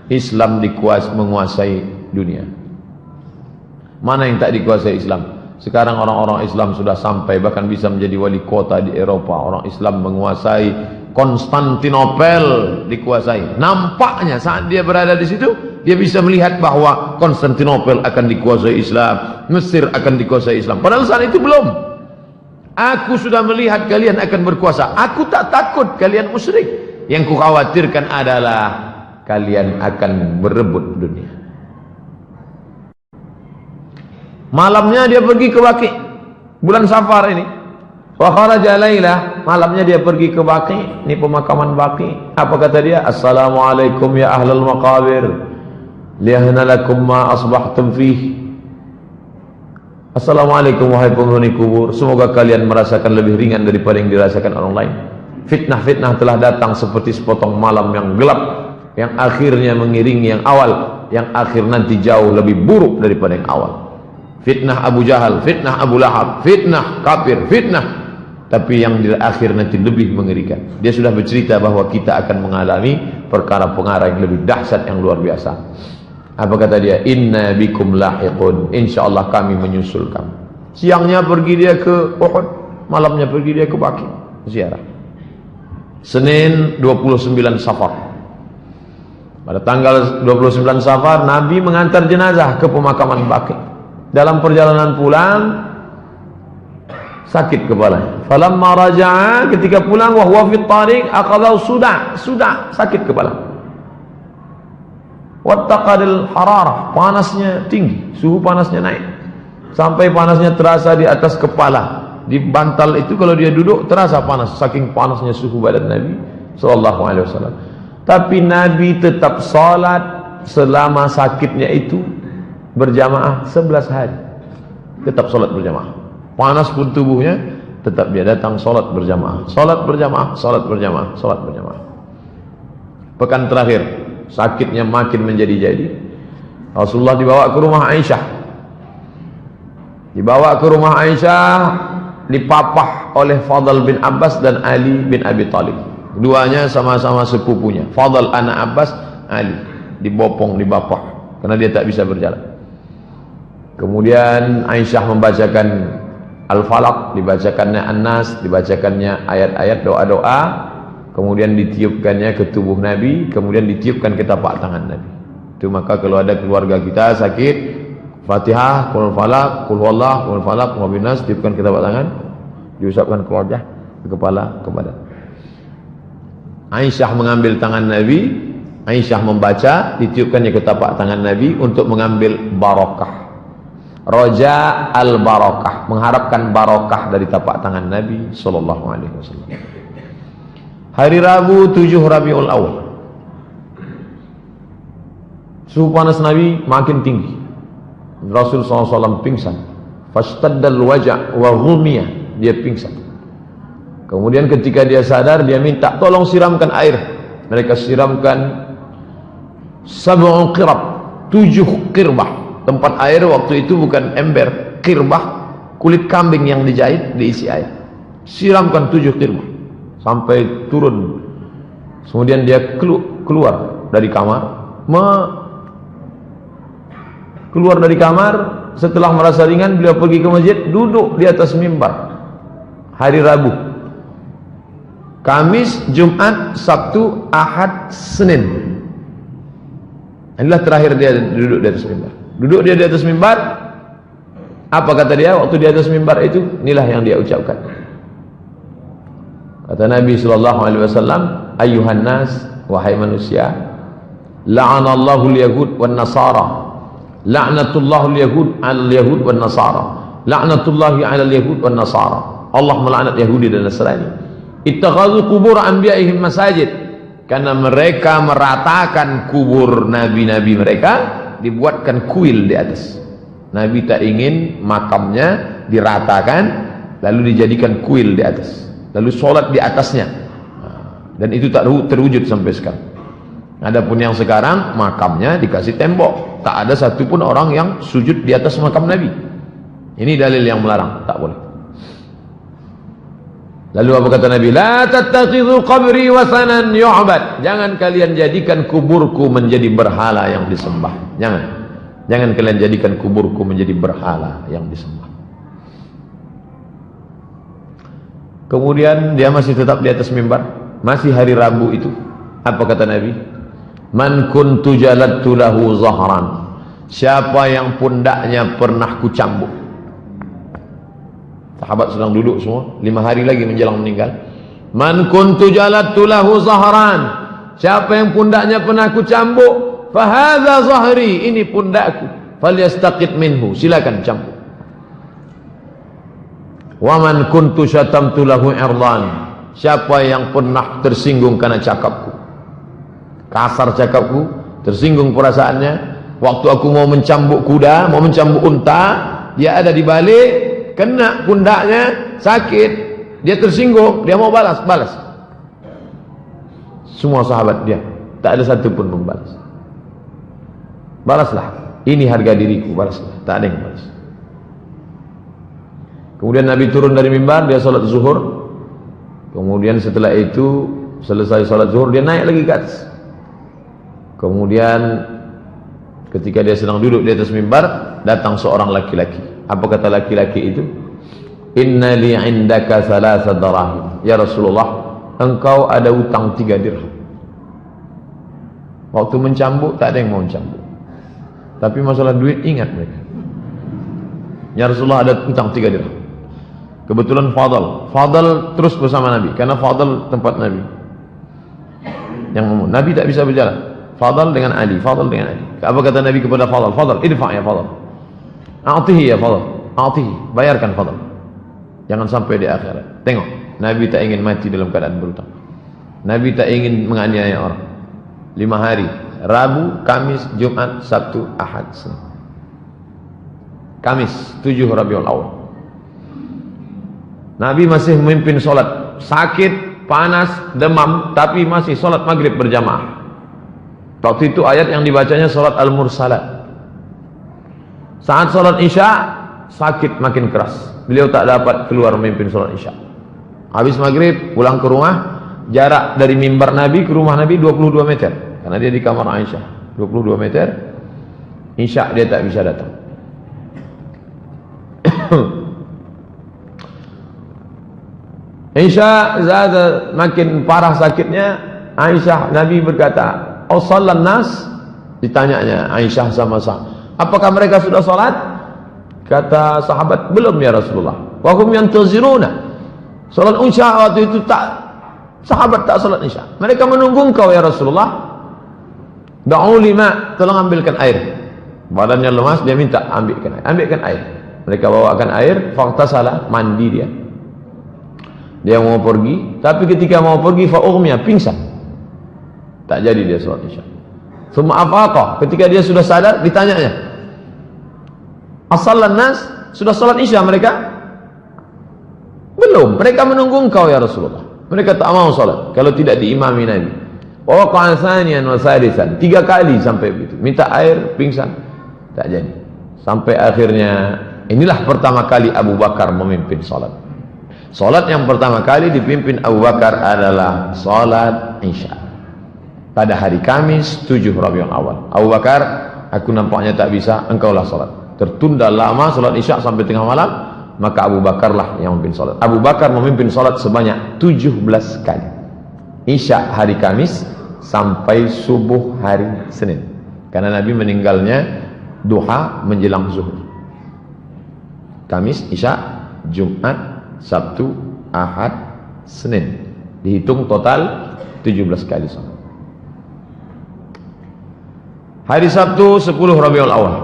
Islam menguasai dunia. Mana yang tak dikuasai Islam? Sekarang orang-orang Islam sudah sampai, bahkan bisa menjadi wali kota di Eropa. Orang Islam menguasai Konstantinopel, dikuasai. Nampaknya saat dia berada di situ, dia bisa melihat bahwa Konstantinopel akan dikuasai Islam, Mesir akan dikuasai Islam. Padahal saat itu belum. Aku sudah melihat kalian akan berkuasa. Aku tak takut kalian musyrik. Yang kukhawatirkan adalah kalian akan berebut dunia. Malamnya dia pergi ke Baqi, bulan Safar ini. Wa kharaja lailah, malamnya dia pergi ke Baqi, ini pemakaman Baqi. Apa kata dia? Assalamualaikum ya ahlal maqabir, liyahna lakum ma asbahtum fih. Assalamualaikum wahai penghuni kubur, semoga kalian merasakan lebih ringan daripada yang dirasakan orang lain. Fitnah-fitnah telah datang seperti sepotong malam yang gelap, yang akhirnya mengiringi yang awal, yang akhir nanti jauh lebih buruk daripada yang awal. Fitnah Abu Jahal, fitnah Abu Lahab, fitnah kafir, fitnah. Tapi yang di akhir nanti lebih mengerikan. Dia sudah bercerita bahwa kita akan mengalami perkara-perkara yang lebih dahsyat, yang luar biasa. Apa kata dia? Inna bikum lahiqun, insyaallah kami menyusul kamu. Siangnya pergi dia ke Uhud, malamnya pergi dia ke Baqi ziarah. Senin 29 Safar. Pada tanggal 29 Safar Nabi mengantar jenazah ke pemakaman Baqi. Dalam perjalanan pulang sakit kepala. Falamma raja'a, ketika pulang wa huwa fit tariq aqadau sudah sakit kepala. Wattaqadil hararah, panasnya tinggi, suhu panasnya naik. Sampai panasnya terasa di atas kepala. Di bantal itu kalau dia duduk terasa panas, saking panasnya suhu badan Nabi sallallahu alaihi wasallam. Tapi Nabi tetap salat selama sakitnya itu berjamaah 11 hari. Tetap salat berjamaah. Panas pun tubuhnya, tetap dia datang salat berjamaah. Salat berjamaah, salat berjamaah, salat berjamaah. Pekan terakhir, sakitnya makin menjadi-jadi. Rasulullah dibawa ke rumah Aisyah. Dibawa ke rumah Aisyah, dipapah oleh Fadl bin Abbas dan Ali bin Abi Thalib. Keduanya sama-sama sepupunya. Fadl anak Abbas, Ali dibopong, dibapah karena dia tak bisa berjalan. Kemudian Aisyah membacakan Al-Falaq, dibacakannya An-Nas, dibacakannya ayat-ayat doa-doa, kemudian ditiupkannya ke tubuh Nabi, kemudian ditiupkan ke tapak tangan Nabi. Itu maka kalau ada keluarga kita sakit, Fatihah, Qul Falaq, Qul Huwallah, Qul Falaq, Qul Nas, tiupkan ke tapak tangan, diusapkan ke wajah, ke kepala, ke badan. Aisyah mengambil tangan Nabi, Aisyah membaca, ditiupkannya ke tapak tangan Nabi untuk mengambil barakah. Roja al-barakah, mengharapkan barakah dari tapak tangan Nabi sallallahu alaihi wasallam. Hari Rabu 7 Rabiul Awal. Suhu panas Nabi makin tinggi. Rasul sallallahu alaihi wasallam pingsan. Fastaddal waja' wa ghumiya, dia pingsan. Kemudian ketika dia sadar, dia minta tolong siramkan air. Mereka siramkan 7 qirab, 7 qirbah. Tempat air waktu itu bukan ember, qirbah, kulit kambing yang dijahit diisi air. Siramkan 7 qirbah sampai turun. Kemudian dia keluar dari kamar, keluar dari kamar. Setelah merasa ringan, beliau pergi ke masjid, duduk di atas mimbar. Hari Rabu, Kamis, Jumat, Sabtu, Ahad, Senin. Inilah terakhir dia duduk di atas mimbar. Duduk dia di atas mimbar. Apa kata dia waktu di atas mimbar itu? Inilah yang dia ucapkan. Kata Nabi sallallahu alaihi wasallam, "Ayyuhan nas, wahai manusia, la'anallahu al-yahud wan nasara. La'natullahul yahud 'alal yahud wan nasara. La'natullahi 'alal yahud wan nasara." Allah melaknat Yahudi dan Nasrani. Ittakhadhu qubur anbiya'ihim masajid. Karena mereka meratakan kubur nabi-nabi mereka, dibuatkan kuil di atas. Nabi tak ingin makamnya diratakan lalu dijadikan kuil di atas, lalu sholat di atasnya, dan itu tak terwujud sampai sekarang. Adapun yang sekarang makamnya dikasih tembok, tak ada satupun orang yang sujud di atas makam Nabi. Ini dalil yang melarang, tak boleh. Lalu apa kata Nabi? La tattakhidhu qabri wasanan yu'bad. Jangan kalian jadikan kuburku menjadi berhala yang disembah. Jangan kalian jadikan kuburku menjadi berhala yang disembah. Kemudian dia masih tetap di atas mimbar, masih hari Rabu itu. Apa kata Nabi? Man kuntu jaladtu lahu zahran. Siapa yang pundaknya pernah kucambuk. Sahabat sedang duduk semua, 5 hari lagi menjelang meninggal. Man kuntu jaladtu lahu zahran. Siapa yang pundaknya pernah kucambuk, fa hadza zahri, ini pundakku. Falyastaqit minhu, silakan cambuk. Wa man kuntu syatamtu lahu irdan. Siapa yang pernah tersinggung karena cakapku, kasar cakapku, tersinggung perasaannya, waktu aku mau mencambuk kuda, mau mencambuk unta, dia ada di balik, kena pundaknya, sakit, dia tersinggung, dia mau balas. Semua sahabat dia, tak ada satu pun membalas. Balaslah, ini harga diriku, balaslah. Tak ada yang balas. Kemudian Nabi turun dari mimbar, dia salat zuhur. Kemudian setelah itu selesai salat zuhur, dia naik lagi ke atas. Kemudian ketika dia sedang duduk di atas mimbar, datang seorang laki-laki. Apa kata laki-laki itu? Inna li indaka thalatha darahim. Ya Rasulullah, engkau ada utang 3 dirham. Waktu mencambuk tak ada yang mau mencambuk, tapi masalah duit ingat mereka. Ya Rasulullah, ada utang 3 dirham. Kebetulan Fadl terus bersama Nabi, karena Fadl tempat Nabi yang umum. Nabi tak bisa berjalan. Fadl dengan Ali. Apa kata Nabi kepada Fadl? Fadl, idfa' ya Fadl. A'tihi ya Fadl. A'tihi, bayarkan Fadl. Jangan sampai di akhirat. Tengok, Nabi tak ingin mati dalam keadaan berutang. Nabi tak ingin menganiaya orang. 5 hari, Rabu, Kamis, Jumat, Sabtu, Ahad, Senin. Kamis 7 Rabiul Awal. Nabi masih memimpin solat, sakit, panas, demam, tapi masih solat maghrib berjamaah. Waktu itu ayat yang dibacanya solat Al-Mursalat. Saat solat Isya, sakit makin keras. Beliau tak dapat keluar memimpin solat Isya. Habis maghrib, pulang ke rumah. Jarak dari mimbar Nabi ke rumah Nabi 22 meter. Karena dia di kamar Aisyah. 22 meter. Isya dia tak bisa datang. Isya makin parah sakitnya. Aisyah, Nabi berkata, "Oh salat nas?" Ditanyanya Aisyah sama sahabat, "Apakah mereka sudah salat?" Kata sahabat, "Belum ya Rasulullah." Wa hum yantaziruna. Salat Isya waktu itu sahabat tak salat Isya. Mereka menunggu engkau ya Rasulullah. Da'u lima, tolong ambilkan air. Badannya lemas, dia minta ambilkan air. Mereka bawakan air, faghtasala, mandi dia. Dia mau pergi, tapi ketika mau pergi fa'ughmiya, pingsan. Tak jadi dia salat Isya. Summa afaqa, ketika dia sudah sadar, ditanyanya, "As-sallan nas?" Sudah salat Isya mereka? Belum, mereka menunggu engkau ya Rasulullah. Mereka tak mau salat kalau tidak diimami Nabi. Wa waqa'a thaniyan wa salisan, 3 kali sampai begitu. Minta air, pingsan. Tak jadi. Sampai akhirnya inilah pertama kali Abu Bakar memimpin salat. Salat yang pertama kali dipimpin Abu Bakar adalah salat Isya. Pada hari Kamis 7 Rabiul Awal. Abu Bakar, aku nampaknya tak bisa, engkaulah salat. Tertunda lama salat Isya sampai tengah malam, maka Abu Bakarlah yang memimpin salat. Abu Bakar memimpin salat sebanyak 17 kali. Isya hari Kamis sampai subuh hari Senin. Karena Nabi meninggalnya duha menjelang zuhur. Kamis, Isya, Jumat, Sabtu, Ahad, Senin. Dihitung total 17 kali salat. Hari Sabtu 10 Rabiul Awal,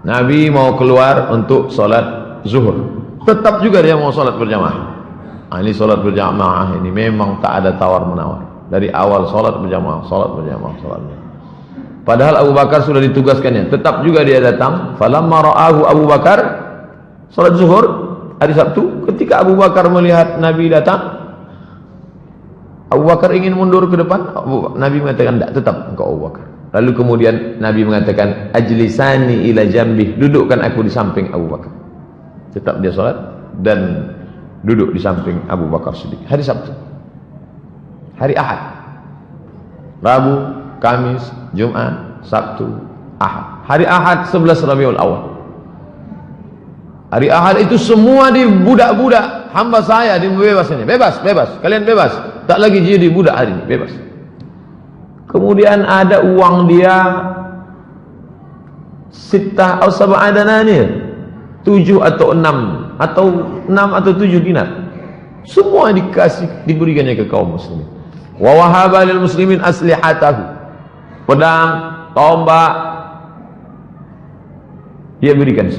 Nabi mau keluar untuk salat zuhur. Tetap juga dia mau salat berjamaah. Ini salat berjamaah ini memang tak ada tawar menawar. Dari awal salat berjamaah. Padahal Abu Bakar sudah ditugaskannya, tetap juga dia datang. Falamma ra'ahu Abu Bakar, salat zuhur hari Sabtu, ketika Abu Bakar melihat Nabi datang, Abu Bakar ingin mundur ke depan. Nabi mengatakan, "Tidak, tetap engkau Abu Bakar." Lalu kemudian Nabi mengatakan, "Ajlisani ila jambih," dudukkan aku di samping Abu Bakar. Tetap dia salat dan duduk di samping Abu Bakar Siddiq. Hari Sabtu. Hari Ahad. Rabu, Kamis, Jumat, Sabtu, Ahad. Hari Ahad 11 Rabiul Awal. Hari Ahad itu semua di budak-budak hamba saya dibebas ini. Bebas. Kalian bebas. Tak lagi jadi budak hari ini, bebas. kemudian ada uang dia sittah atau sab'a dananir, 7 atau 6 atau 7 dinar, semua diberikannya ke kaum muslimin. Wa wahaba lil muslimin aslihatahu, pedang, tombak, dia berikan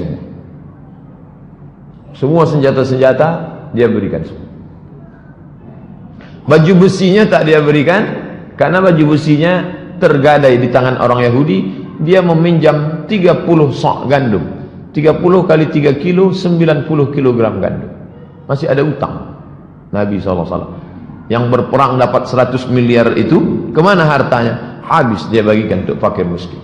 semua senjata-senjata dia berikan semua. Baju besinya tak dia berikan, karena baju besinya tergadai di tangan orang Yahudi. Dia meminjam 30 sok gandum, 30 kali 3 kilo, 90 kilogram gandum. Masih ada utang Nabi SAW. Yang berperang dapat 100 miliar itu, kemana hartanya? Habis dia bagikan untuk fakir miskin.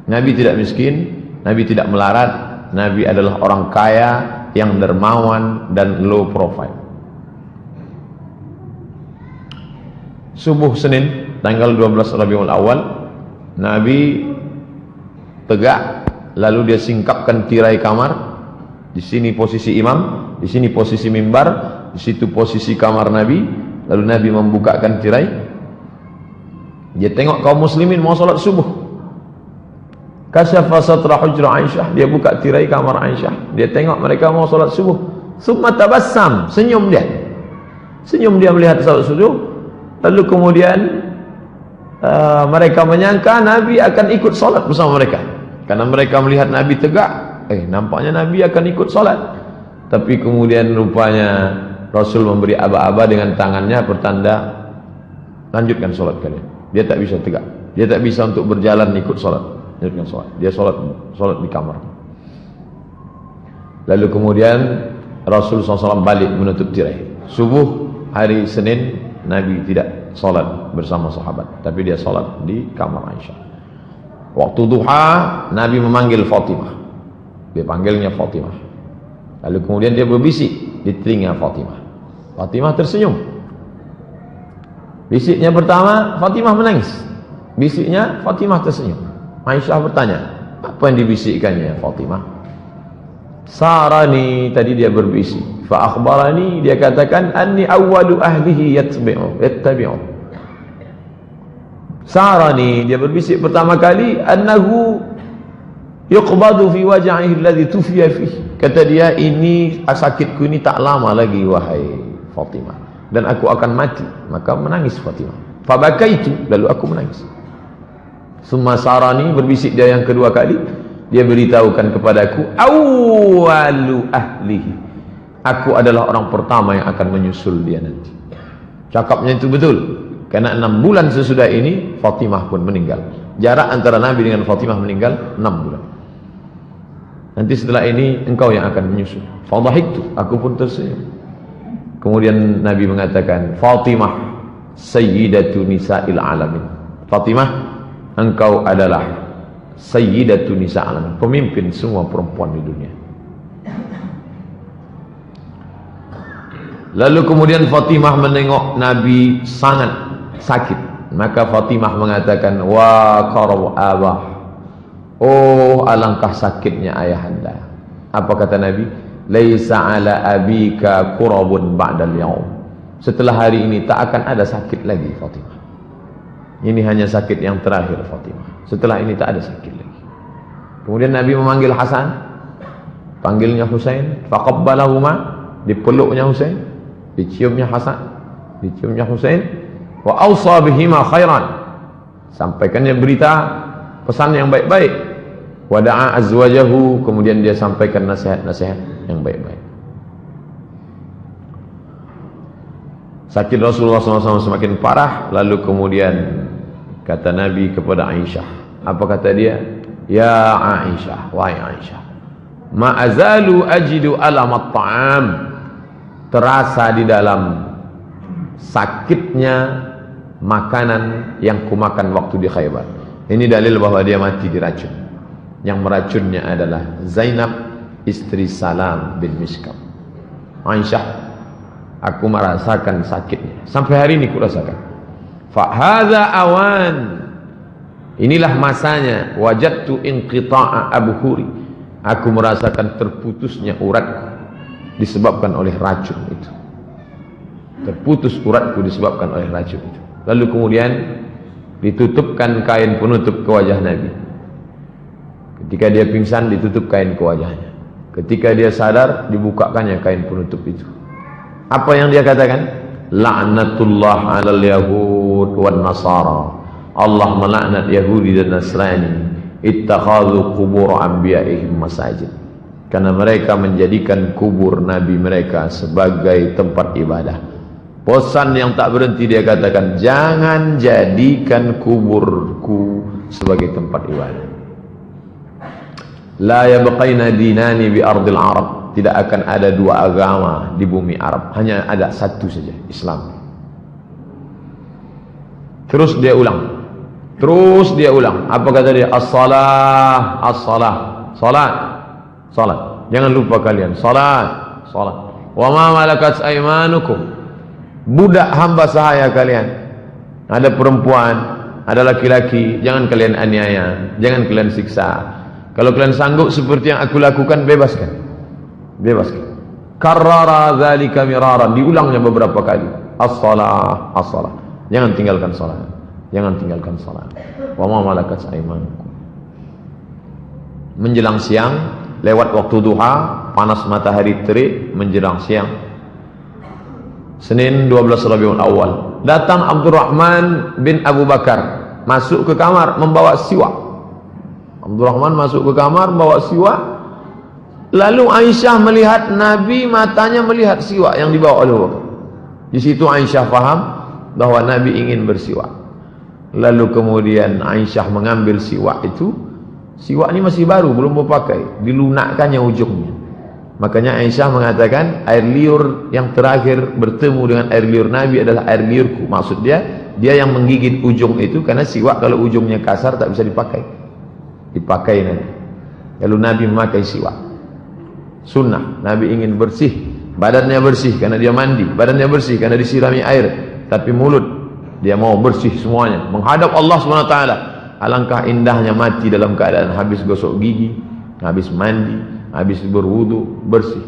Nabi tidak miskin, Nabi tidak melarat. Nabi adalah orang kaya yang dermawan dan low profile. Subuh Senin tanggal 12 Rabiul Awal, Nabi tegak, lalu dia singkapkan tirai kamar. Di sini posisi imam, di sini posisi mimbar, di situ posisi kamar Nabi. Lalu Nabi membukakan tirai. Dia tengok kaum muslimin mau salat subuh. Kasyafa satra hujra Aisyah, dia buka tirai kamar Aisyah. Dia tengok mereka mau salat subuh. Summa tabassam, senyum dia. Senyum dia melihat salat subuh. Lalu kemudian mereka menyangka Nabi akan ikut salat bersama mereka. Karena mereka melihat Nabi tegak, nampaknya Nabi akan ikut salat. Tapi kemudian rupanya Rasul memberi aba-aba dengan tangannya pertanda lanjutkan salat kalian. Dia tak bisa tegak, dia tak bisa untuk berjalan ikut salat. Lanjutkan salat. Dia salat di kamar. Lalu kemudian Rasul SAW balik menutup tirai. Subuh hari Senin Nabi tidak salat bersama sahabat, tapi dia salat di kamar Aisyah. Waktu duha Nabi memanggil Fatimah. Dia panggilnya Fatimah. Lalu kemudian dia berbisik di telinga Fatimah. Fatimah tersenyum. Bisiknya pertama, Fatimah menangis. Bisiknya Fatimah tersenyum. Aisyah bertanya, apa yang dibisikkannya Fatimah? Sarani, tadi dia berbisik. Fa akhbarani, dia katakan anni awwalu ahlihi yattabi'u. Sarani, dia berbisik pertama kali annahu yuqbadu fi waj'ihi alladhi tufiya fihi. Kata dia, ini sakitku ini tak lama lagi wahai Fatimah, dan aku akan mati. Maka menangis Fatimah. Fa bakaitu, lalu aku menangis. Summa sarani, berbisik dia yang kedua kali, dia beritahukan kepadaku awwalu ahlihi, aku adalah orang pertama yang akan menyusul dia nanti. Cakapnya itu betul. Karena 6 bulan sesudah ini Fatimah pun meninggal. Jarak antara Nabi dengan Fatimah meninggal 6 bulan. Nanti setelah ini engkau yang akan menyusul. Fadhahiktu, aku pun tersenyum. Kemudian Nabi mengatakan, Fatimah sayyidatu nisa'il alamin. Fatimah, engkau adalah sayyidatu nisa'il alamin, pemimpin semua perempuan di dunia. Lalu kemudian Fatimah menengok Nabi sangat sakit. Maka Fatimah mengatakan, wa qarab abah, oh alangkah sakitnya ayahanda. Apa kata Nabi? Laisa ala abika qurabun ba'dal yaum. Setelah hari ini tak akan ada sakit lagi Fatimah. Ini hanya sakit yang terakhir Fatimah. Setelah ini tak ada sakit lagi. Kemudian Nabi memanggil Hasan, panggilnya Husain, faqabbalahuma, dipeluknya Husain, diciumnya Hasan, diciumnya Husain. Wa awsa bihima khairan, sampaikannya berita pesan yang baik-baik. Wa da'a azwajahu, kemudian dia sampaikan nasihat-nasihat yang baik-baik. Sakit Rasulullah SAW semakin parah. Lalu kemudian kata Nabi kepada Aisyah, apa kata dia? Ya Aisyah, wahai Aisyah, ma azalu ajidu alamat ta'am, terasa di dalam sakitnya makanan yang kumakan waktu di Khaybar. Ini dalil bahwa dia mati diracun. Yang meracunnya adalah Zainab, istri Salam bin Mishkam. Aisyah, aku merasakan sakitnya sampai hari ini kurasakan. Fa hadza awan, inilah masanya. Wajadtu inqita'a abhuri, aku merasakan terputusnya uratku disebabkan oleh racun itu. Terputus uratku disebabkan oleh racun itu. Lalu kemudian ditutupkan kain penutup ke wajah Nabi. Ketika dia pingsan, ditutup kain ke wajahnya. Ketika dia sadar, dibukakannya kain penutup itu. Apa yang dia katakan? La'natullah 'alal yahud wan nasara. Allah melaknat Yahudi dan Nasrani. Ittakhadhu qubur anbiya'ihim masajid. Karena mereka menjadikan kubur nabi mereka sebagai tempat ibadah. Bosan yang tak berhenti dia katakan, jangan jadikan kuburku sebagai tempat ibadah. La yabqaina dinani bi ardil Arab. Tidak akan ada dua agama di bumi Arab, hanya ada satu saja, Islam. Terus dia ulang. Apa kata dia? As-salah, as-salah. Salat, salat. Jangan lupa kalian, salat, salat. Wa ma malakat aymanukum. Budak hamba sahaya kalian. Ada perempuan, ada laki-laki, jangan kalian aniaya, jangan kalian siksa. Kalau kalian sanggup seperti yang aku lakukan, bebaskan. Karrara dzalika miraran, diulangnya beberapa kali. As-salah, as-salah. Jangan tinggalkan salat. Wa ma malakat aymanukum. Menjelang siang, lewat waktu duha, panas matahari terik, menjelang siang. Senin 12 Rabiul Awal, datang Abdurrahman bin Abu Bakar masuk ke kamar membawa siwak. Abdurrahman masuk ke kamar membawa siwak. Lalu Aisyah melihat Nabi, matanya melihat siwak yang dibawa oleh Abu Bakar. Di situ Aisyah faham bahwa Nabi ingin bersiwak. Lalu kemudian Aisyah mengambil siwak itu. Siwak ini masih baru, belum mau pakai, dilunakkannya ujungnya. Makanya Aisyah mengatakan air liur yang terakhir bertemu dengan air liur Nabi adalah air liurku. Maksud dia yang menggigit ujung itu, karena siwak kalau ujungnya kasar tak bisa dipakai nanti. Lalu Nabi memakai siwak. Sunnah, Nabi ingin bersih, badannya bersih karena dia mandi, badannya bersih karena disirami air, tapi mulut dia mau bersih semuanya, menghadap Allah SWT. Alangkah indahnya mati dalam keadaan habis gosok gigi, habis mandi, habis berwudu, bersih.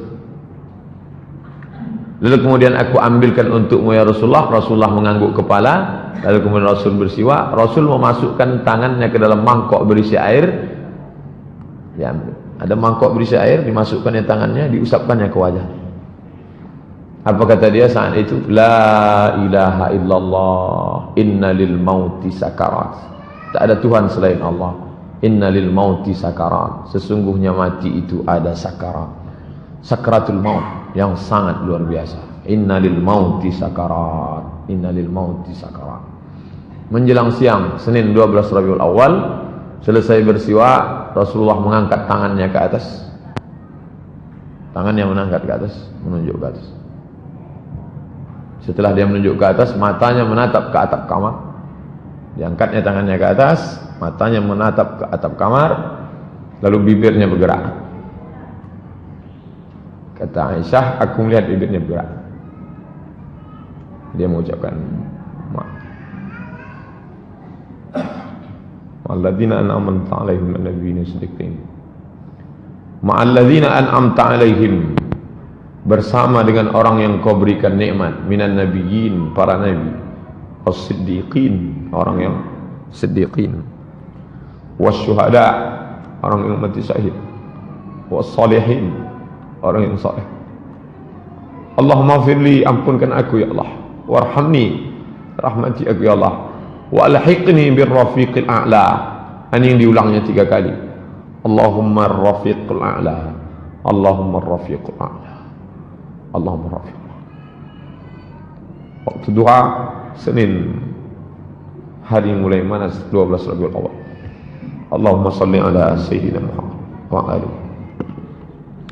Lalu kemudian aku ambilkan untukmu ya Rasulullah. Rasulullah mengangguk kepala. Lalu kemudian Rasul bersiwak. Rasul memasukkan tangannya ke dalam mangkok berisi air. Ya, ada mangkok berisi air, dimasukkannya tangannya, diusapkannya ke wajah. Apa kata dia saat itu? La ilaha illallah, inna lil mauti sakarat. Tak ada Tuhan selain Allah. Inna lil mauti sakarat. Sesungguhnya mati itu ada sakarat. Sakaratul maut yang sangat luar biasa. Inna lil mauti sakarat. Inna lil mauti sakarat. Menjelang siang Senin 12 Rabiul Awal, selesai bersiwak, Rasulullah mengangkat tangannya ke atas. Tangannya menangkat ke atas, menunjuk ke atas. Setelah dia menunjuk ke atas, matanya menatap ke atap kamar. Diangkatnya tangannya ke atas, matanya menatap ke atap kamar, lalu bibirnya bergerak. Kata Aisyah, aku melihat bibirnya bergerak. Dia mengucapkan Ma'alladzina an'amta 'alaihim an-nabiyyin siddiqin. Ma'alladzina an'amta 'alaihim, bersama dengan orang yang kau berikan nikmat, minan nabiyyin, para nabi, as-siddiqin, orang yang siddiqin, wasyuhada, orang yang mati syahid, was-salihin, orang yang saleh. Allahumma firli, ampunkan aku ya Allah, warhamni, rahmati aku ya Allah, wa alhiqni birrafiqil a'la. Ini yang diulangnya 3 kali. Allahumma rafiqul a'la, Allahumma rafiqul a'la, Allahumma rafiqul a'la. Waktu duha Senin, hari mulai mana? 12 Rabiul Awal. Allahumma salli ala Sayyidina Muhammad wa alihi.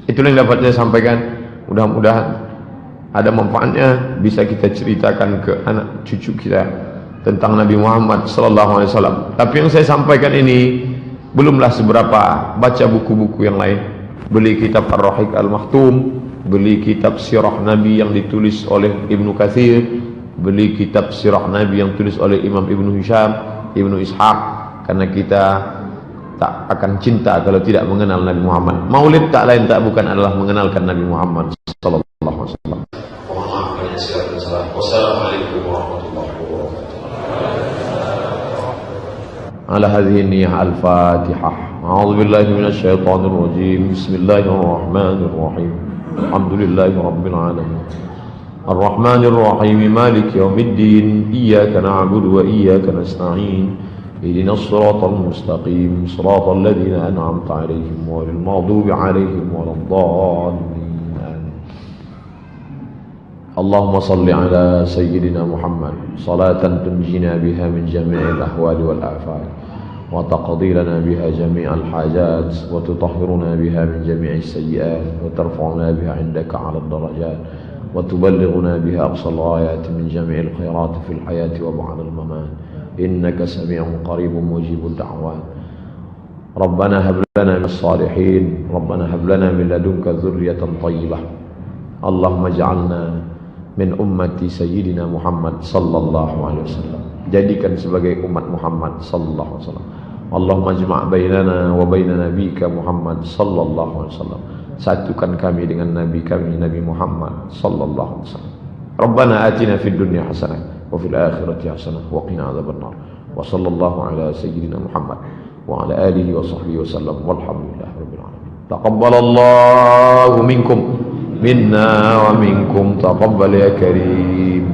Itulah yang dapat saya sampaikan. Mudah-mudahan ada manfaatnya, bisa kita ceritakan ke anak cucu kita tentang Nabi Muhammad sallallahu alaihi wasallam. Tapi yang saya sampaikan ini belumlah seberapa. Baca buku-buku yang lain. Beli kitab Ar-Rahiq Al-Maktum, beli kitab Sirah Nabi yang ditulis oleh Ibnu Katsir, beli kitab Sirah Nabi yang tulis oleh Imam Ibnu Hisham, Ibnu Ishaq, karena kita tak akan cinta kalau tidak mengenal Nabi Muhammad. Maulid tak lain tak bukan adalah mengenalkan Nabi Muhammad sallallahu alaihi wasallam. Mohon maaf banyak sekali. Wassalamualaikum warahmatullahi wabarakatuh. على هذه النية الفاتحة. أعوذ بالله من الشيطان الرجيم. بسم الله الرحمن الرحيم. الحمد لله رب العالمين الرحمن الرحيم مالك يوم الدين إياك نعبد وإياك نستعين اهدنا الصراط المستقيم صراط الذين أنعمت عليهم غير المغضوب عليهم ولا الضالين. اللهم صل على سيدنا محمد صلاة تنجينا بها من جميع الأهوال والآفات وتقضي لنا بها جميع الحاجات وتطهرنا بها من جميع السيئات وترفعنا بها عندك على الدرجات وتبلغنا بها أقصى الغايات من جميع الخيرات في الحياة وبعد الممات إنك سميع قريب مجيب الدعوات. ربنا هب لنا من الصالحين ربنا هب لنا من لدنك ذرية طيبة. اللهم اجعلنا min ummati sayyidina Muhammad sallallahu alaihi wasallam. Jadikan sebagai umat Muhammad sallallahu alaihi wasallam. Allahumma jma' bainana wa baina nabiyika Muhammad sallallahu alaihi wasallam. Satukan kami dengan nabi kami Nabi Muhammad sallallahu alaihi wasallam. Rabbana atina fid dunya hasanah wa fil akhirati hasanah wa qina adzabannar. Wa sallallahu ala sayyidina Muhammad wa ala alihi wa sahbihi wasallam walhamdulillahi rabbil alamin. Taqabbalallahu minkum منا ومنكم تقبل يا كريم.